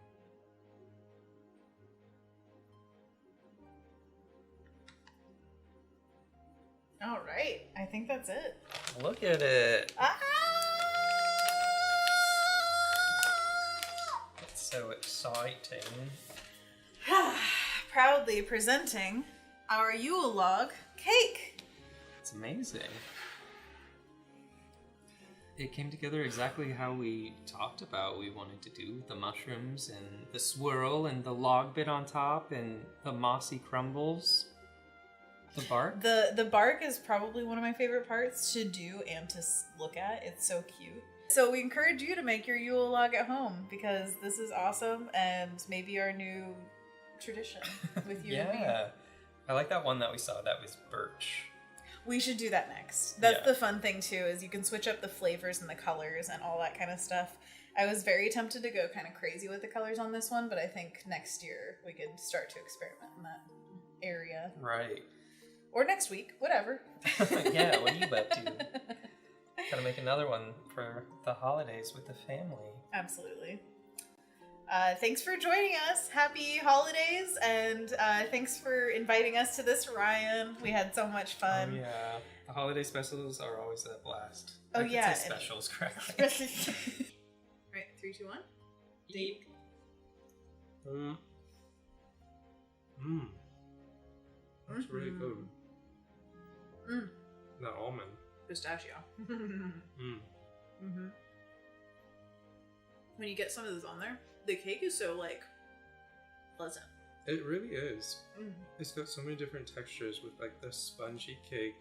Alright, I think that's it. Look at it. It's so exciting. Proudly presenting our Yule log cake. It's amazing. It came together exactly how we talked about we wanted to do. The mushrooms and the swirl and the log bit on top and the mossy crumbles. The bark? The bark is probably one of my favorite parts to do and to look at. It's so cute. So we encourage you to make your Yule log at home because this is awesome and maybe our new tradition with you and me. Yeah. I like that one that we saw that was birch. We should do that next. That's the fun thing too, is you can switch up the flavors and the colors and all that kind of stuff. I was very tempted to go kind of crazy with the colors on this one, but I think next year we could start to experiment in that area. Right. Or next week, whatever. Yeah, what are you up to? Gotta make another one for the holidays with the family. Absolutely. Thanks for joining us. Happy holidays, and thanks for inviting us to this, Ryan. We had so much fun. Oh, yeah. The holiday specials are always a blast. Oh, I could yeah. say specials correctly. Right, 3, 2, 1. Deep. That's really good. That almond. Pistachio. Mm. When you get some of this on there, the cake is so, like, pleasant. It really is. Mm. It's got so many different textures with, like, the spongy cake,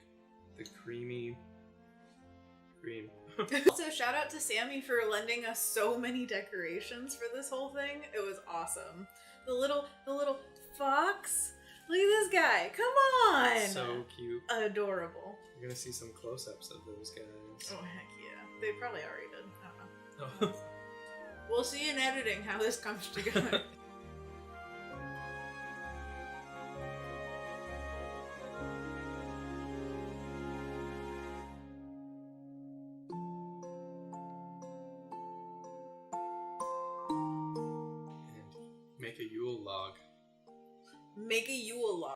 the creamy cream. Also, shout out to Sammy for lending us so many decorations for this whole thing. It was awesome. The little fox. Look at this guy. Come on. So cute. Adorable. You're gonna see some close-ups of those guys. Oh, heck yeah. They probably already did. I don't know. Oh. We'll see in editing how this comes together. Make a Yule log. Make a Yule log.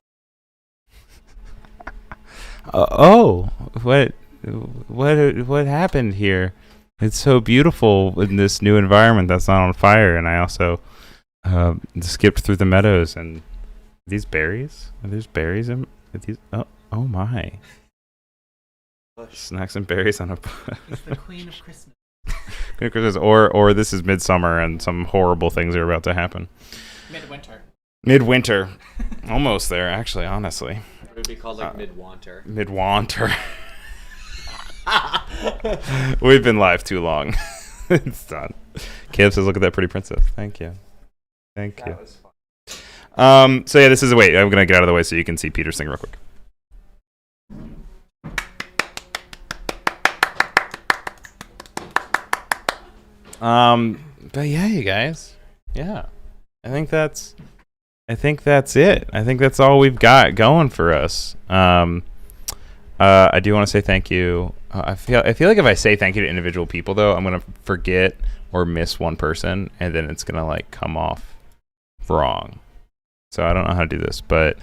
What happened here? It's so beautiful in this new environment that's not on fire, and I also skipped through the meadows and These berries? Are there berries in these? Oh my. Snacks and berries on a It's the Queen of Christmas. Queen of Christmas, or this is midsummer and some horrible things are about to happen. Midwinter. Almost there, actually, honestly. It would be called like Midwanter. Midwanter. We've been live too long. It's done. Caleb says, look at that pretty princess. Thank you. Thank you. Was fun. So yeah, this is wait, I'm gonna get out of the way so you can see Peter's thing real quick. But yeah, you guys. Yeah. I think that's it. I think that's all we've got going for us. I do want to say thank you. I feel like if I say thank you to individual people though, I'm gonna forget or miss one person, and then it's gonna like come off wrong. So I don't know how to do this, but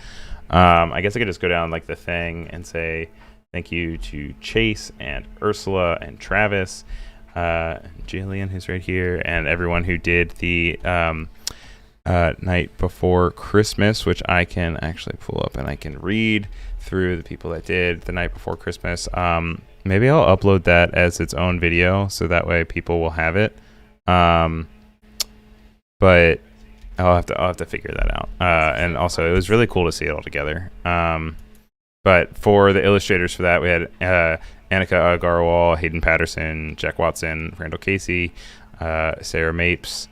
I guess I could just go down like the thing and say thank you to Chase and Ursula and Travis, Jillian, who's right here, and everyone who did the night before Christmas, which I can actually pull up and I can read through the people that did the night before Christmas. Maybe I'll upload that as its own video so that way people will have it. But I'll have to figure that out. And also, it was really cool to see it all together. But for the illustrators for that, we had Annika Agarwal, Hayden Patterson, Jack Watson, Randall Casey, Sarah Mapes,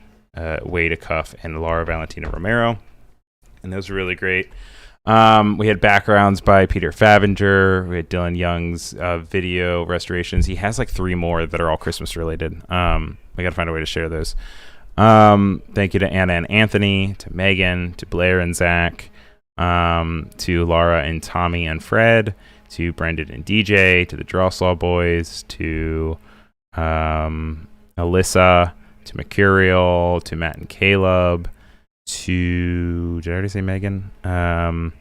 Wade Cuff, and Laura Valentina Romero. And those were really great. We had backgrounds by Peter Favinger. We had Dylan Young's video restorations. He has like 3 more that are all Christmas related. We got to find a way to share those. Thank you to Anna and Anthony, to Megan, to Blair and Zach, to Laura and Tommy and Fred, to Brendan and DJ, to the Drawslaw Boys, to Alyssa, to Mercurial, to Matt and Caleb, to, did I already say Megan? To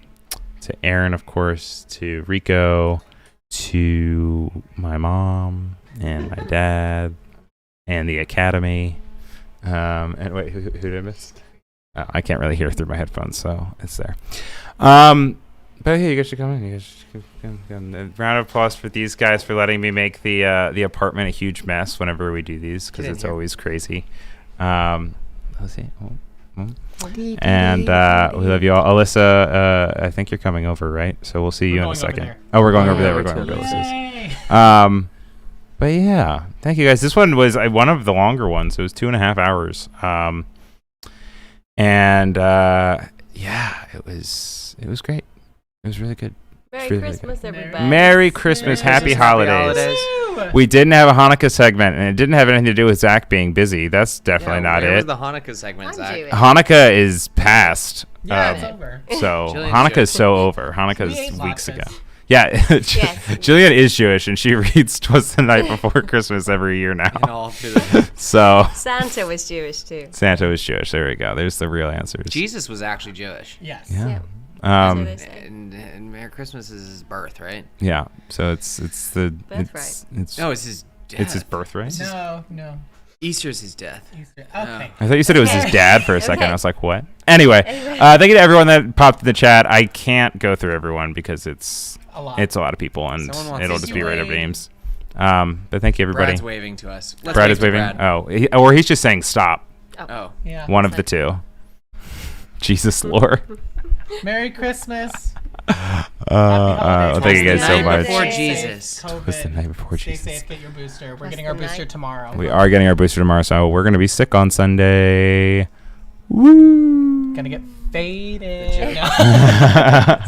Erin, of course, to Rico, to my mom and my dad, and the Academy. And wait, who did I miss? Oh, I can't really hear through my headphones, so it's there. But hey, you guys should come in. You guys should come. A round of applause for these guys for letting me make the apartment a huge mess whenever we do these, because it's always crazy. Let's see. And we love you all. Alyssa, I think you're coming over, right? So we'll see you in a second. Oh, we're going over there. We're going over Alyssa's. But yeah, thank you guys. This one was one of the longer ones. It was 2.5 hours. And yeah, it was great. It was really good. Merry Christmas, everybody. Merry Christmas. Happy holidays. We didn't have a Hanukkah segment, and it didn't have anything to do with Zach being busy. That's definitely not where it. was the Hanukkah segment, Zach? Hanukkah is past. Yeah, it's over. So Hanukkah is so over. Hanukkah is weeks ago. Yeah, Jillian is Jewish, and she reads "Twas the Night Before Christmas" every year now. So Santa was Jewish too. Santa was Jewish. There we go. There's the real answers. Jesus was actually Jewish. Yes. Yeah. And Merry Christmas is his birth, right? Yeah. So it's the birthright. No, it's his death. It's his birthright. No. Easter's his death. Okay. I thought you said it was his dad for a second. I was like, what? Anyway, thank you to everyone that popped in the chat. I can't go through everyone because it's a lot of people, and it'll just be right over names. But thank you, everybody. Brad's waving to us. Brad is waving. Brad. Oh, or he's just saying stop. Oh. Yeah. One of the two. Jesus Lord. Merry Christmas. Thank you guys so much. Before Jesus. It was the night before Stay Jesus. safe. Get your booster. We're getting our booster tomorrow. We are getting our booster tomorrow, so we're gonna be sick on Sunday. Woo! Gonna get faded.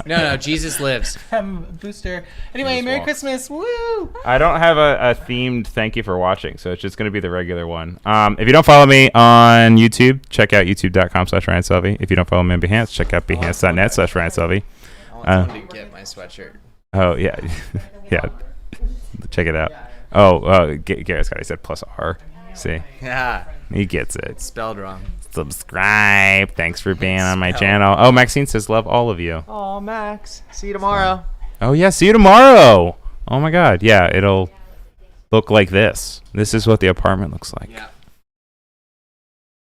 No, Jesus lives. Booster. Anyway, Merry Christmas. Woo! I don't have a themed thank you for watching, so it's just going to be the regular one. If you don't follow me on YouTube, check out youtube.com/Ryan Selvy. If you don't follow me on Behance, check out behance.net/Ryan Selvy. I want someone to get my sweatshirt. Oh, yeah. Yeah. Check it out. Oh, Garrett Scott, he said +R. See? Yeah. He gets it. It's spelled wrong. Subscribe. Thanks for being on my channel. Oh, Maxine says love all of you. Oh, Max. See you tomorrow. Oh, yeah. See you tomorrow. Oh, my God. Yeah, it'll look like this. This is what the apartment looks like. Yeah.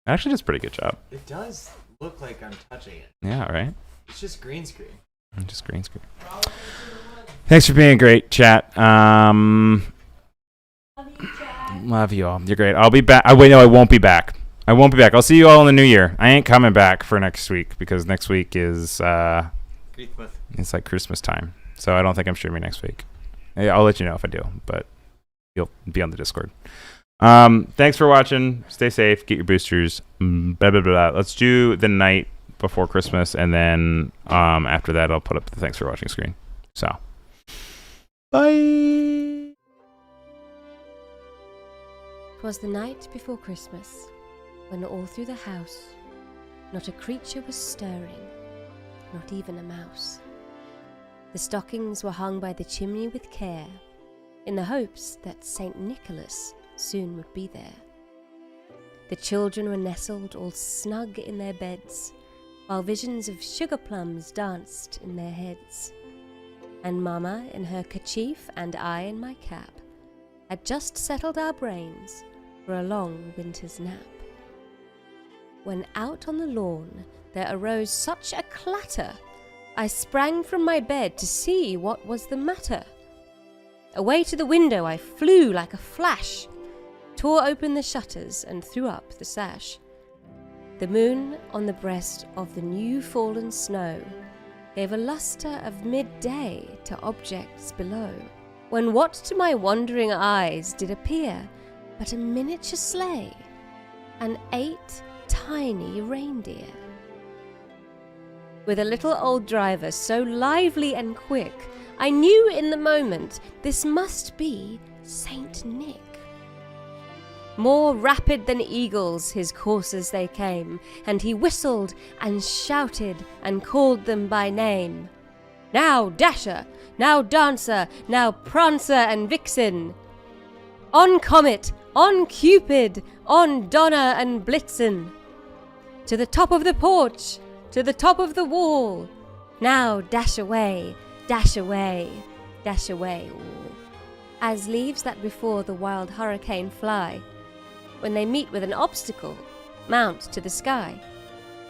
Actually, does a pretty good job. It does look like I'm touching it. Yeah, right? It's just green screen. Just green screen. Thanks for being great, chat. Love you all. You're great. I'll be back. Wait, no, I won't be back. I'll see you all in the new year. I ain't coming back for next week because next week is it's like Christmas time. So I don't think I'm streaming next week. I'll let you know if I do, but you'll be on the Discord. Thanks for watching. Stay safe. Get your boosters. Blah, blah, blah. Let's do the night before Christmas, and then after that, I'll put up the thanks for watching screen. So, bye. 'Twas the night before Christmas, when all through the house not a creature was stirring, not even a mouse. The stockings were hung by the chimney with care, in the hopes that St. Nicholas soon would be there. The children were nestled all snug in their beds, while visions of sugar plums danced in their heads. And Mama in her kerchief and I in my cap had just settled our brains for a long winter's nap. When out on the lawn there arose such a clatter, I sprang from my bed to see what was the matter. Away to the window I flew like a flash, tore open the shutters and threw up the sash. The moon on the breast of the new fallen snow gave a lustre of midday to objects below, when what to my wondering eyes did appear but a miniature sleigh and 8 tiny reindeer. With a little old driver so lively and quick, I knew in the moment this must be Saint Nick. More rapid than eagles his coursers they came, and he whistled and shouted and called them by name. Now Dasher, now Dancer, now Prancer and Vixen. On Comet, on Cupid, on Donner and Blitzen. To the top of the porch, to the top of the wall. Now dash away, dash away, dash away all. As leaves that before the wild hurricane fly, when they meet with an obstacle, mount to the sky.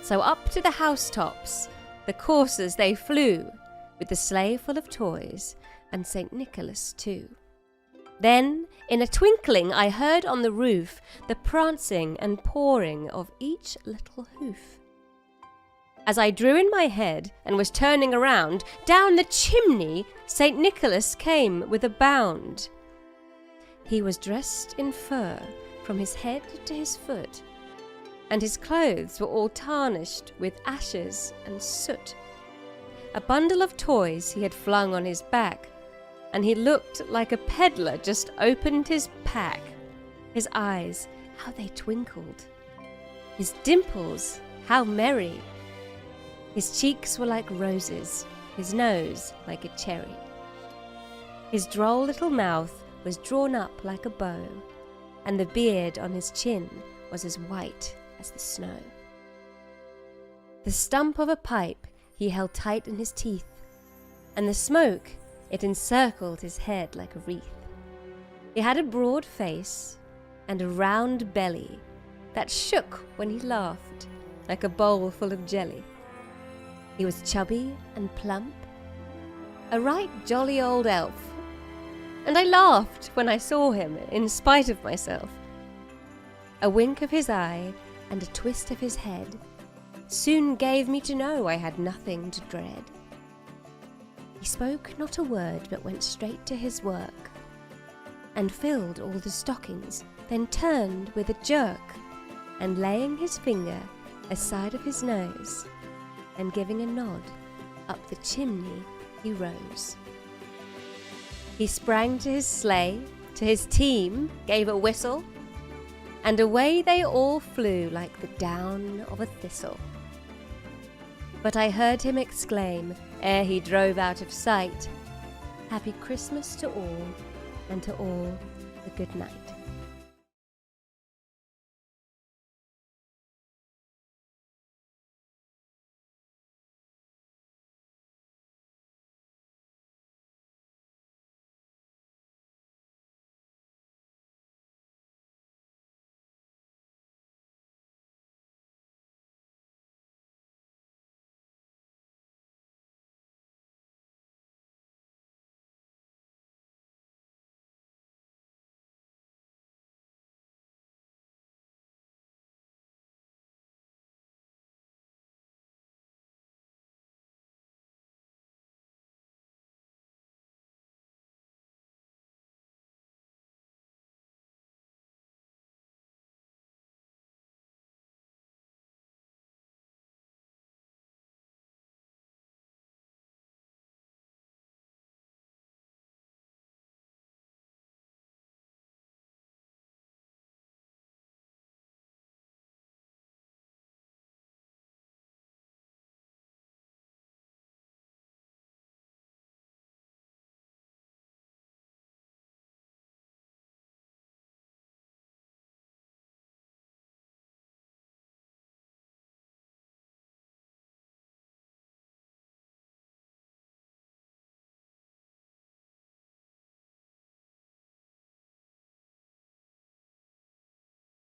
So up to the housetops, the coursers they flew, with the sleigh full of toys, and St. Nicholas too. Then, in a twinkling, I heard on the roof the prancing and pawing of each little hoof. As I drew in my head and was turning around, down the chimney St. Nicholas came with a bound. He was dressed in fur from his head to his foot, and his clothes were all tarnished with ashes and soot. A bundle of toys he had flung on his back, and he looked like a peddler just opened his pack. His eyes, how they twinkled. His dimples, how merry. His cheeks were like roses, his nose like a cherry. His droll little mouth was drawn up like a bow, and the beard on his chin was as white as the snow. The stump of a pipe he held tight in his teeth, and the smoke, it encircled his head like a wreath. He had a broad face and a round belly that shook when he laughed like a bowl full of jelly. He was chubby and plump, a right jolly old elf, and I laughed when I saw him in spite of myself. A wink of his eye and a twist of his head soon gave me to know I had nothing to dread. He spoke not a word but went straight to his work, and filled all the stockings, then turned with a jerk, and laying his finger aside of his nose, and giving a nod, up the chimney he rose. He sprang to his sleigh, to his team gave a whistle, and away they all flew like the down of a thistle. But I heard him exclaim, ere he drove out of sight, Happy Christmas to all, and to all a good night.